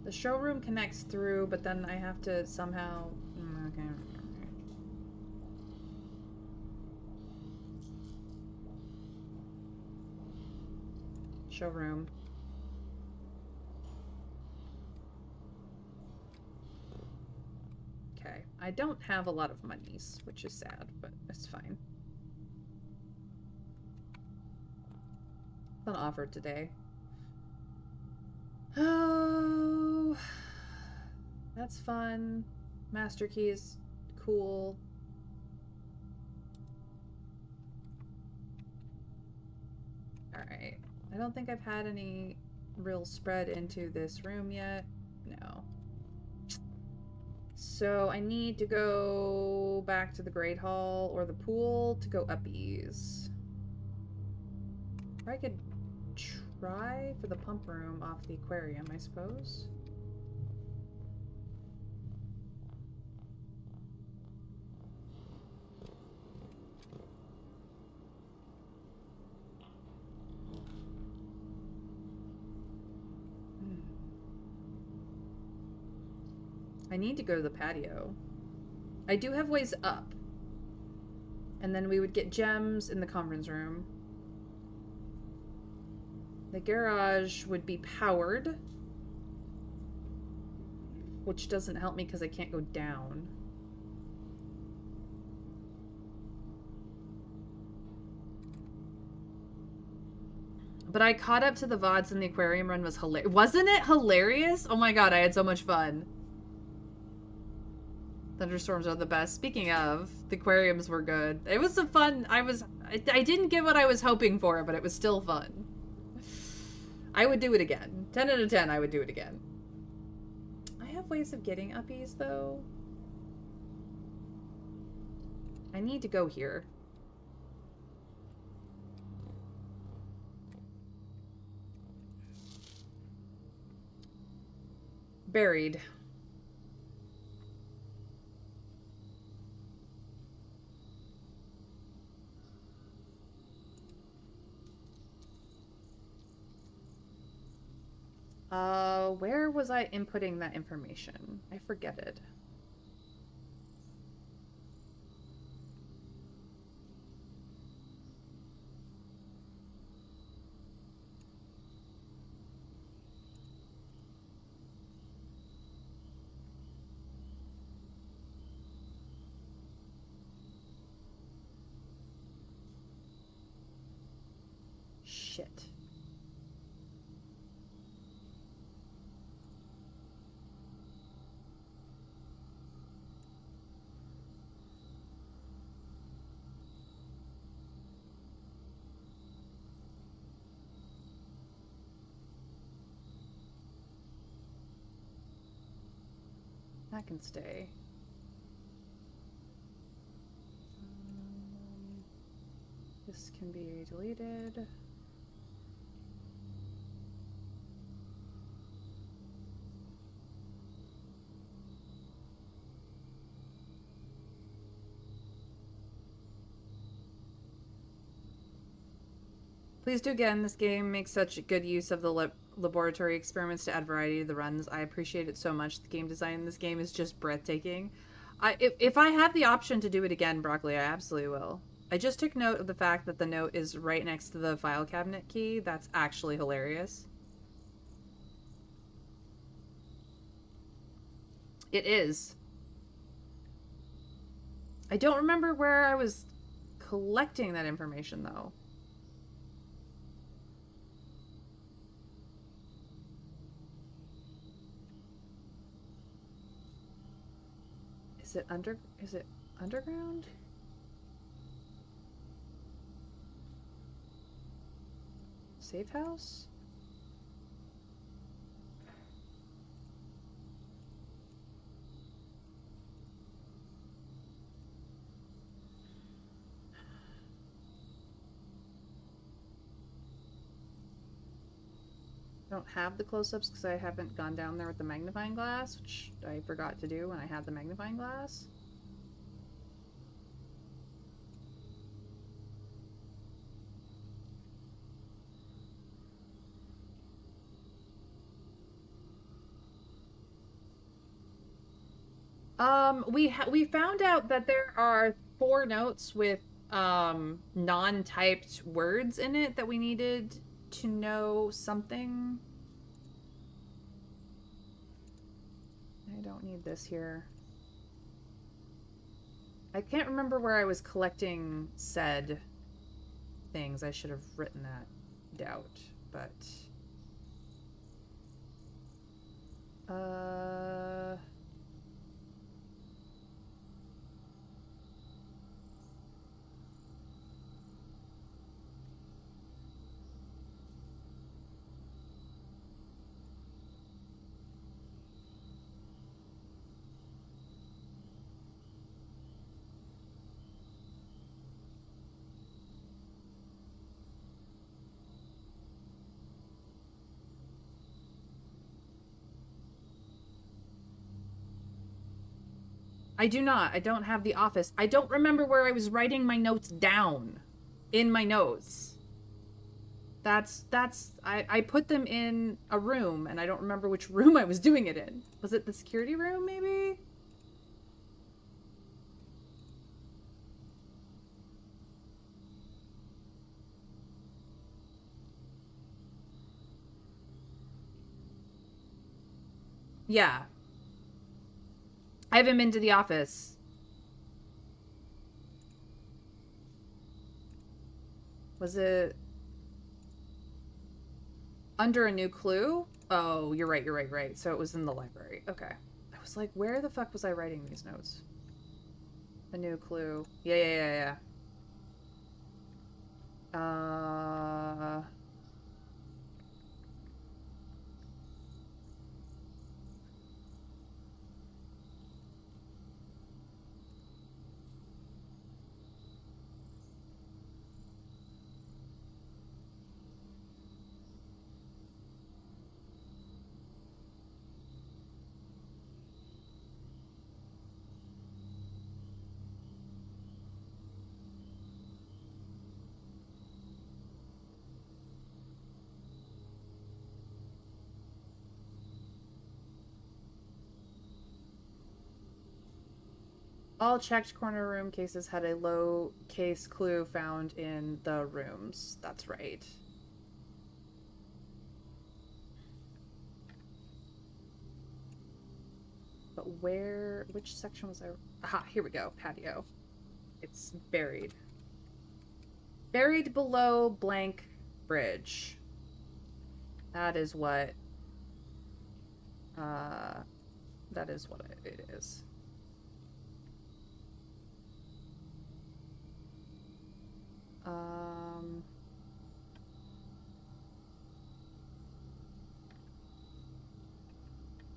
The showroom connects through, but then I have to somehow... Okay. Showroom. Okay. I don't have a lot of monies, which is sad, but it's fine. It's on offer today. Oh, that's fun. Master key is cool. All right. I I don't think I've had any real spread into this room yet. No. So I need to go back to the Great Hall or the pool to go uppies. Or I could try for the pump room off the aquarium, I suppose. I need to go to the patio. I do have ways up. And then we would get gems in the conference room. The garage would be powered. Which doesn't help me because I can't go down. But I caught up to the VODs and the aquarium run was hilarious. Wasn't it hilarious? Oh my god, I had so much fun. Thunderstorms are the best. Speaking of, the aquariums were good. It was a fun... I didn't get what I was hoping for, but it was still fun. I would do it again. 10 out of 10, I would do it again. I have ways of getting uppies, though. I need to go here. Buried. Where was I inputting that information? I forget it. Shit. That can stay. This can be deleted. Please do again. This game makes such good use of the laboratory experiments to add variety to the runs. I appreciate it so much. The game design in this game is just breathtaking. If I have the option to do it again, Broccoli, I absolutely will. I just took note of the fact that the note is right next to the file cabinet key. That's actually hilarious. It is. I don't remember where I was collecting that information, though. Is it underground? Safe house? I don't have the close-ups because I haven't gone down there with the magnifying glass, which I forgot to do when I had the magnifying glass. We found out that there are 4 notes with non-typed words in it that we needed to know something. I don't need this here. I can't remember where I was collecting said things. I should have written that out, but I do not. I don't have the office. I don't remember where I was writing my notes down in my notes. I put them in a room, and I don't remember which room I was doing it in. Was it the security room, maybe? Yeah. I haven't been to the office. Was it under a new clue? Oh, you're right. So it was in the library. Okay. I was like, where the fuck was I writing these notes? A new clue. Yeah. All checked corner room cases had a low case clue found in the rooms. That's right. But which section was I? Aha, here we go. Patio. It's buried. Buried below blank bridge. That is what it is.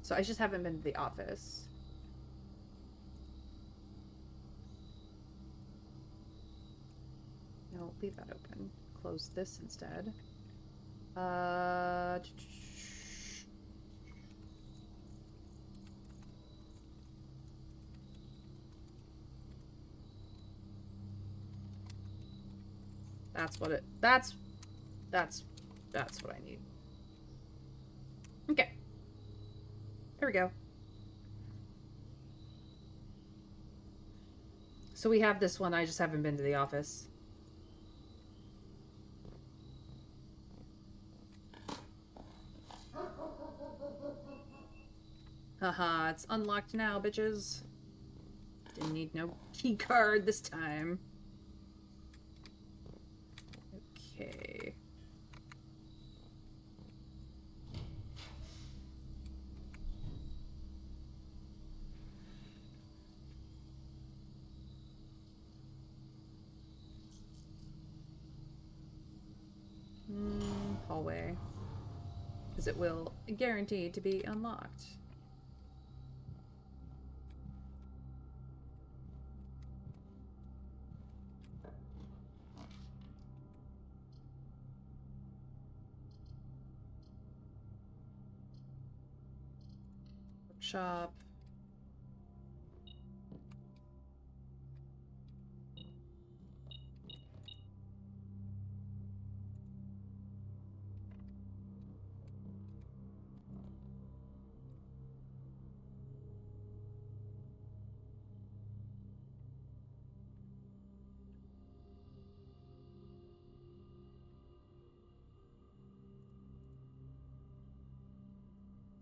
So I just haven't been to the office. No, leave that open. Close this instead. That's what it. That's what I need. Okay. There we go. So we have this one. I just haven't been to the office. Haha, it's unlocked now, bitches. Didn't need no key card this time. Okay. Hallway. Because it will guarantee to be unlocked. Workshop.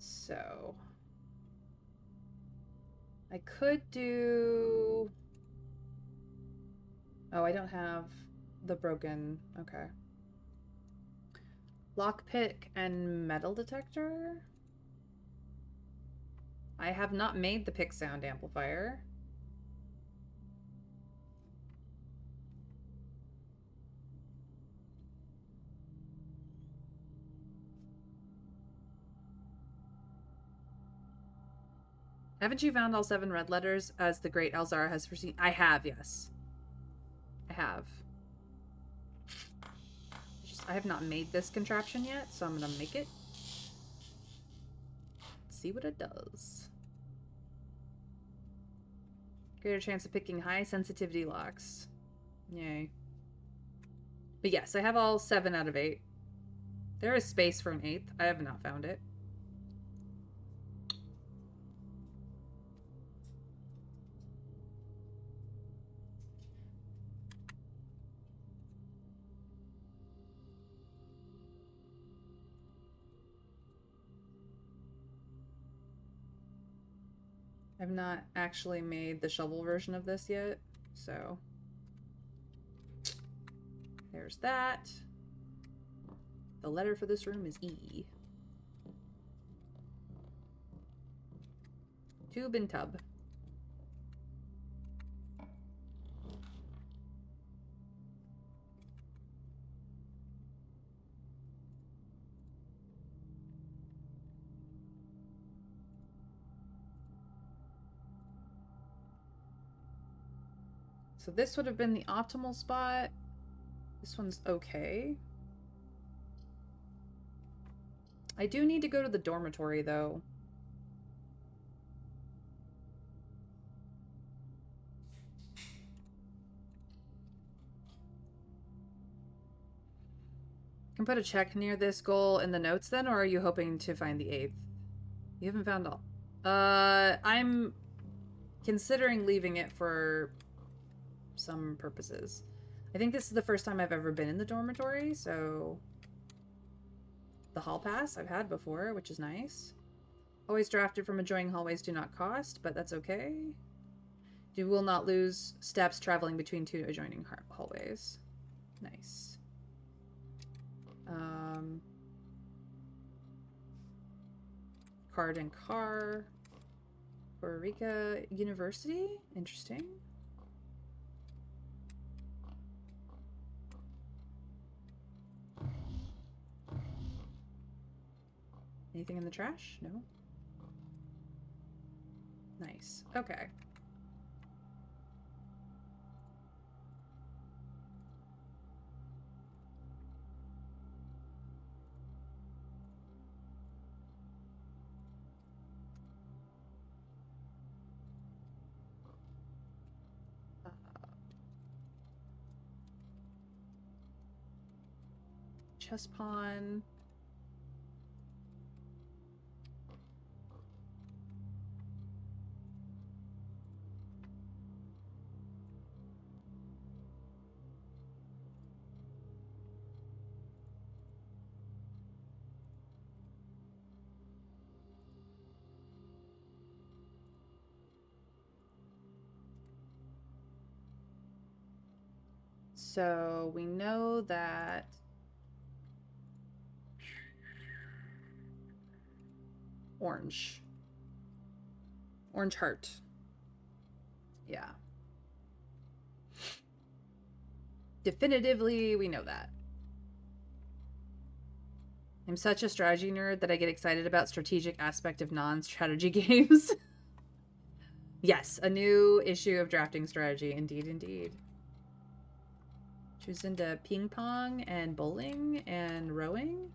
So I could do... Oh, I don't have the broken... Okay. Lockpick and metal detector? I have not made the pick sound amplifier. Haven't you found all 7 red letters as the great Elzara has foreseen? I have, yes. I have. I have not made this contraption yet, so I'm gonna make it. See what it does. Greater chance of picking high sensitivity locks. Yay. But yes, I have all 7 out of 8. There is space for an 8th. I have not found it. I've not actually made the shovel version of this yet, so there's that. The letter for this room is E. Tube and tub. So this would have been the optimal spot. This one's okay. I do need to go to the dormitory, though. Can put a check near this goal in the notes then, or are you hoping to find the 8th? You haven't found all. I'm considering leaving it for some purposes. I think this is the first time I've ever been in the dormitory, so the hall pass I've had before, which is nice. Always drafted from adjoining hallways do not cost, but that's okay. You will not lose steps traveling between 2 adjoining hallways. Nice. Card and car. Puerto Rico University? Interesting. Anything in the trash? No. Nice. Okay. Chess pawn. So we know that orange heart. Yeah. Definitively, we know that. I'm such a strategy nerd that I get excited about strategic aspect of non-strategy games. Yes, a new issue of drafting strategy. Indeed, indeed. She was into ping pong and bowling and rowing.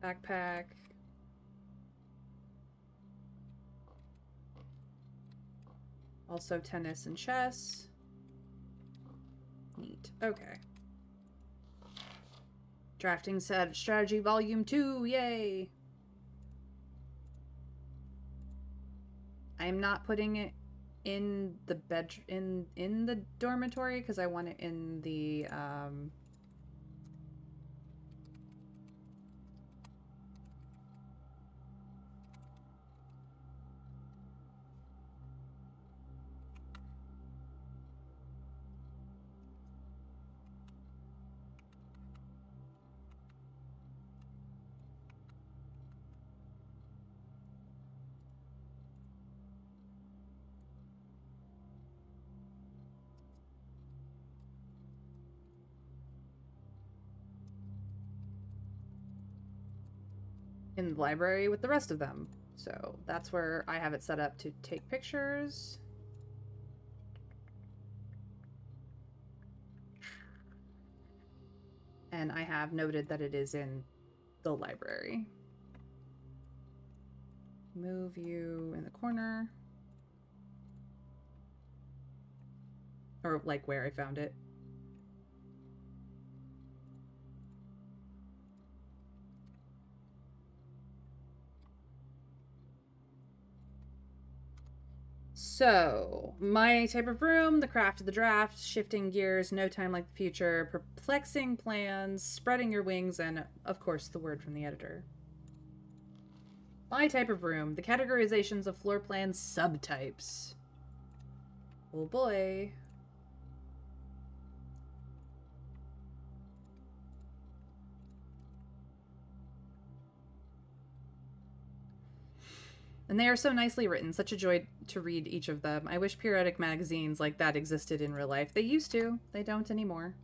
Backpack. Also tennis and chess. Neat. Okay. Drafting set strategy volume 2. Yay. I'm not putting it in the bed in the dormitory because I want it in the in the library with the rest of them. So that's where I have it set up to take pictures. And I have noted that it is in the library. Move you in the corner. Or like where I found it. So, my type of room, the craft of the draft, shifting gears, no time like the future, perplexing plans, spreading your wings, and of course, the word from the editor. My type of room, the categorizations of floor plan subtypes. Oh boy. And they are so nicely written, such a joy to read each of them. I wish periodic magazines like that existed in real life. They used to, they don't anymore.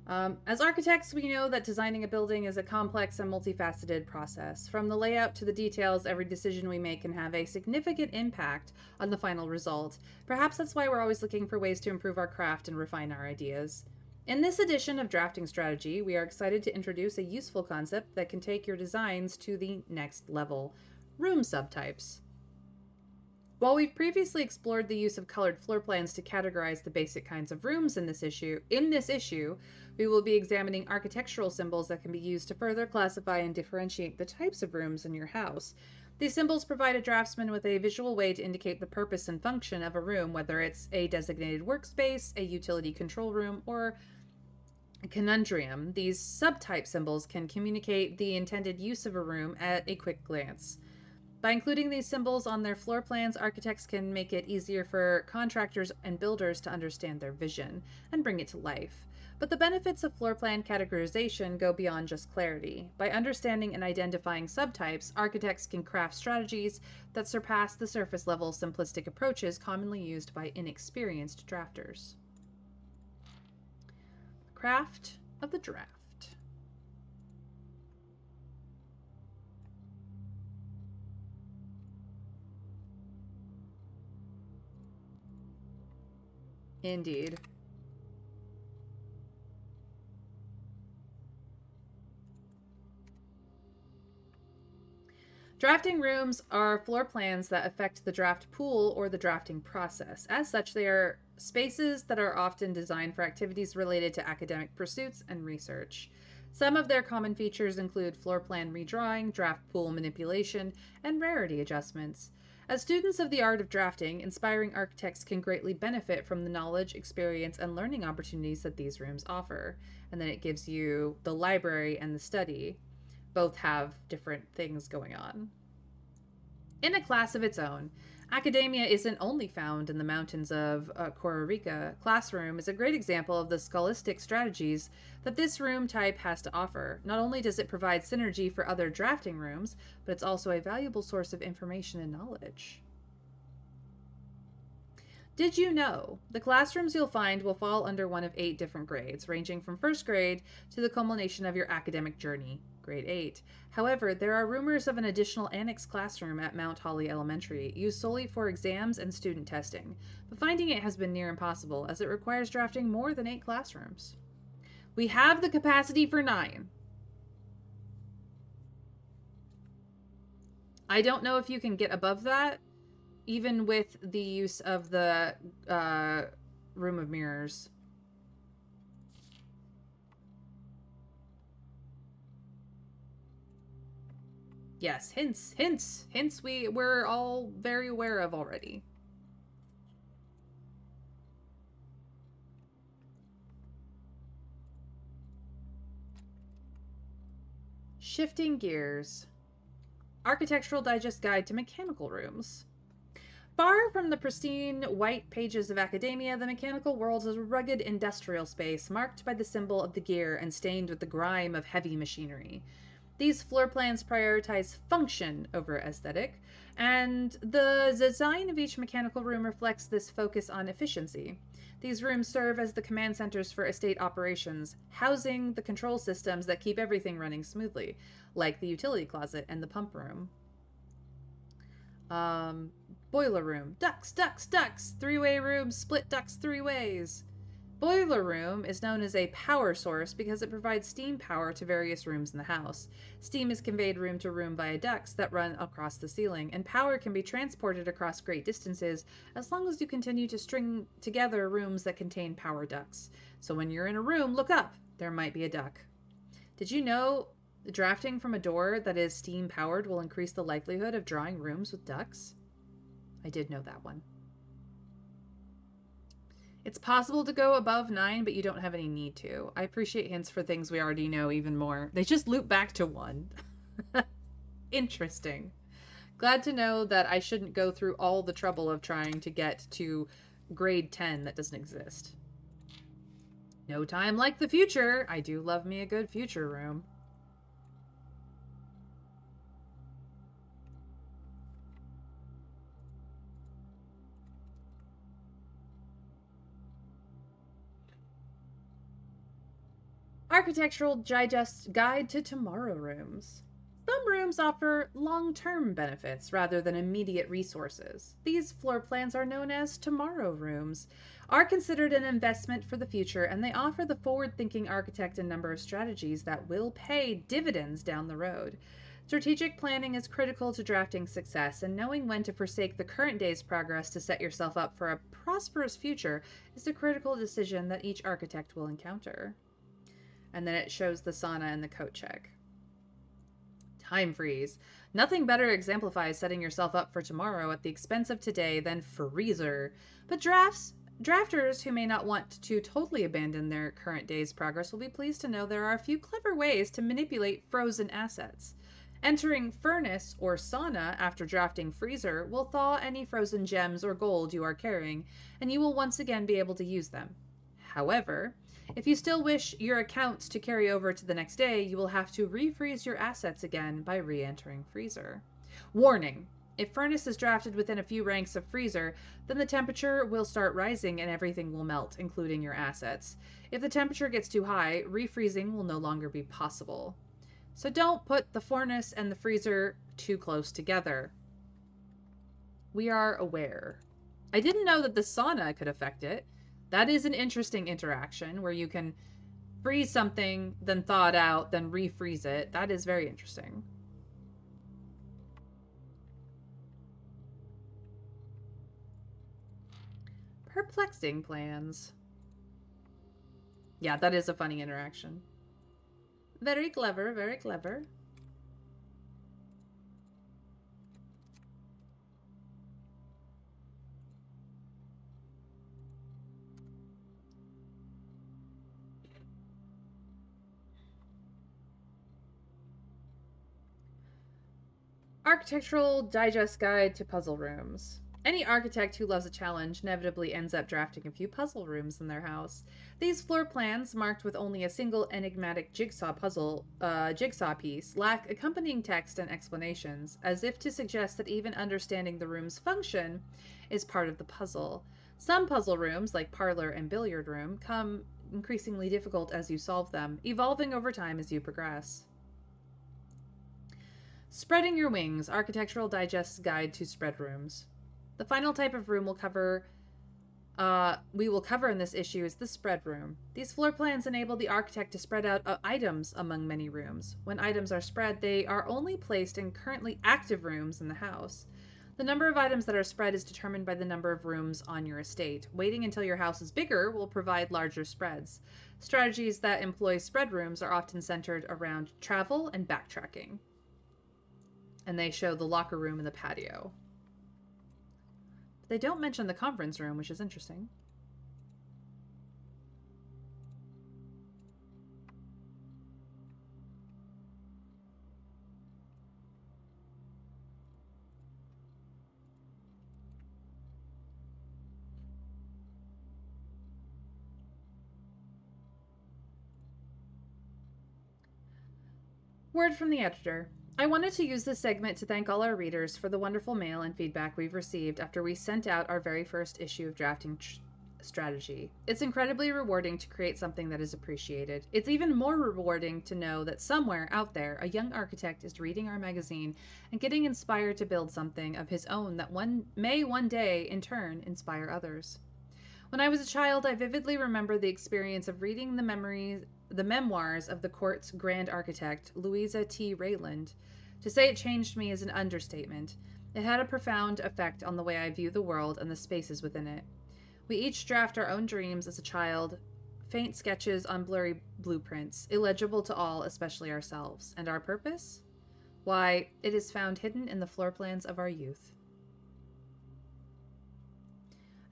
As architects, we know that designing a building is a complex and multifaceted process. From the layout to the details, every decision we make can have a significant impact on the final result. Perhaps that's why we're always looking for ways to improve our craft and refine our ideas. In this edition of Drafting Strategy, we are excited to introduce a useful concept that can take your designs to the next level: room subtypes. While we've previously explored the use of colored floor plans to categorize the basic kinds of rooms in this issue, we will be examining architectural symbols that can be used to further classify and differentiate the types of rooms in your house. These symbols provide a draftsman with a visual way to indicate the purpose and function of a room, whether it's a designated workspace, a utility control room, or a conundrum. These subtype symbols can communicate the intended use of a room at a quick glance. By including these symbols on their floor plans, architects can make it easier for contractors and builders to understand their vision and bring it to life. But the benefits of floor plan categorization go beyond just clarity. By understanding and identifying subtypes, architects can craft strategies that surpass the surface level simplistic approaches commonly used by inexperienced drafters. Craft of the draft. Indeed. Drafting rooms are floor plans that affect the draft pool or the drafting process. As such, they are spaces that are often designed for activities related to academic pursuits and research. Some of their common features include floor plan redrawing, draft pool manipulation, and rarity adjustments. As students of the art of drafting, inspiring architects can greatly benefit from the knowledge, experience, and learning opportunities that these rooms offer. And then it gives you the library and the study. Both have different things going on. In a class of its own, academia isn't only found in the mountains of Costa Rica. Classroom is a great example of the scholastic strategies that this room type has to offer. Not only does it provide synergy for other drafting rooms, but it's also a valuable source of information and knowledge. Did you know the classrooms you'll find will fall under one of 8 different grades, ranging from first grade to the culmination of your academic journey, grade 8. However, there are rumors of an additional annex classroom at Mount Holly Elementary, used solely for exams and student testing, but finding it has been near impossible as it requires drafting more than 8 classrooms. We have the capacity for 9. I don't know if you can get above that, even with the use of the room of mirrors. Yes, hints we're all very aware of already. Shifting gears. Architectural Digest Guide to Mechanical Rooms. Far from the pristine white pages of academia, the mechanical world is a rugged industrial space marked by the symbol of the gear and stained with the grime of heavy machinery. These floor plans prioritize function over aesthetic, and the design of each mechanical room reflects this focus on efficiency. These rooms serve as the command centers for estate operations, housing the control systems that keep everything running smoothly, like the utility closet and the pump room. Um, Boiler room. Ducts, ducts, ducts. Three-way room, split ducts 3 ways. Boiler room is known as a power source because it provides steam power to various rooms in the house. Steam is conveyed room to room via ducts that run across the ceiling, and power can be transported across great distances as long as you continue to string together rooms that contain power ducts. So when you're in a room, look up. There might be a duct. Did you know drafting from a door that is steam powered will increase the likelihood of drawing rooms with ducts? I did know that one. It's possible to go above 9, but you don't have any need to. I appreciate hints for things we already know even more. They just loop back to 1. Interesting. Glad to know that I shouldn't go through all the trouble of trying to get to grade 10 that doesn't exist. No time like the future. I do love me a good future room. Architectural Digest Guide to Tomorrow Rooms. Some rooms offer long-term benefits rather than immediate resources. These floor plans are known as tomorrow rooms, are considered an investment for the future, and they offer the forward-thinking architect a number of strategies that will pay dividends down the road. Strategic planning is critical to drafting success, and knowing when to forsake the current day's progress to set yourself up for a prosperous future is a critical decision that each architect will encounter. And then it shows the sauna and the coat check. Time freeze. Nothing better exemplifies setting yourself up for tomorrow at the expense of today than freezer. But drafters who may not want to totally abandon their current day's progress will be pleased to know there are a few clever ways to manipulate frozen assets. Entering furnace or sauna after drafting freezer will thaw any frozen gems or gold you are carrying, and you will once again be able to use them. However, if you still wish your accounts to carry over to the next day, you will have to refreeze your assets again by re-entering freezer. Warning: if furnace is drafted within a few ranks of freezer, then the temperature will start rising and everything will melt, including your assets. If the temperature gets too high, refreezing will no longer be possible. So don't put the furnace and the freezer too close together. We are aware. I didn't know that the sauna could affect it. That is an interesting interaction where you can freeze something, then thaw it out, then refreeze it. That is very interesting. Perplexing plans. Yeah, that is a funny interaction. Very clever, very clever. Architectural Digest Guide to Puzzle Rooms. Any architect who loves a challenge inevitably ends up drafting a few puzzle rooms in their house. These floor plans, marked with only a single enigmatic jigsaw piece, lack accompanying text and explanations, as if to suggest that even understanding the room's function is part of the puzzle. Some puzzle rooms, like parlor and billiard room, come increasingly difficult as you solve them, evolving over time as you progress. Spreading Your Wings, Architectural Digest's Guide to Spread Rooms. The final type of room we will cover in this issue is the spread room. These floor plans enable the architect to spread out items among many rooms. When items are spread, they are only placed in currently active rooms in the house. The number of items that are spread is determined by the number of rooms on your estate. Waiting until your house is bigger will provide larger spreads. Strategies that employ spread rooms are often centered around travel and backtracking. And they show the locker room and the patio. But they don't mention the conference room, which is interesting. Word from the editor. I wanted to use this segment to thank all our readers for the wonderful mail and feedback we've received after we sent out our very first issue of Drafting strategy. It's incredibly rewarding to create something that is appreciated. It's even more rewarding to know that somewhere out there, a young architect is reading our magazine and getting inspired to build something of his own that may one day, in turn, inspire others. When I was a child, I vividly remember the experience of reading the memoirs of the court's grand architect, Louisa T. Rayland. To say it changed me is an understatement. It had a profound effect on the way I view the world and the spaces within it. We each draft our own dreams as a child, faint sketches on blurry blueprints, illegible to all, especially ourselves. And our purpose? Why, it is found hidden in the floor plans of our youth.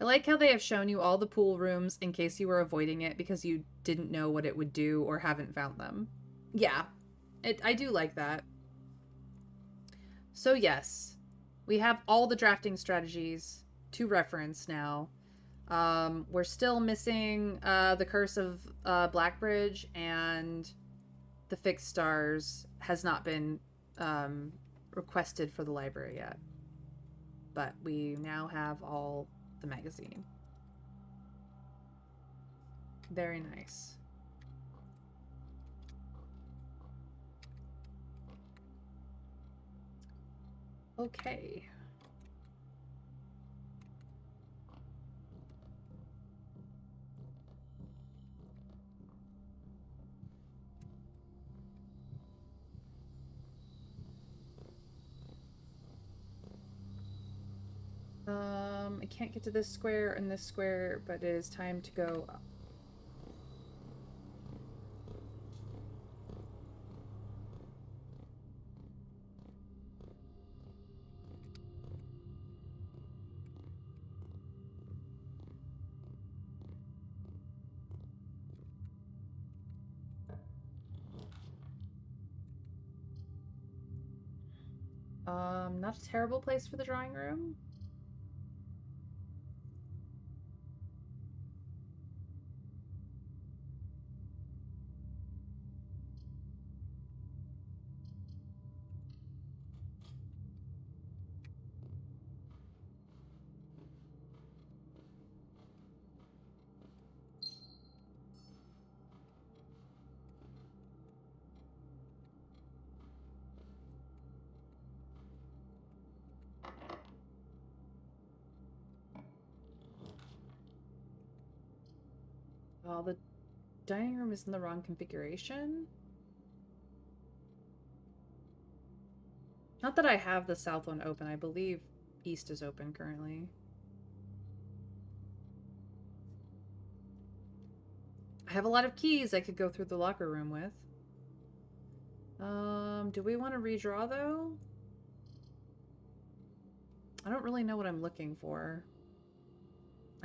I like how they have shown you all the pool rooms in case you were avoiding it because you didn't know what it would do or haven't found them. Yeah, I do like that. So yes, we have all the drafting strategies to reference now. We're still missing the Curse of Blackbridge, and the Fixed Stars has not been requested for the library yet. But we now have all the magazine. Very nice. Okay. I can't get to this square and this square, but it is time to go up. Not a terrible place for the drawing room. Oh, the dining room is in the wrong configuration. Not that I have the south one open. I believe east is open currently. I have a lot of keys I could go through the locker room with. Do we want to redraw though? I don't really know what I'm looking for.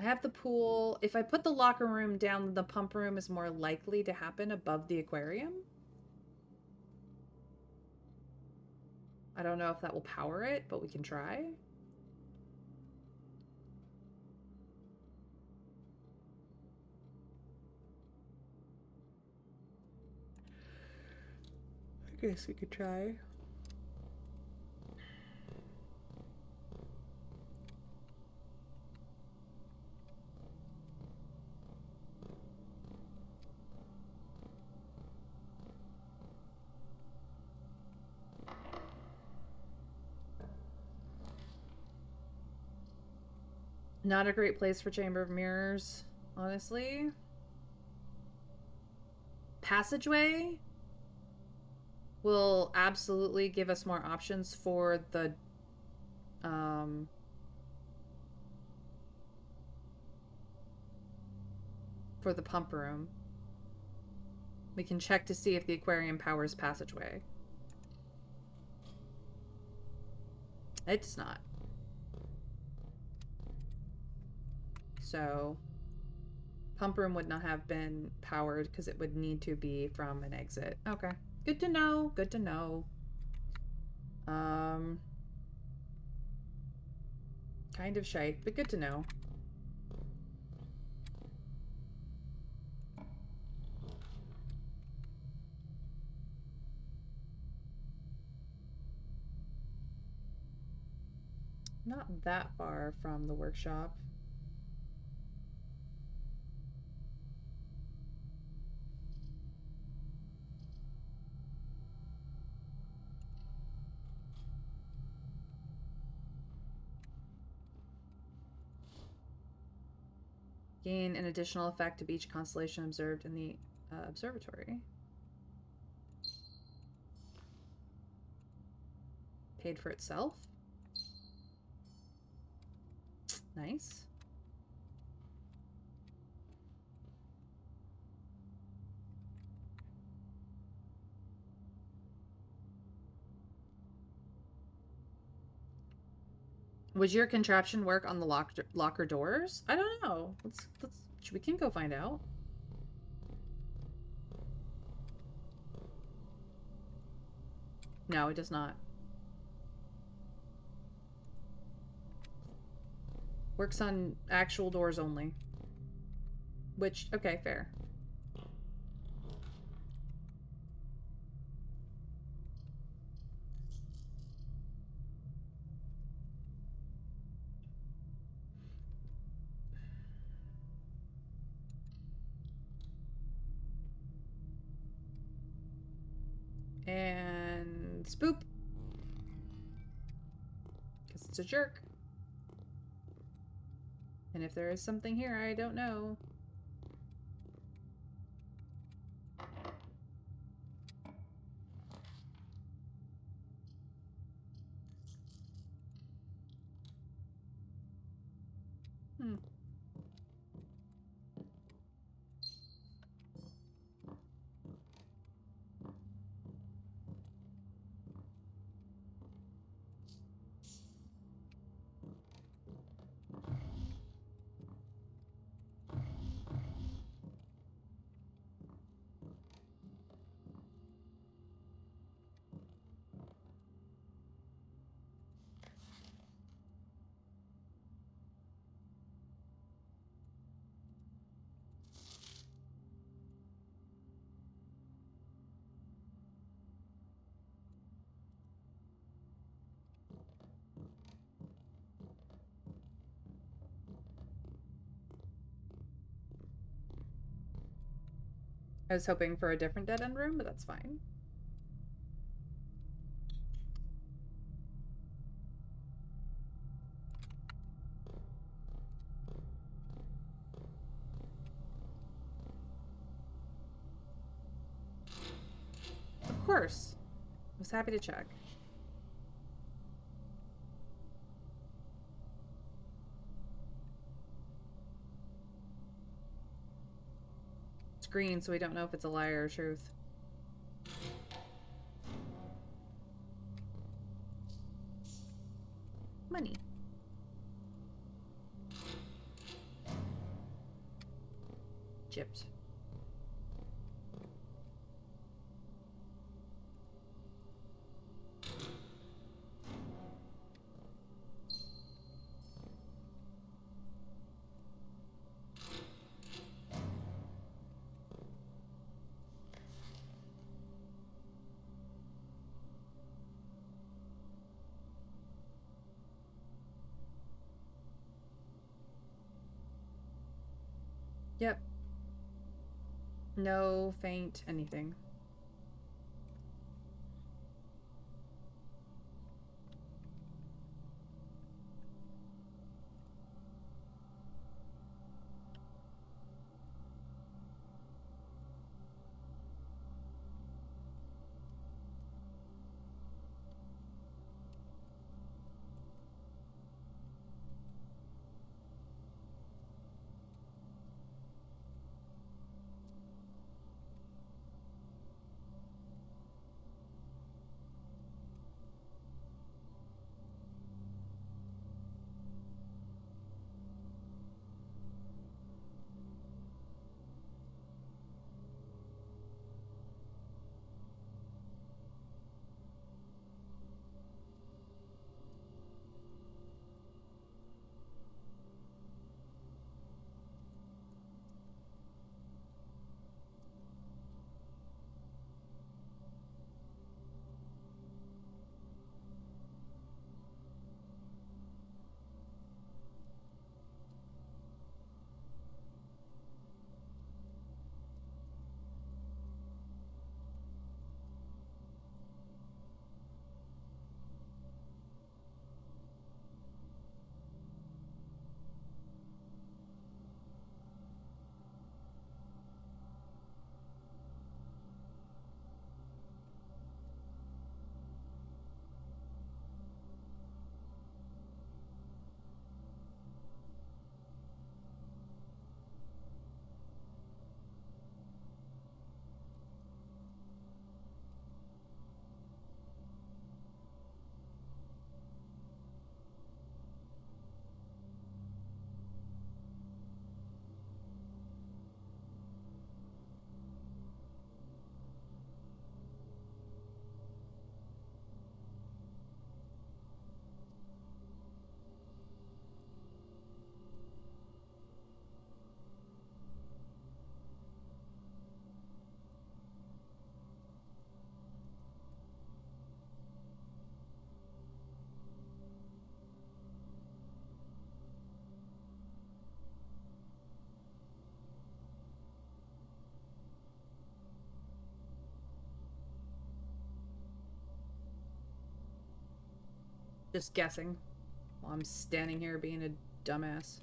I have the pool. If I put the locker room down, the pump room is more likely to happen above the aquarium. I don't know if that will power it, but we can try. I guess we could try. Not a great place for Chamber of Mirrors, honestly. Passageway will absolutely give us more options for the pump room. We can check to see if the aquarium powers passageway. It does not. So pump room would not have been powered because it would need to be from an exit. Okay. Good to know. Good to know. Kind of shite, but good to know. Not that far from the workshop. Gain an additional effect of each constellation observed in the observatory. Paid for itself. Nice. Would your contraption work on the locker doors? I don't know. We can go find out. No, it does not. Works on actual doors only. Which, okay, fair. And spoop. Because it's a jerk. And if there is something here, I don't know. Hmm. I was hoping for a different dead end room, but that's fine. Of course. I was happy to check. It's green, so we don't know if it's a lie or a truth. Money. Gypped. Yep. No faint anything. Just guessing while I'm standing here being a dumbass.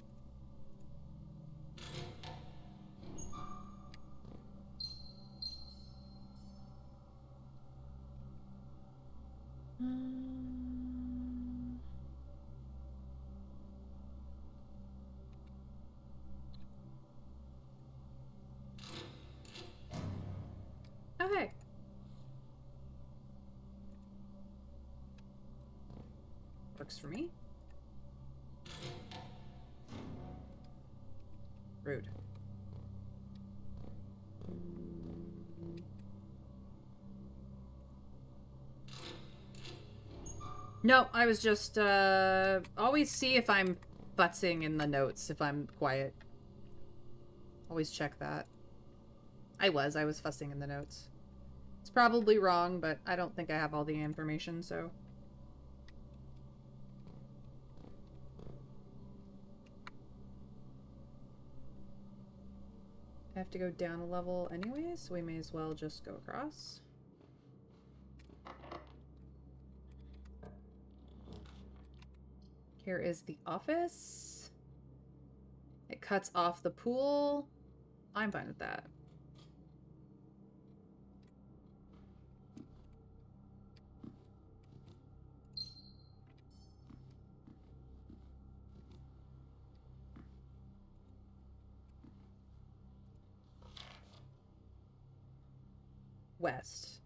Okay. Works for me. Rude. No, I was just, always see if I'm futzing in the notes, if I'm quiet. Always check that. I was fussing in the notes. It's probably wrong, but I don't think I have all the information, so... I have to go down a level anyway, so we may as well just go across. Here is the office. It cuts off the pool. I'm fine with that. West.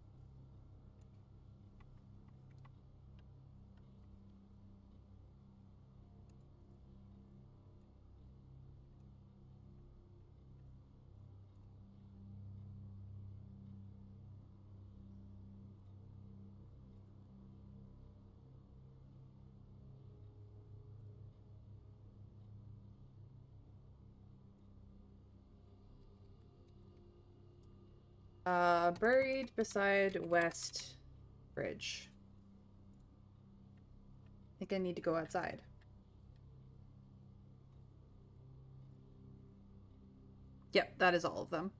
Buried beside West Bridge. I think I need to go outside. Yep, that is all of them.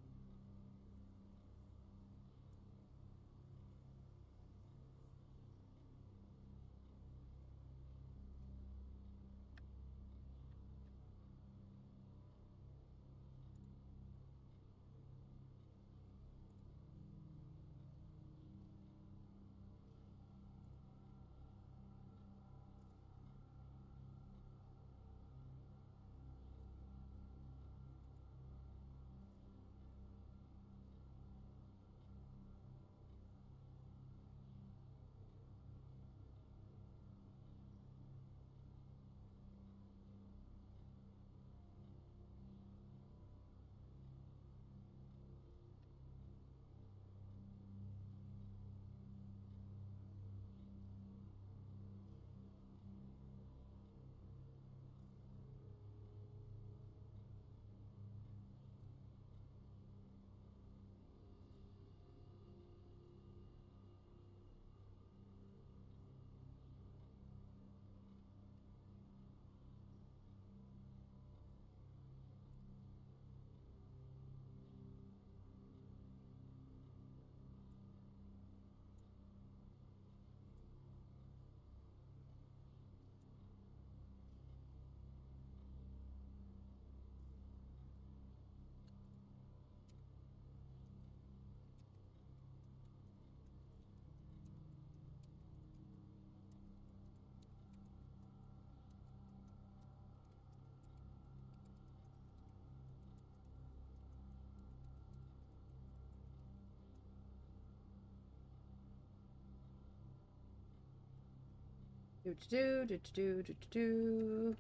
Do.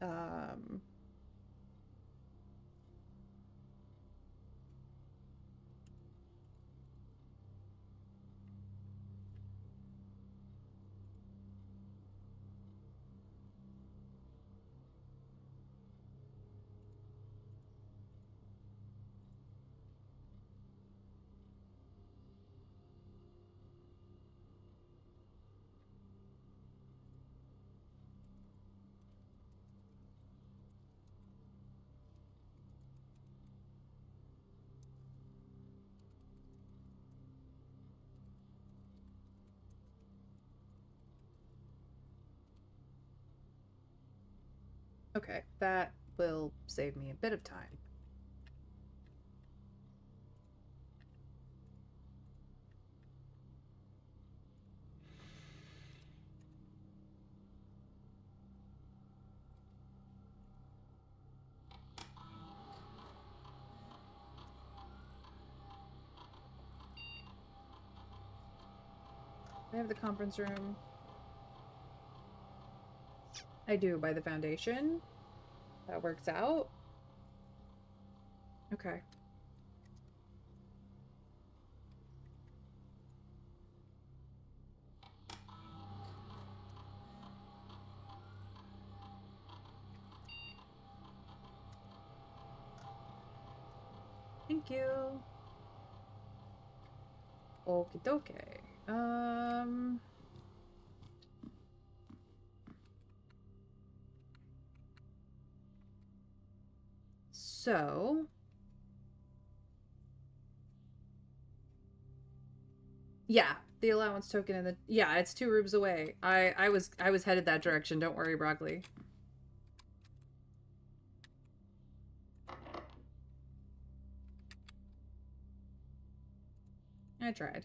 Um... Okay, that will save me a bit of time. I have the conference room. I do by the foundation. That works out. Okay. Thank you. Okie dokie. So yeah, the allowance token in the it's 2 rooms away. I was headed that direction. Don't worry, Broccoli. I tried.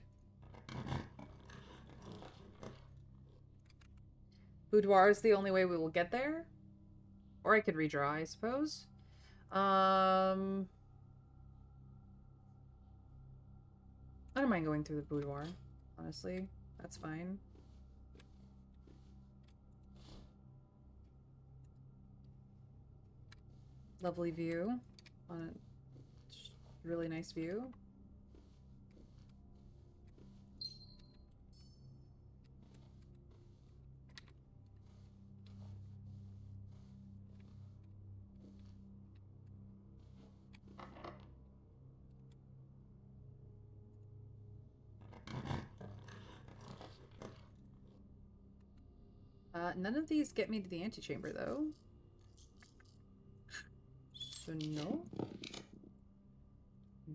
Boudoir is the only way we will get there, or I could redraw, I suppose. I don't mind going through the boudoir. Honestly, that's fine. Lovely view. On a really nice view. None of these get me to the antechamber, though. So no.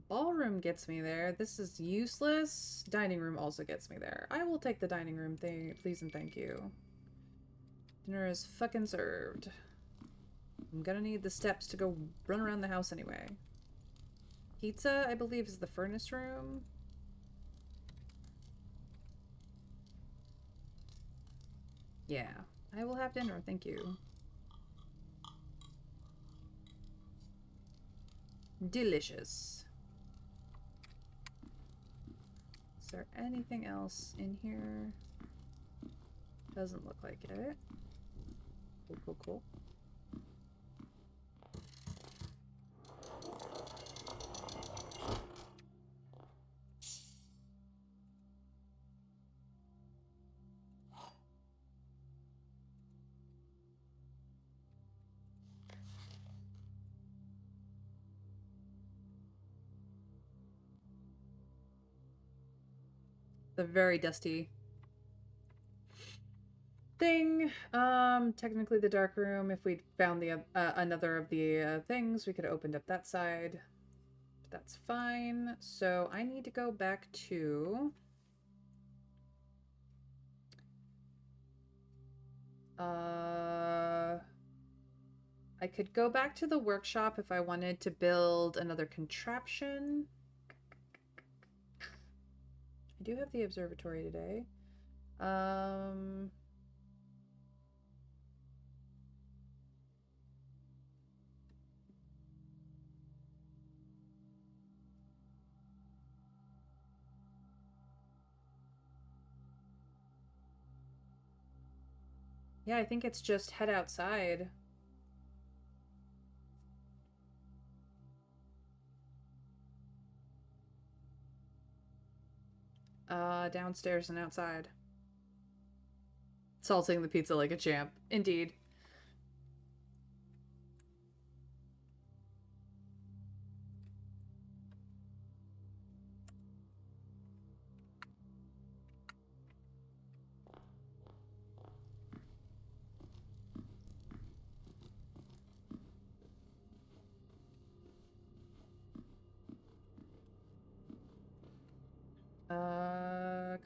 Ballroom gets me there. This is useless. Dining room also gets me there. I will take the dining room thing, please and thank you. Dinner is fucking served. I'm gonna need the steps to go run around the house anyway. Pizza, I believe, is the furnace room. Yeah, I will have dinner, thank you. Delicious. Is there anything else in here? Doesn't look like it. Cool, cool, cool. The very dusty thing. Technically the dark room. If we'd found the another of the things, we could have opened up that side. But that's fine. So I need to go back to I could go back to the workshop if I wanted to build another contraption. I do have the observatory today. Yeah, I think it's just head outside. Downstairs and outside. Salting the pizza like a champ. Indeed.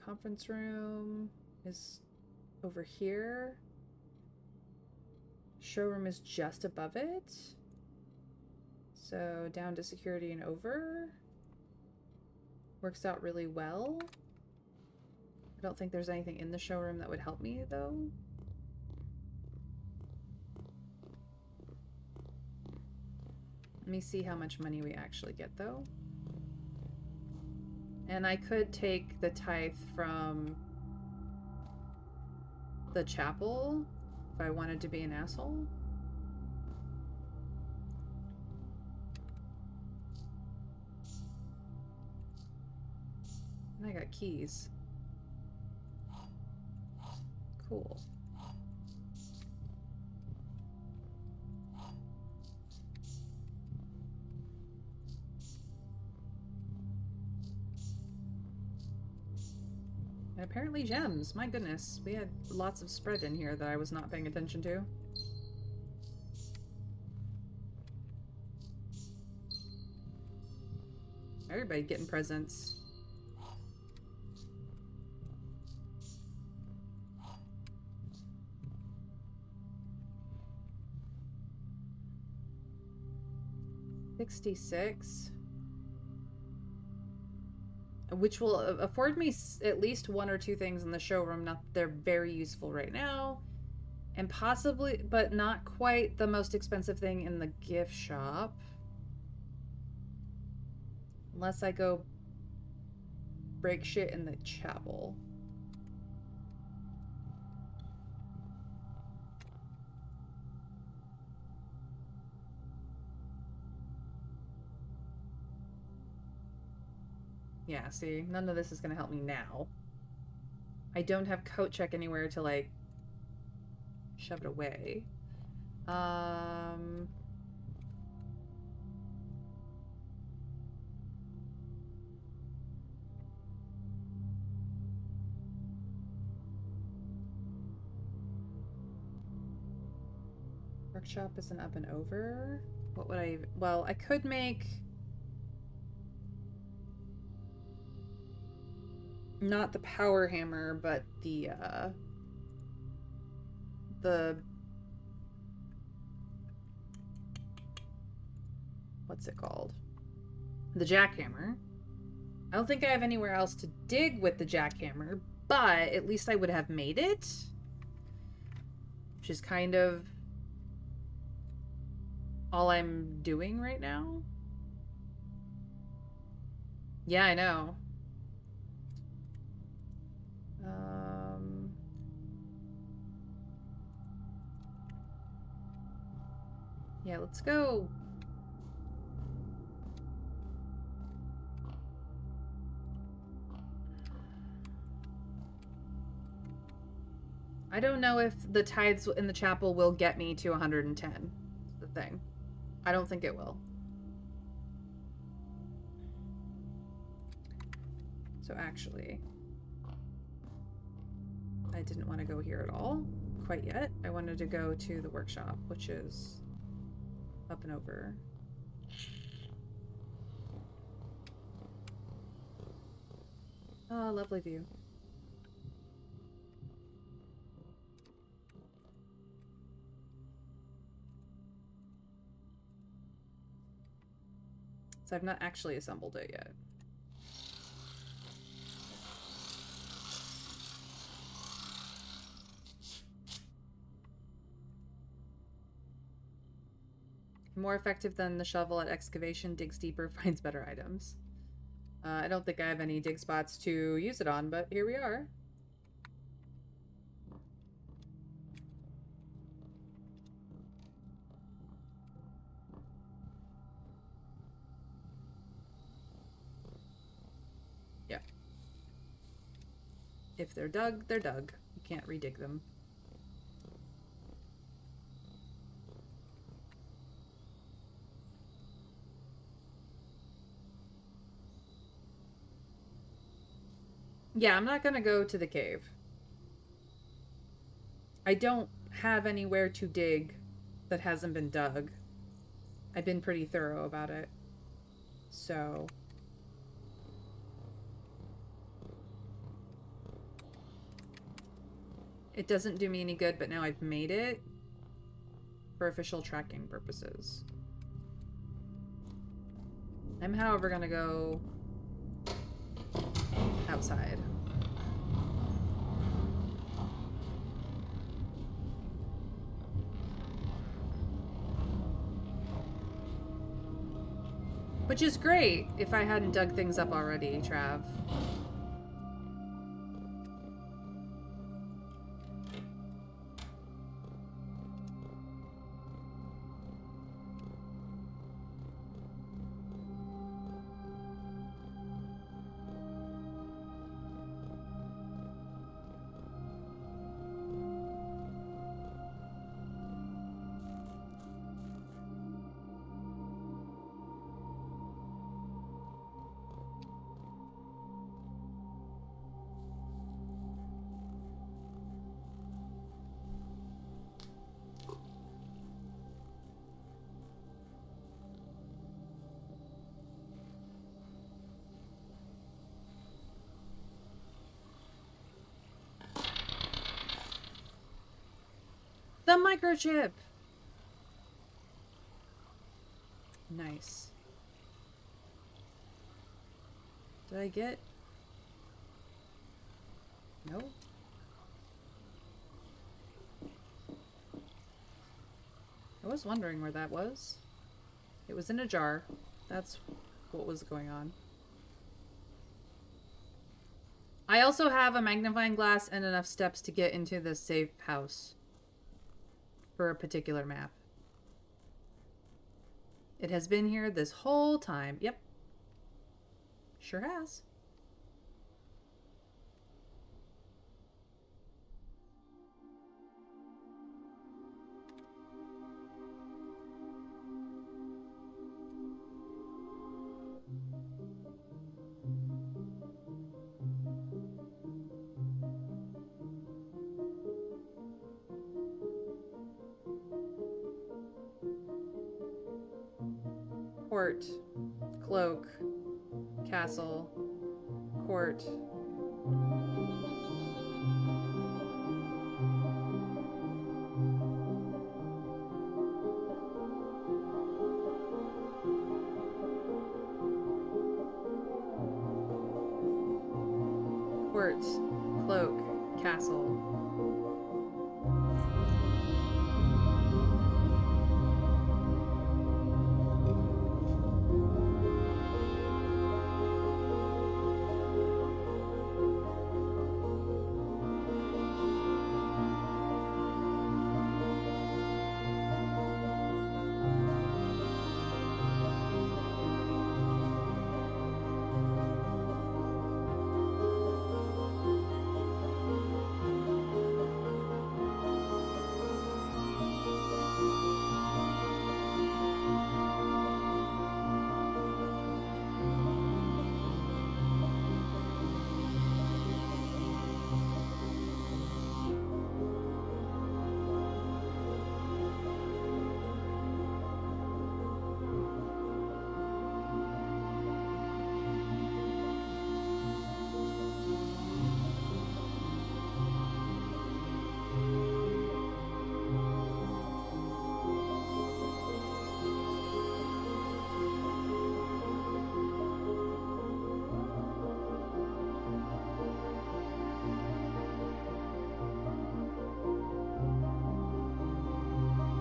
Conference room is over here. Showroom is just above it. So down to security and over. Works out really well. I don't think there's anything in the showroom that would help me, though. Let me see how much money we actually get, though. And I could take the tithe from the chapel if I wanted to be an asshole. And I got keys. Cool. And apparently gems. My goodness. We had lots of spread in here that I was not paying attention to. Everybody getting presents. $66. Which will afford me at least one or two things in the showroom. Not they're very useful right now. And possibly, but not quite the most expensive thing in the gift shop. Unless I go break shit in the chapel. Yeah, see, none of this is gonna help me now. I don't have coat check anywhere to, like, shove it away. Workshop isn't up and over. What would I... Well, I could make... Not the power hammer, but the what's it called? The jackhammer. I don't think I have anywhere else to dig with the jackhammer, but at least I would have made it. Which is kind of all I'm doing right now. Yeah, I know. Yeah, let's go. I don't know if the tithes in the chapel will get me to 110. That's the thing. I don't think it will. So actually, I didn't want to go here at all quite yet. I wanted to go to the workshop, which is up and over. Oh, lovely view. So I've not actually assembled it yet. More effective than the shovel at excavation, digs deeper, finds better items. I don't think I have any dig spots to use it on, but here we are. Yeah. If they're dug, they're dug. You can't redig them. Yeah, I'm not gonna go to the cave. I don't have anywhere to dig that hasn't been dug. I've been pretty thorough about it. So... It doesn't do me any good, but now I've made it. for official tracking purposes. I'm, however, gonna go outside. Which is great if I hadn't dug things up already, Trav. The microchip! Nice. Did I get... No? I was wondering where that was. It was in a jar. That's what was going on. I also have a magnifying glass and enough steps to get into the safe house for a particular map. It has been here this whole time. Yep. Sure has. Court, cloak, castle, court. Court, cloak, castle.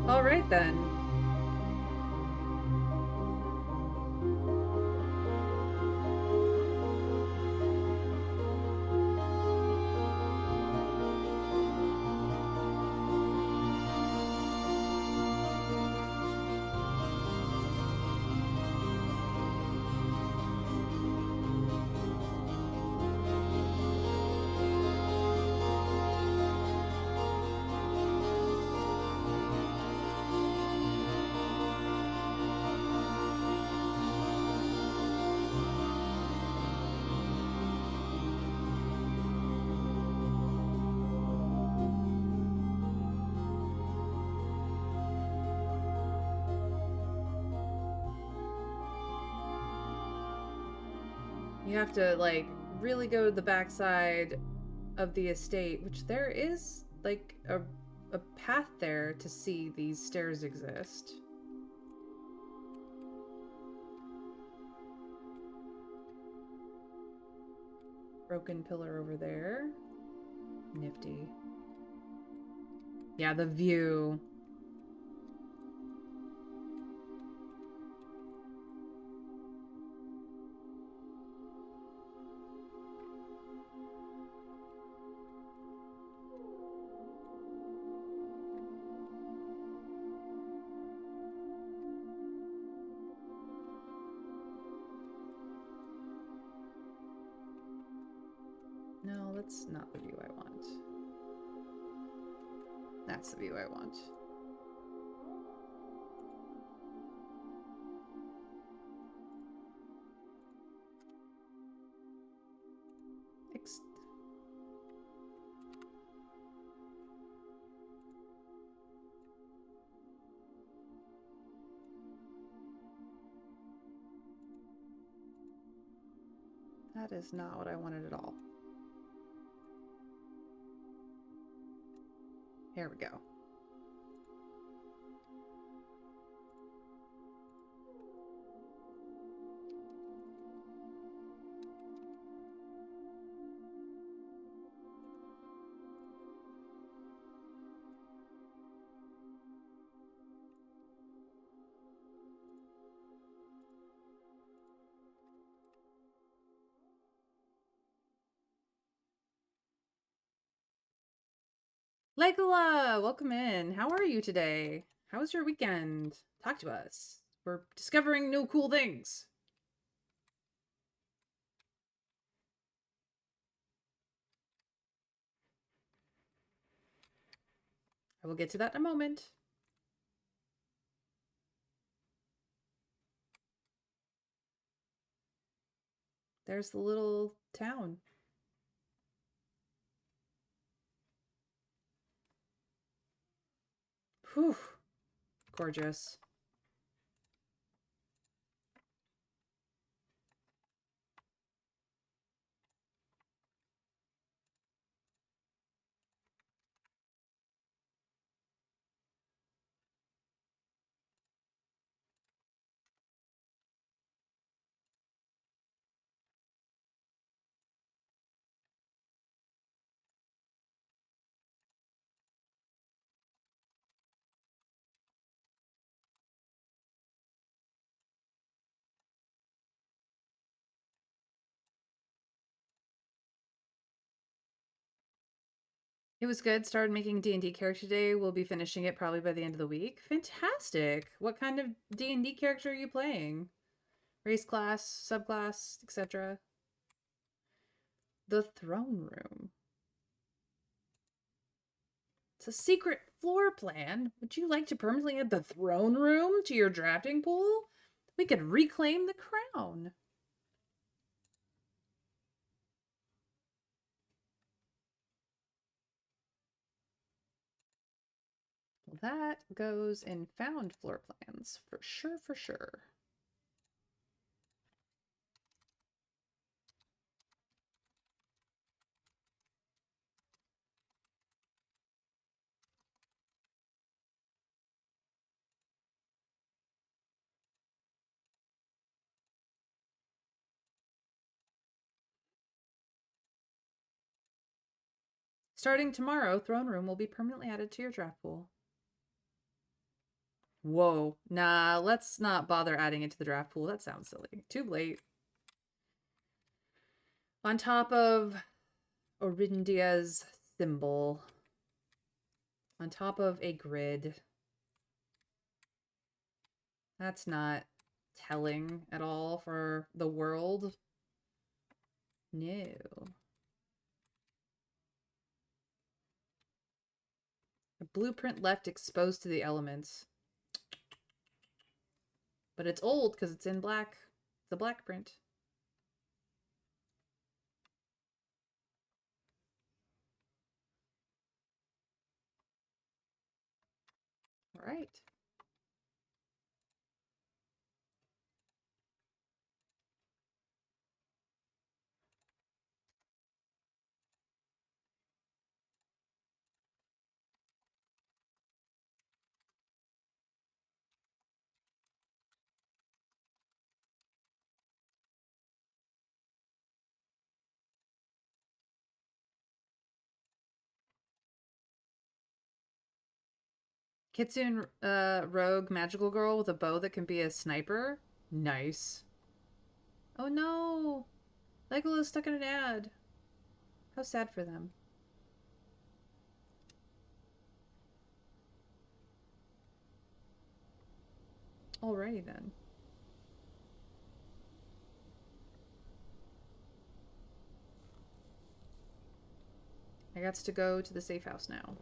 All right then. You have to, like, really go to the backside of the estate, which there is, like, a a path there to see these stairs exist. Broken pillar over there. Nifty. Yeah, the view. No, that's not the view I want. That's the view I want. That is not what I wanted at all. Here we go. Legola, welcome in. How are you today? How was your weekend? Talk to us. We're discovering new cool things. I will get to that in a moment. There's the little town. Whew. Gorgeous. It was good. Started making D&D character today. We'll be finishing it probably by the end of the week. Fantastic. What kind of D&D character are you playing? Race, class, subclass, etc. The throne room. It's a secret floor plan. Would you like to permanently add the throne room to your drafting pool? We could reclaim the crown. Well, that goes in found floor plans for sure, for sure. Starting tomorrow, throne room will be permanently added to your draft pool. Whoa. Nah, let's not bother adding it to the draft pool. That sounds silly. Too late. On top of Orindia's symbol. On top of a grid. That's not telling at all for the world. No. A blueprint left exposed to the elements. But it's old because it's in black. It's a black print. All right. Kitsune rogue magical girl with a bow that can be a sniper. Nice. Oh no! Legolas stuck in an ad. How sad for them. Alrighty then. I got to go to the safe house now.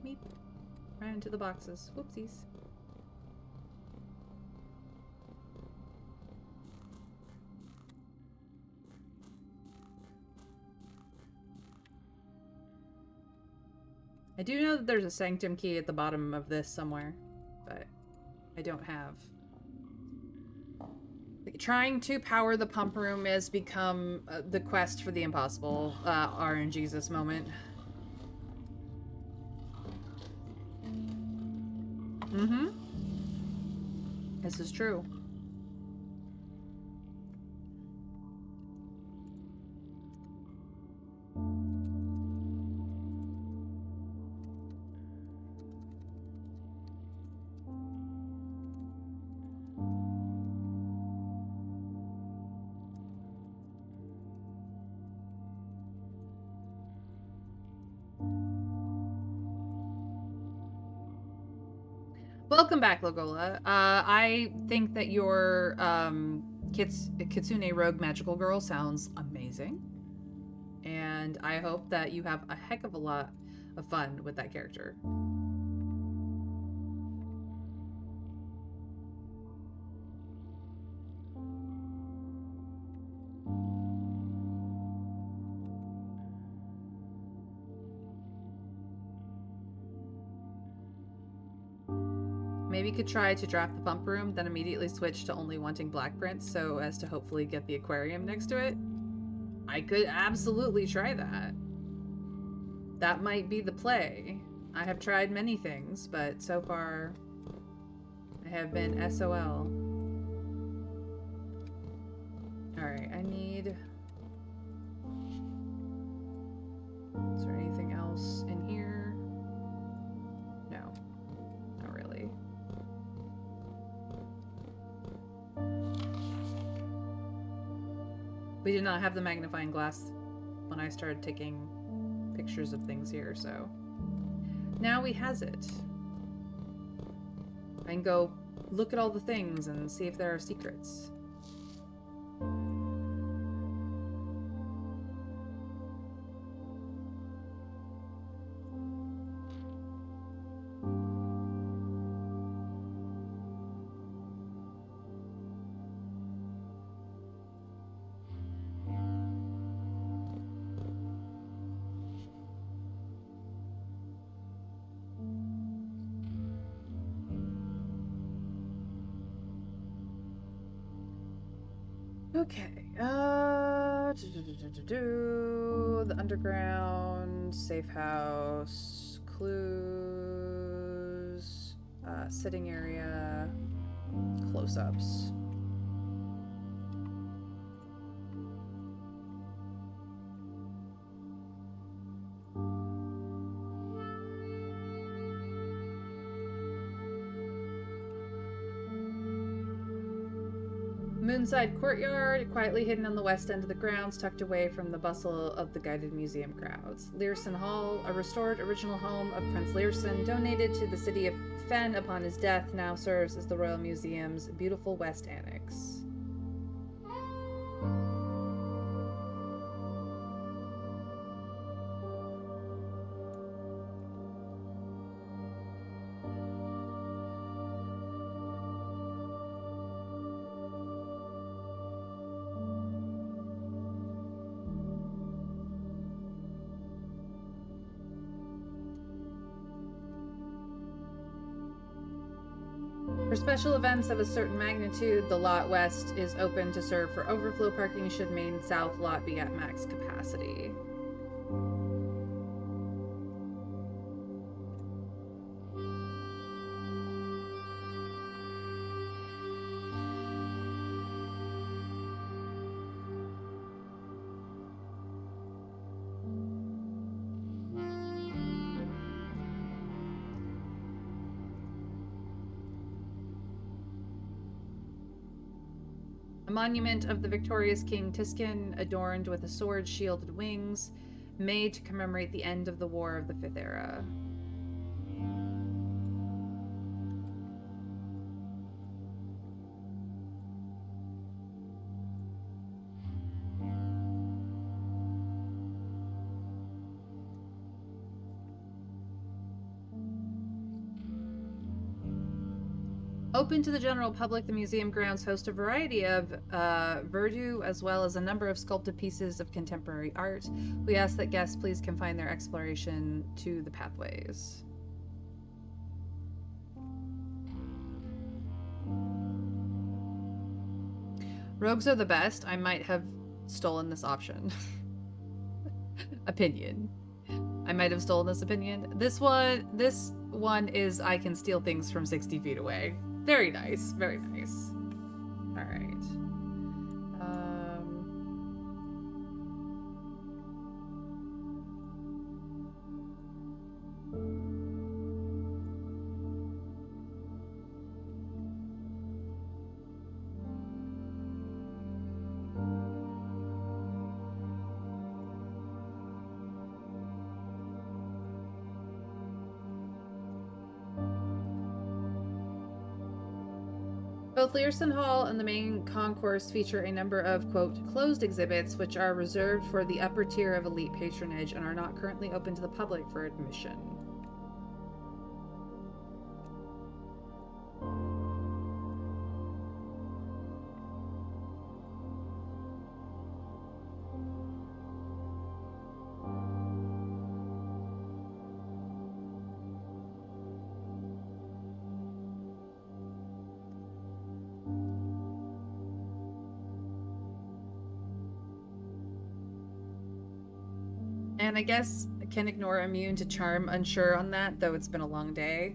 Meep. Ran into the boxes. Whoopsies. I do know that there's a sanctum key at the bottom of this somewhere, but I don't have. Trying to power the pump room has become the quest for the impossible RNGesus moment. Mm-hmm. This is true. Welcome back, Lagola. I think that your Kitsune Rogue Magical Girl sounds amazing. And I hope that you have a heck of a lot of fun with that character. Maybe you could try to draft the pump room, then immediately switch to only wanting black prints so as to hopefully get the aquarium next to it. I could absolutely try that. That might be the play. I have tried many things, but so far I have been SOL. Alright, I need... Is there anything else in here? No. Not really. We did not have the magnifying glass when I started taking pictures of things here, so now we has it. I can go look at all the things and see if there are secrets. Okay, the underground, safe house, clues, sitting area, close-ups. Moonside Courtyard, quietly hidden on the west end of the grounds, tucked away from the bustle of the guided museum crowds. Learson Hall, a restored original home of Prince Learson, donated to the city of Fen upon his death, now serves as the Royal Museum's beautiful West Annex. For special events of a certain magnitude, the lot west is open to serve for overflow parking should main south lot be at max capacity. A monument of the victorious King Tiskin, adorned with a sword shielded wings, made to commemorate the end of the War of the Fifth Era. Open to the general public, the museum grounds host a variety of Verdu, as well as a number of sculpted pieces of contemporary art. We ask that guests please confine their exploration to the pathways. Rogues are the best. I might have stolen this option. Opinion. I might have stolen this opinion. This one is I can steal things from 60 feet away. Very nice. Very nice. All right. Both Learson Hall and the main concourse feature a number of, quote, closed exhibits, which are reserved for the upper tier of elite patronage and are not currently open to the public for admission. And I guess I can ignore immune to charm, unsure on that, though it's been a long day.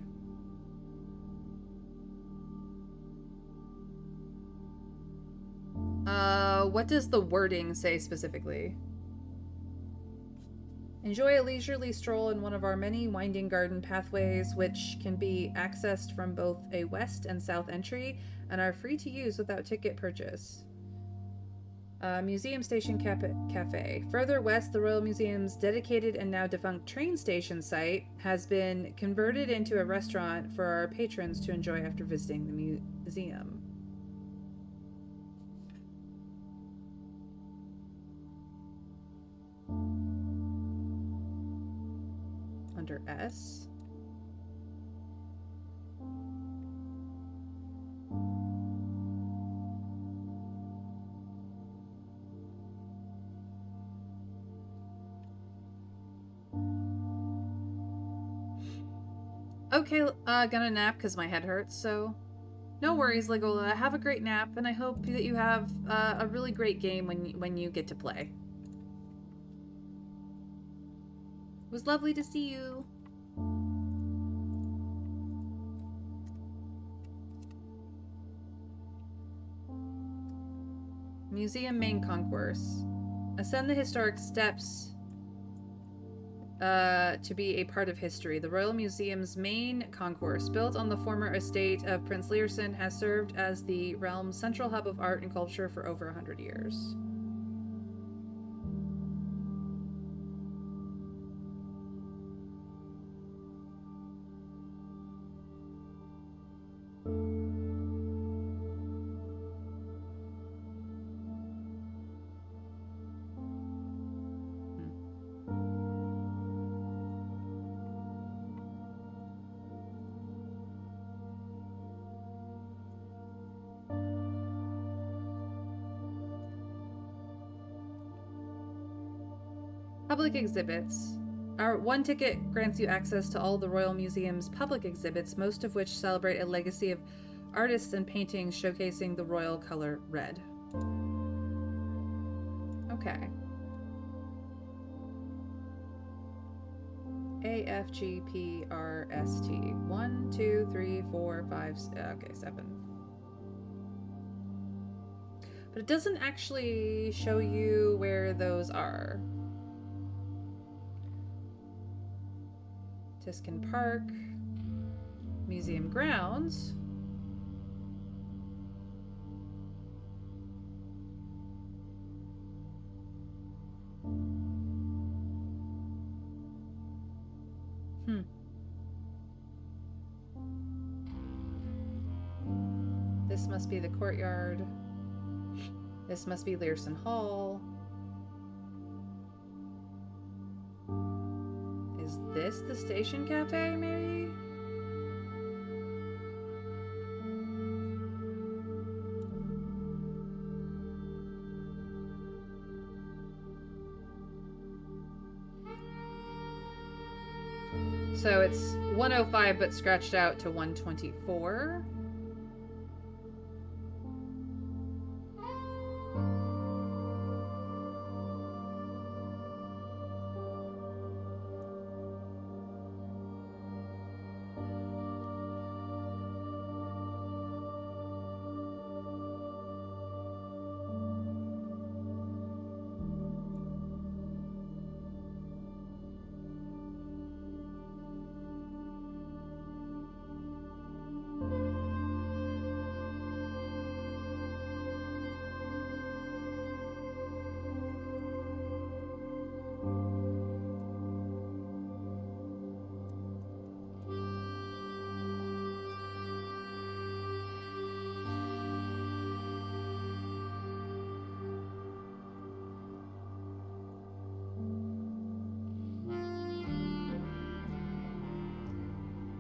What does the wording say specifically? Enjoy a leisurely stroll in one of our many winding garden pathways, which can be accessed from both a west and south entry and are free to use without ticket purchase. Museum Station Cafe. Further west, the Royal Museum's dedicated and now defunct train station site has been converted into a restaurant for our patrons to enjoy after visiting the museum. Under S. Okay, gonna nap because my head hurts, so no worries, Legola. Have a great nap, and I hope that you have a really great game when you get to play. It was lovely to see you. Museum main concourse. Ascend the historic steps to be a part of history. The Royal Museum's main concourse, built on the former estate of Prince Learson, has served as the realm's central hub of art and culture for over 100 years. Public exhibits. Our one ticket grants you access to all the Royal Museum's public exhibits, most of which celebrate a legacy of artists and paintings showcasing the royal color red. Okay. A, F, G, P, R, S, T. 1, 2, 3, 4, 5, okay, 7. But it doesn't actually show you where those are. Tiskin Park, Museum grounds. must be the courtyard. This must be Learson Hall. Is this the station cafe, maybe? So it's 105 but scratched out to 124.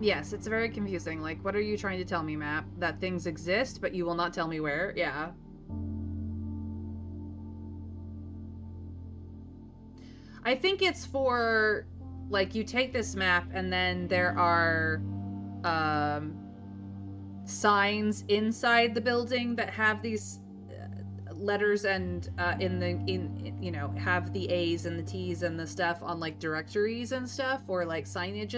Yes, it's very confusing. Like, what are you trying to tell me, map? That things exist, but you will not tell me where? Yeah. I think it's for, like, you take this map and then there are signs inside the building that have these letters and you know, have the A's and the T's and the stuff on like directories and stuff, or like signage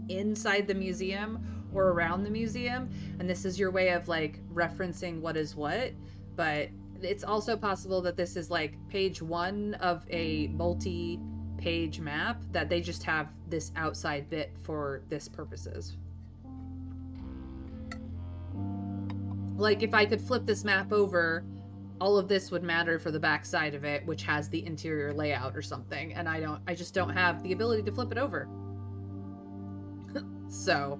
inside the museum or around the museum, and this is your way of like referencing what is what. But it's also possible that this is like page 1 of a multi-page map that they just have this outside bit for this purposes. Like if I could flip this map over, all of this would matter for the back side of it, which has the interior layout or something, and I just don't have the ability to flip it over. So,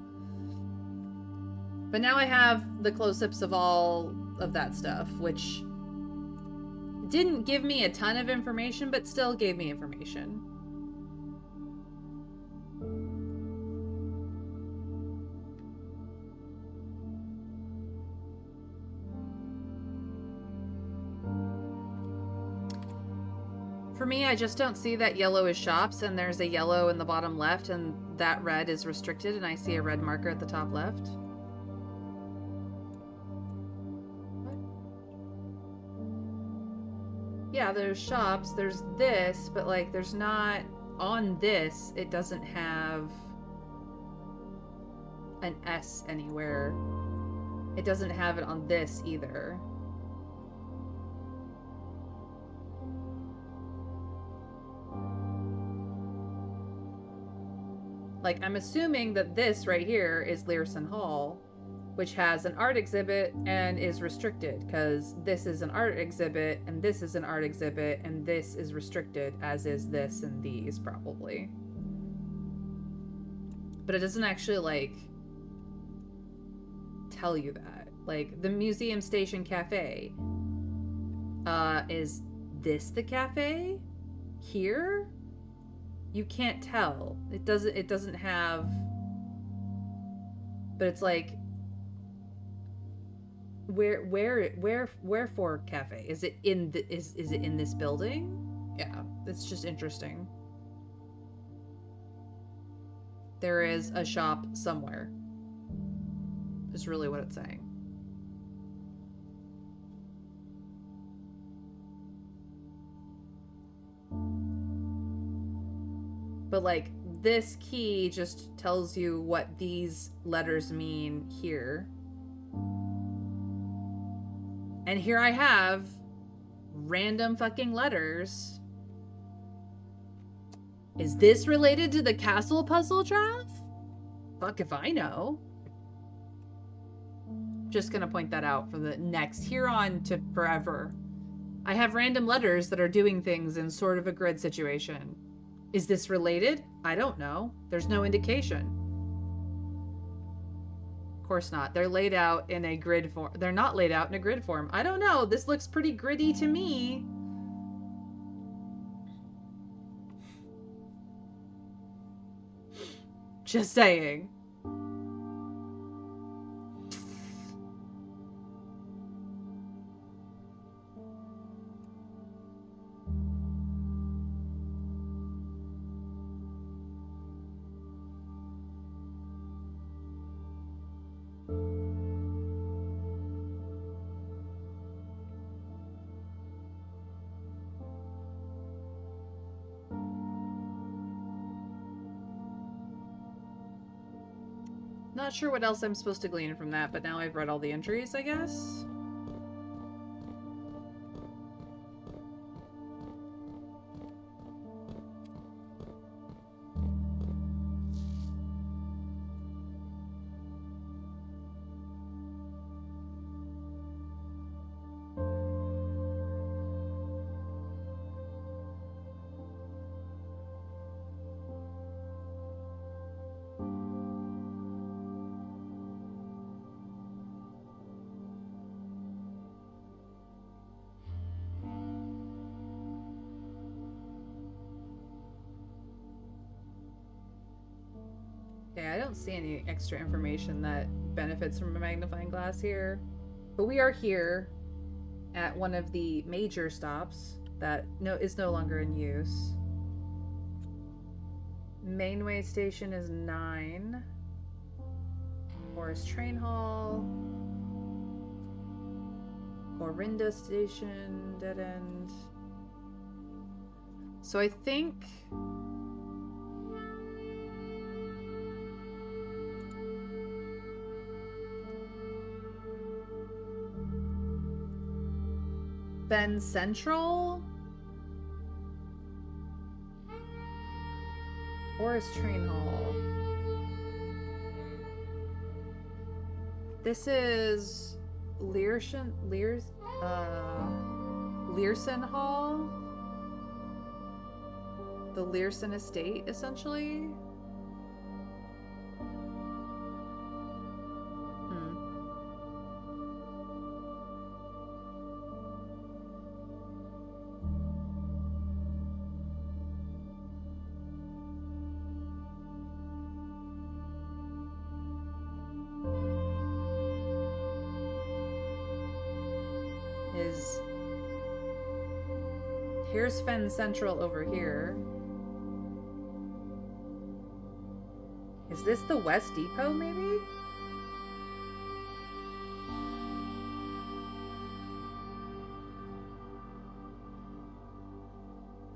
but now I have the close-ups of all of that stuff, which didn't give me a ton of information, but still gave me information. For me, I just don't see that yellow is shops, and there's a yellow in the bottom left, and that red is restricted, and I see a red marker at the top left. What? Yeah, there's shops, there's this, but like there's not, on this, it doesn't have an S anywhere. It doesn't have it on this either. Like, I'm assuming that this right here is Learson Hall, which has an art exhibit and is restricted, because this is an art exhibit, and this is an art exhibit, and this is restricted, as is this and these, probably. But it doesn't actually, like, tell you that. Like, the Museum Station Cafe, is this the cafe? Here? You can't tell. It doesn't have, but it's like, where for cafe? Is it in the, is it in this building? Yeah, it's just interesting. There is a shop somewhere, is really what it's saying. But like, this key just tells you what these letters mean here. And here I have random fucking letters. Is this related to the castle puzzle, Trav? Fuck if I know. Just gonna point that out for the next, here on to forever. I have random letters that are doing things in sort of a grid situation. Is this related? I don't know. There's no indication. course not. They're laid out in a grid form. They're not laid out in a grid form. I don't know. This looks pretty gritty to me. Just saying. Not sure what else I'm supposed to glean from that, but now I've read all the entries, I guess. Yeah, I don't see any extra information that benefits from a magnifying glass here. But we are here at one of the major stops that is no longer in use. Mainway station is 9. Forest Train Hall. Orinda station, dead end. So I think Ben Central? Forest Train Hall. This is Learson Hall? The Learson estate, essentially? Here's Fen Central over here. Is this the West Depot, maybe?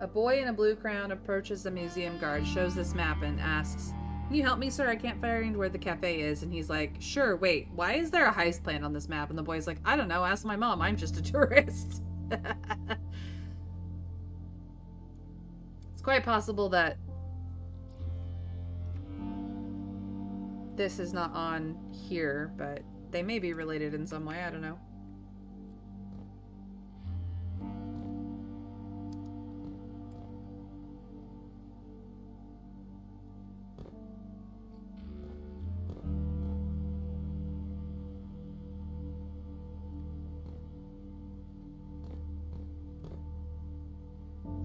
A boy in a blue crown approaches the museum guard, shows this map, and asks, "Can you help me, sir? I can't find where the cafe is." And he's like, "Sure, wait, why is there a heist plan on this map?" And the boy's like, "I don't know, ask my mom, I'm just a tourist." It's quite possible that this is not on here, but they may be related in some way, I don't know.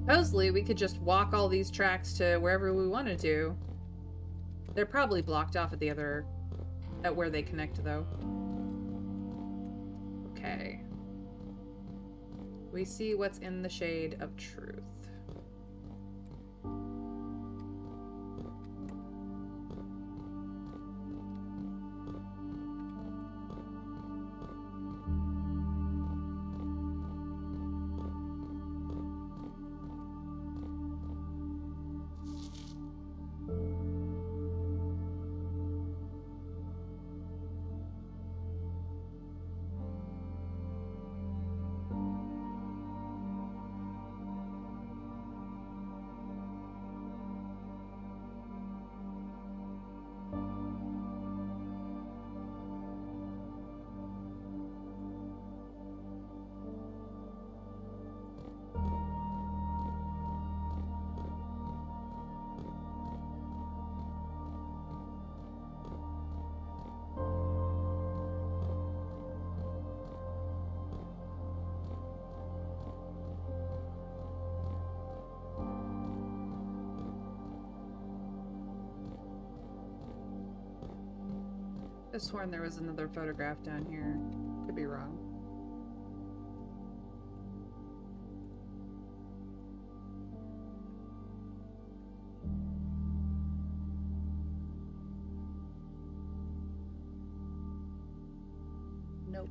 Supposedly, we could just walk all these tracks to wherever we wanted to. They're probably blocked off at at where they connect, though. Okay. We see what's in the shade of truth. have sworn there was another photograph down here. Could be wrong. Nope.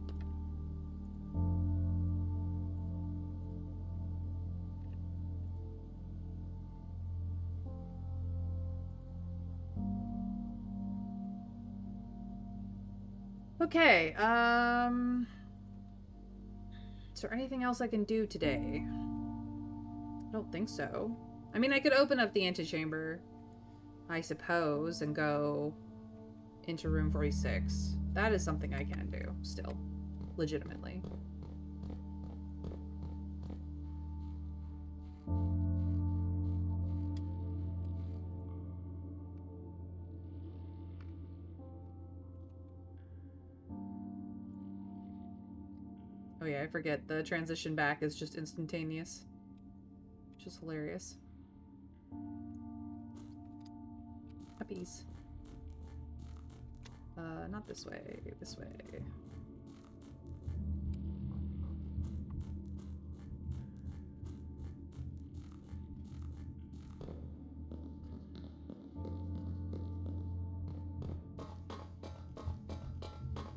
Okay, is there anything else I can do today? I don't think so. I mean, I could open up the antechamber, I suppose, and go into room 46. That is something I can do, still. Legitimately. Oh yeah, I forget. The transition back is just instantaneous. Which is hilarious. Puppies. Not this way. This way.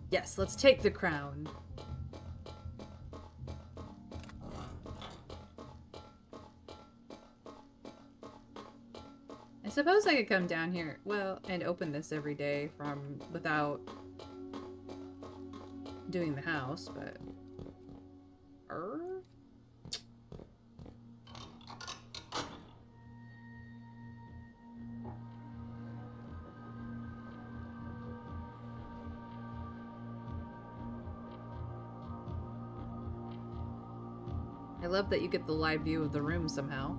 Yes, let's take the crown. I suppose I could come down here, well, and open this every day from without doing the house, but I love that you get the live view of the room somehow.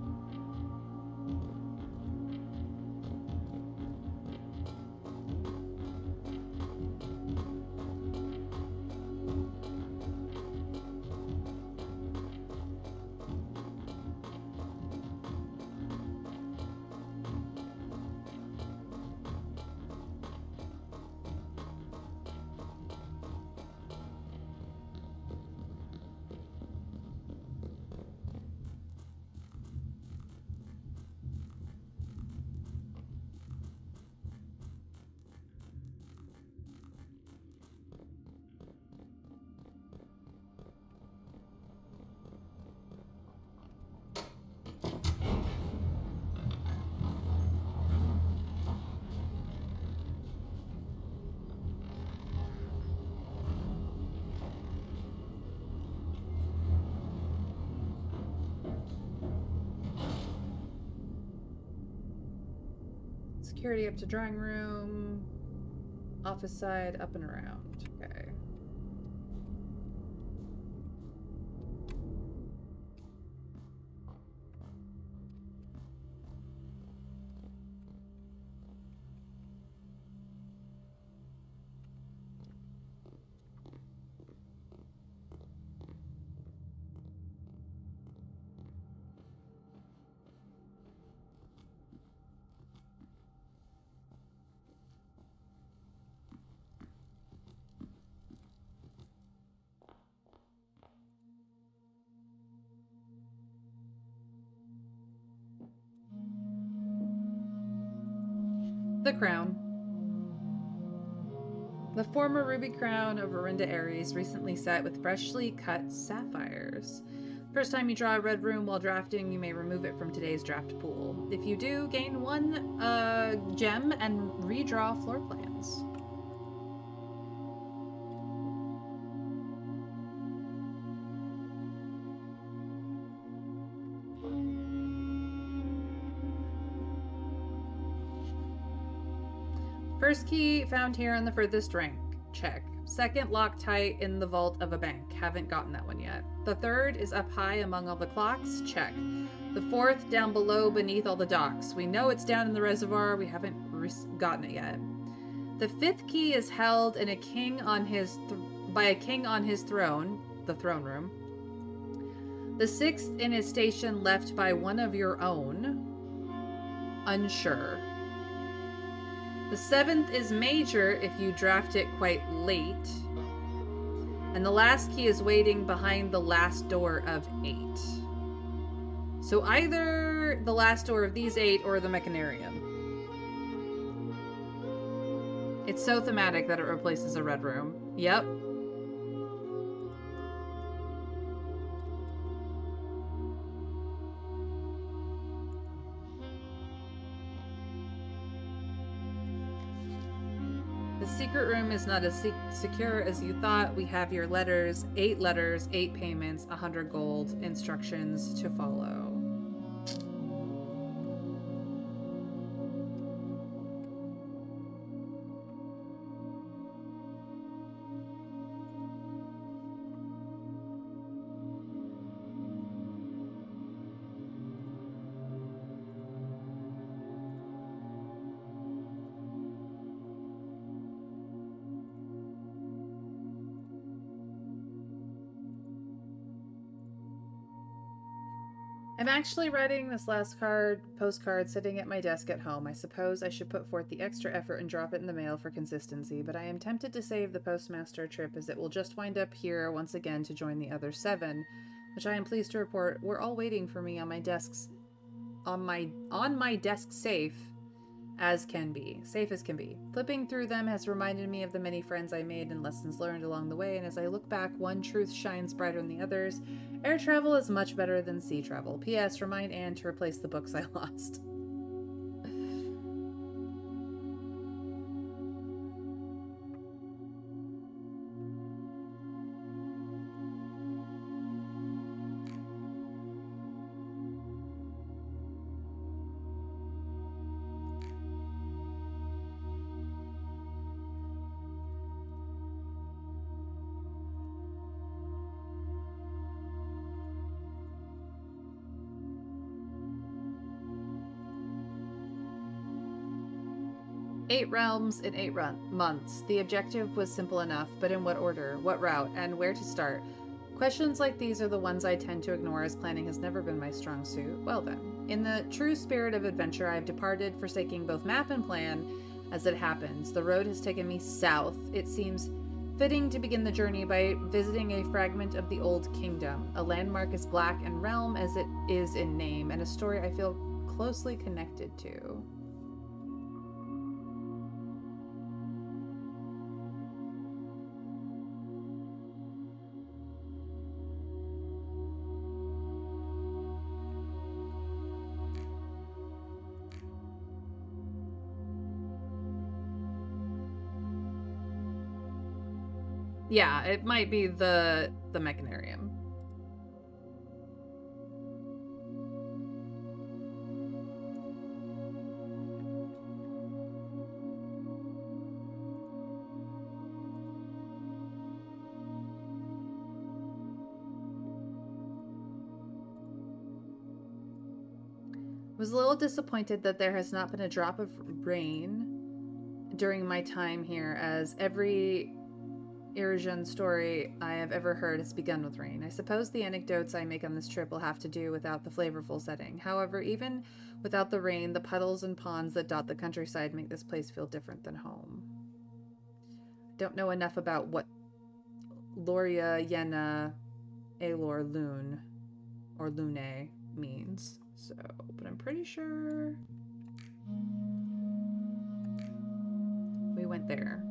Security up to drawing room. Office side up and around. Okay. The crown. The former ruby crown of Orinda Aries, recently set with freshly cut sapphires. First time you draw a red room while drafting, you may remove it from today's draft pool. If you do, gain 1 gem and redraw floor plans. First key found here on the furthest rank. Check. Second, locked tight in the vault of a bank. Haven't gotten that one yet. The third is up high among all the clocks. Check. The fourth, down below beneath all the docks. We know it's down in the reservoir. We haven't gotten it yet. The fifth key is held in a king on his by a king on his throne, the throne room. The sixth in his station left by one of your own. Unsure. The 7th is major if you draft it quite late. And the last key is waiting behind the last door of 8. So either the last door of these 8 or the Mechanarium. It's so thematic that it replaces a red room. Yep. The secret room is not as secure as you thought. We have your letters, 8 payments, 100 gold, instructions to follow. I'm actually writing this last postcard sitting at my desk at home. I suppose I should put forth the extra effort and drop it in the mail for consistency, but I am tempted to save the postmaster trip as it will just wind up here once again to join the other 7, which I am pleased to report were all waiting for me on my desk safe as can be. Safe as can be. Flipping through them has reminded me of the many friends I made and lessons learned along the way, and as I look back, one truth shines brighter than the others. Air travel is much better than sea travel. P.S. Remind Anne to replace the books I lost. Eight realms in 8 months. The objective was simple enough, but in what order, what route, and where to start? Questions like these are the ones I tend to ignore, as planning has never been my strong suit. Well then, in the true spirit of adventure, I have departed, forsaking both map and plan. As it happens, the road has taken me south. It seems fitting to begin the journey by visiting a fragment of the Old Kingdom, a landmark as black and realm as it is in name, and a story I feel closely connected to. Yeah, it might be the Mechanarium. Was a little disappointed that there has not been a drop of rain during my time here, as every Irjan story I have ever heard has begun with rain. I suppose the anecdotes I make on this trip will have to do without the flavorful setting. However, even without the rain, the puddles and ponds that dot the countryside make this place feel different than home. Don't know enough about what Loria, Yenna, Aelor, Lune, or Lune means, so, but I'm pretty sure we went there.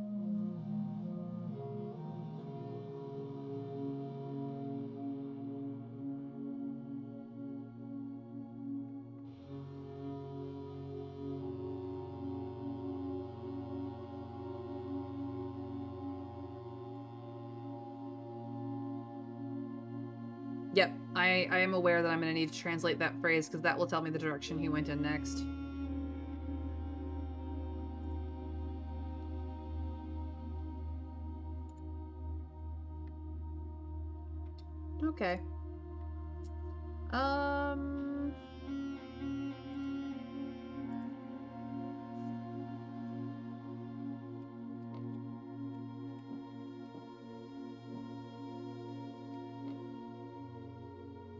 Yep, I am aware that I'm going to need to translate that phrase because that will tell me the direction he went in next. Okay.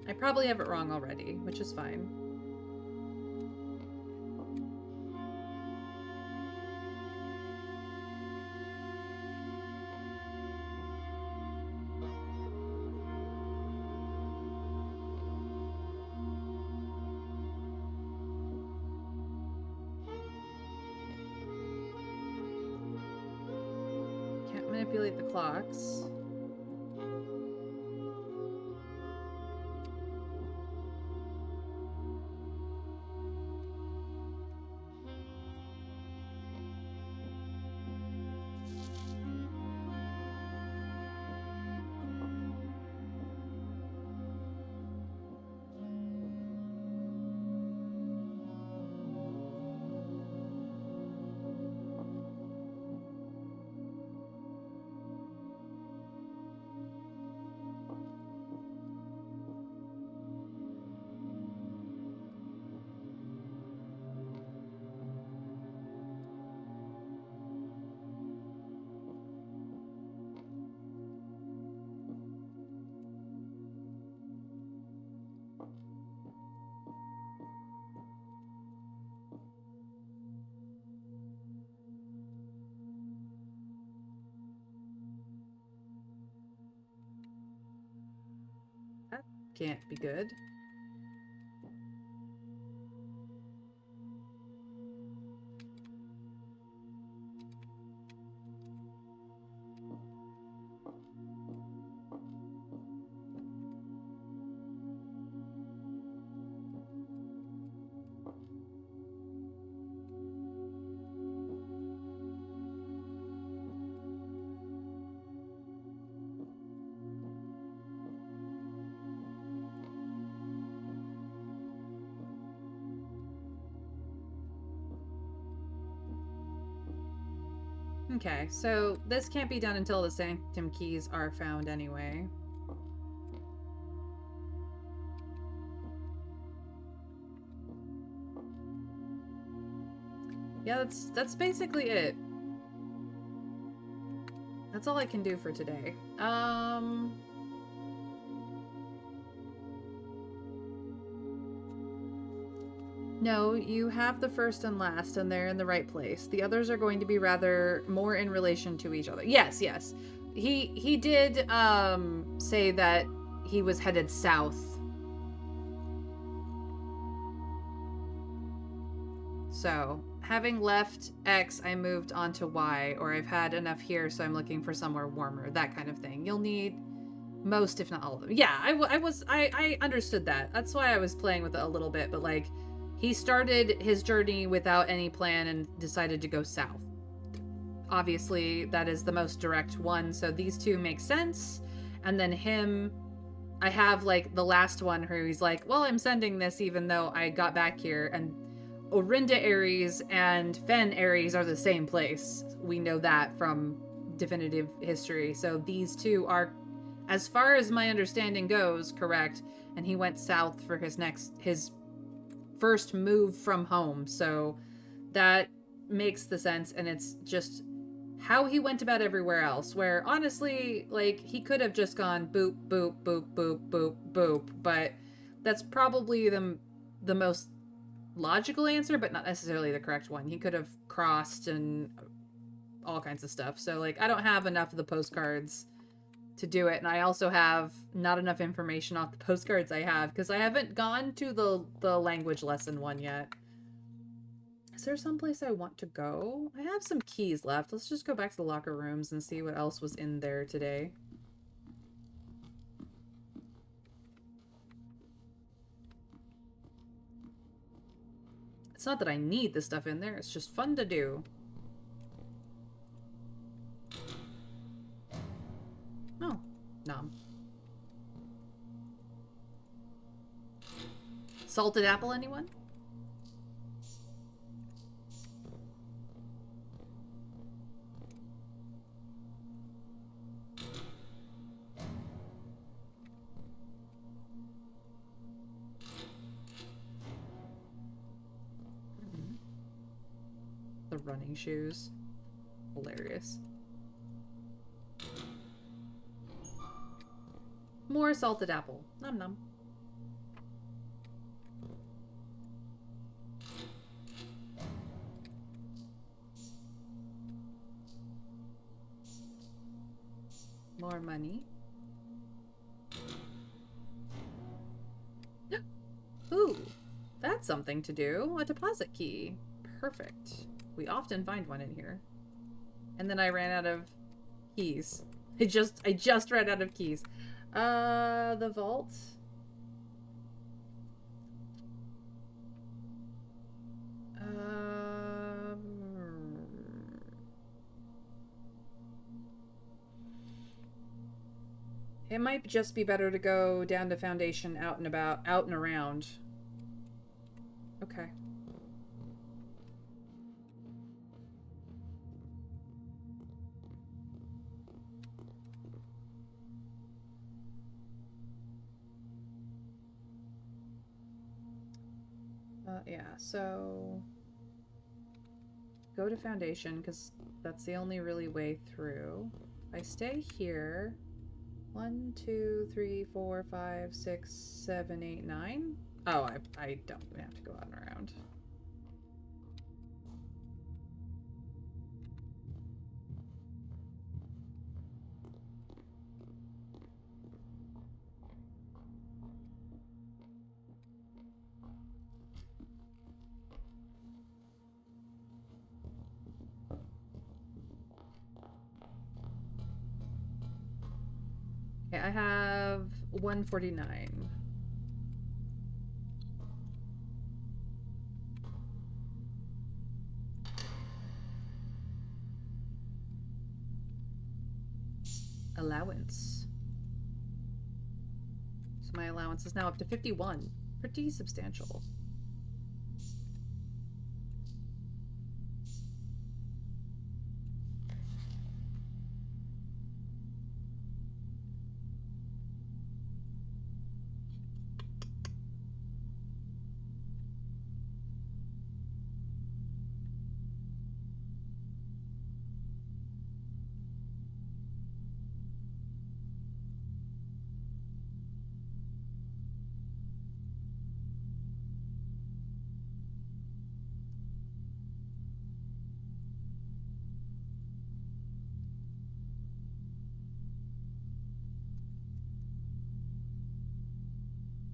I probably have it wrong already, which is fine. manipulate the clocks. That can't be good. Okay, so this can't be done until the Sanctum keys are found anyway. Yeah, that's basically it. That's all I can do for today. No, you have the first and last, and they're in the right place. The others are going to be rather more in relation to each other. Yes, yes. He did say that he was headed south. So, having left X, I moved on to Y, or I've had enough here, so I'm looking for somewhere warmer, that kind of thing. You'll need most, if not all of them. Yeah, I understood that. That's why I was playing with it a little bit, but like, he started his journey without any plan and decided to go south. Obviously, that is the most direct one, so these two make sense. And then him, I have like the last one where he's like, well, I'm sending this even though I got back here, and Orinda Ares and Fen Ares are the same place. We know that from definitive history. So these two are, as far as my understanding goes, correct. And he went south for his first move from home. So that makes the sense. And it's just how he went about everywhere else, where honestly, like, he could have just gone boop, boop, boop, boop, boop, boop. But that's probably the most logical answer, but not necessarily the correct one. He could have crossed and all kinds of stuff. So like, I don't have enough of the postcards to do it, and I also have not enough information off the postcards I have because I haven't gone to the language lesson one yet. Is there someplace I want to go? I have some keys left. Let's just go back to the locker rooms and see what else was in there today. It's not that I need the stuff in there, it's just fun to do. Oh, nom. Salted apple, anyone? The running shoes. Hilarious. More salted apple. Nom nom. More money. Ooh, that's something to do. A deposit key. Perfect. We often find one in here. And then I ran out of Keys. I just ran out of keys. The vault. It might just be better to go down to Foundation, out and about, out and around. Okay. Yeah, so go to Foundation, because that's the only really way through. I stay here. 1, 2, 3, 4, 5, 6, 7, 8, 9. Oh, I don't even have to go out and around. Okay, I have 149. Allowance. So my allowance is now up to 51. Pretty substantial.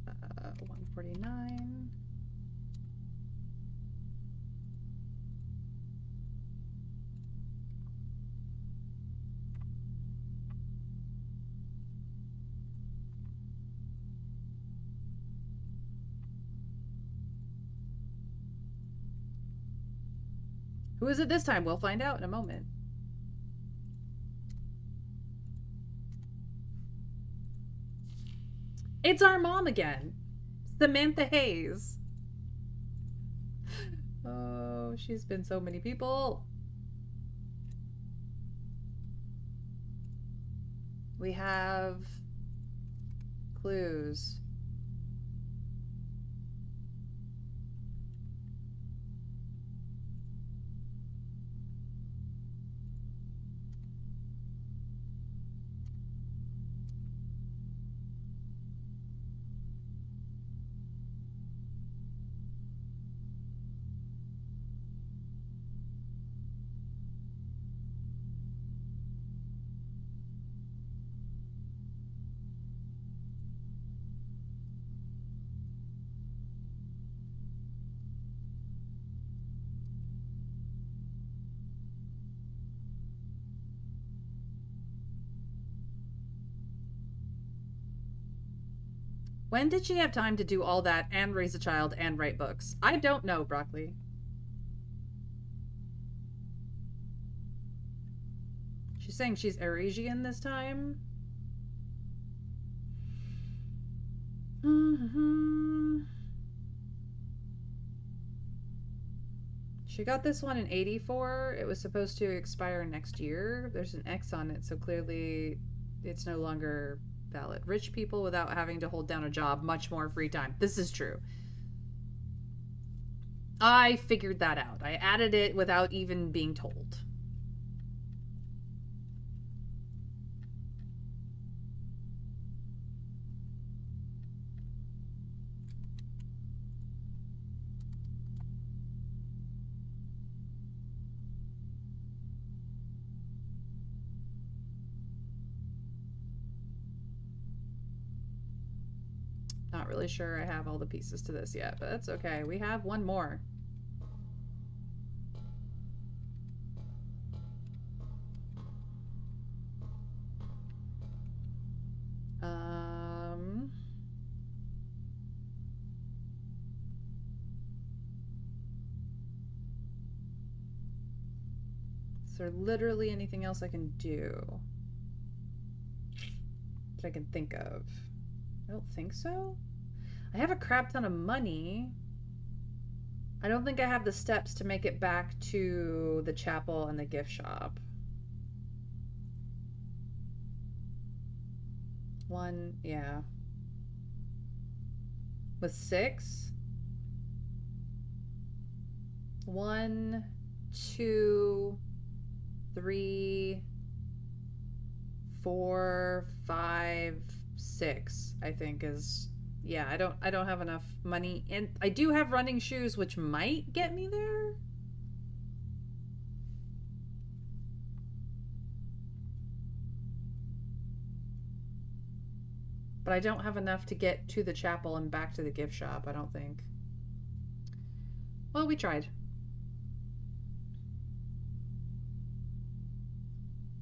Uh, 149. Who is it this time? We'll find out in a moment. It's our mom again. Samantha Hayes. Oh, she's been so many people. We have clues. When did she have time to do all that and raise a child and write books? I don't know, Broccoli. She's saying she's Eresian this time. She got this one in 84. It was supposed to expire next year. There's an X on it, so clearly it's no longer valid. Rich people without having to hold down a job, much more free time. This is true. I figured that out. I added it without even being told. Not really sure I have all the pieces to this yet, but that's okay. We have one more. Is there literally anything else I can do that I can think of? I don't think so. I have a crap ton of money. I don't think I have the steps to make it back to the chapel and the gift shop. One, yeah. With 6? 1, 2, 3, 4, 5, 6, I think is, yeah, I don't have enough money, and I do have running shoes, which might get me there. But I don't have enough to get to the chapel and back to the gift shop, I don't think. Well, we tried.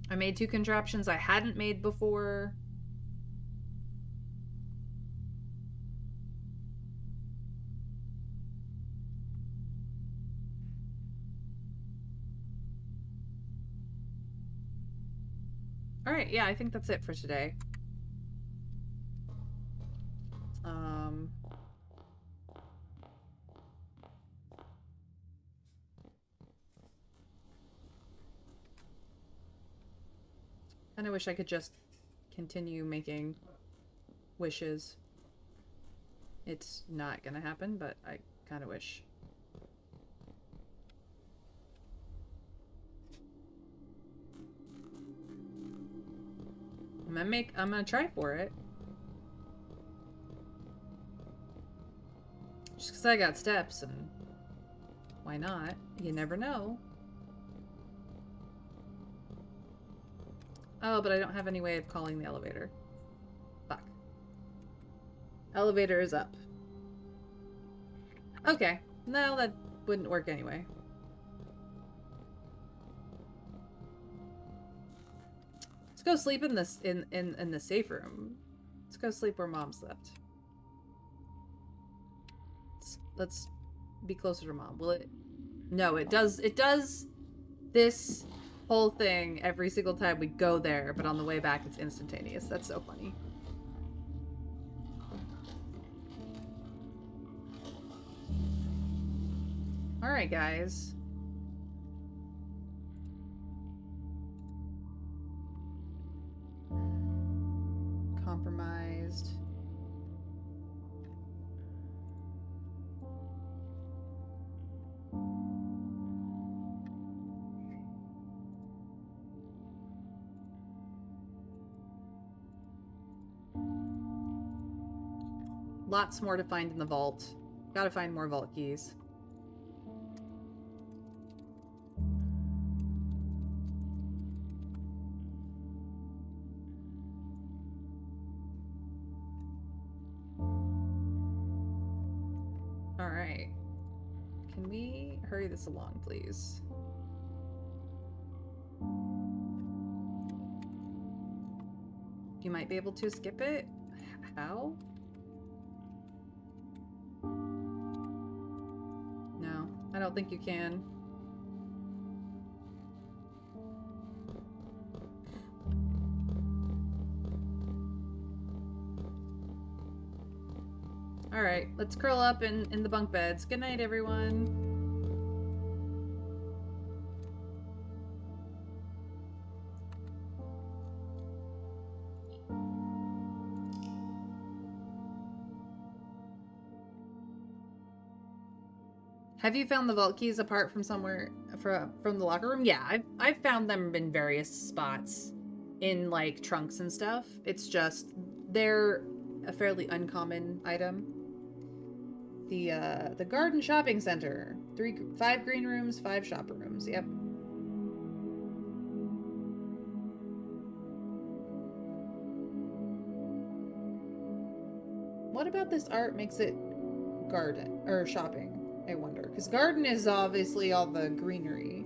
I made 2 contraptions I hadn't made before. Alright, yeah, I think that's it for today. And I wish I could just continue making wishes. It's not gonna happen, but I kind of wish. I'm gonna try for it. Just because I got steps, and why not? You never know. Oh, but I don't have any way of calling the elevator. Fuck. Elevator is up. Okay. No, that wouldn't work anyway. Let's go sleep in this in the safe room. Let's go sleep where Mom slept. Let's be closer to Mom. Will it? No, it does. It does this whole thing every single time we go there, but on the way back it's instantaneous. That's so funny. Alright, guys. Compromised. Lots more to find in the vault. Gotta find more vault keys. Alright. Can we hurry this along, please? You might be able to skip it? How? No, I don't think you can. Alright, let's curl up in the bunk beds. Good night, everyone. Have you found the vault keys apart from somewhere from the locker room? Yeah, I've found them in various spots in like trunks and stuff. It's just they're a fairly uncommon item. The garden shopping center. 5 green rooms, 5 shop rooms. Yep. What about this art makes it garden or shopping? I wonder, because garden is obviously all the greenery.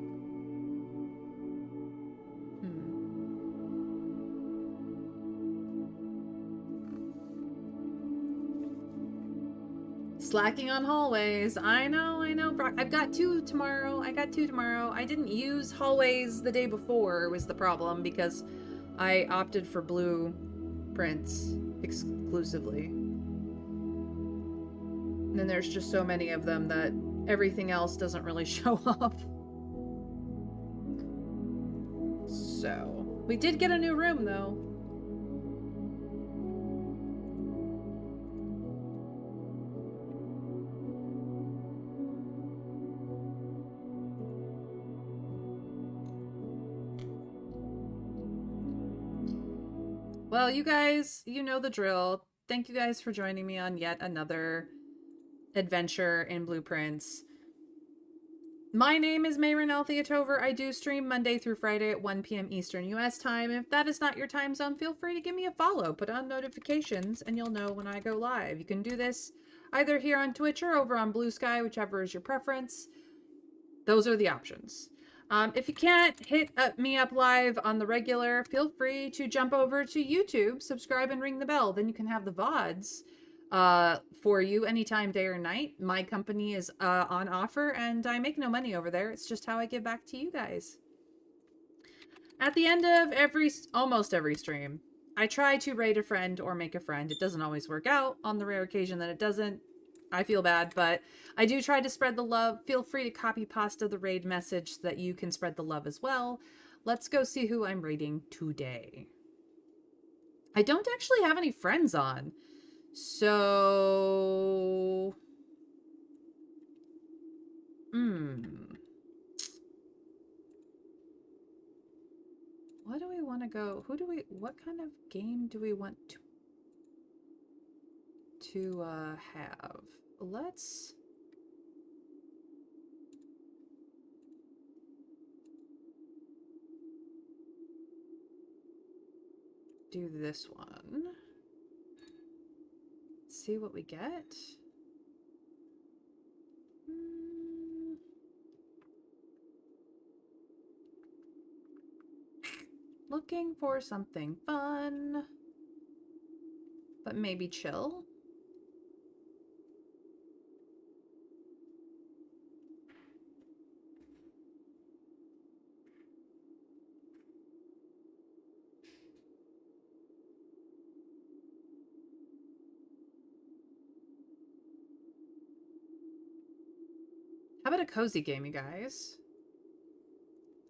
Slacking on hallways. I know. Brock. I've got two tomorrow. I didn't use hallways the day before was the problem because I opted for blue prints exclusively. And then there's just so many of them that everything else doesn't really show up. So, we did get a new room though. Well, you guys, you know the drill. Thank you guys for joining me on yet another adventure in Blueprints. My name is Mayronel Theotover. I do stream Monday through Friday at 1 p.m. Eastern US time. If that is not your time zone, feel free to give me a follow. Put on notifications and you'll know when I go live. You can do this either here on Twitch or over on Blue Sky, whichever is your preference. Those are the options. If you can't hit me up live on the regular, feel free to jump over to YouTube, subscribe, and ring the bell. Then you can have the VODs for you anytime, day or night. My company is on offer, and I make no money over there. It's just how I give back to you guys. At the end of almost every stream, I try to raid a friend or make a friend. It doesn't always work out. On the rare occasion that it doesn't, I feel bad, but I do try to spread the love. Feel free to copy pasta the raid message so that you can spread the love as well. Let's go see who I'm raiding today. I don't actually have any friends on. So... What do we want to go? What kind of game do we want to have? Let's do this one. See what we get. Looking for something fun, but maybe chill. How about a cozy game, you guys?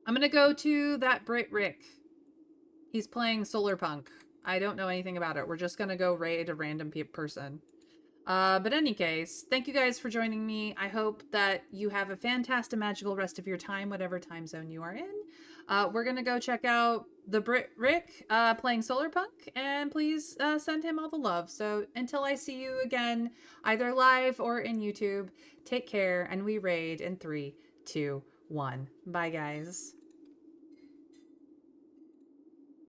I'm gonna go to that Brit Rick. He's playing Solar Punk. I don't know anything about it. We're just gonna go raid a random person. But in any case, thank you guys for joining me. I hope that you have a fantastic, magical rest of your time, whatever time zone you are in. We're gonna go check out the Brit Rick playing Solar Punk, and please send him all the love. So until I see you again, either live or in YouTube, take care, and we raid in 3, 2, 1. Bye, guys.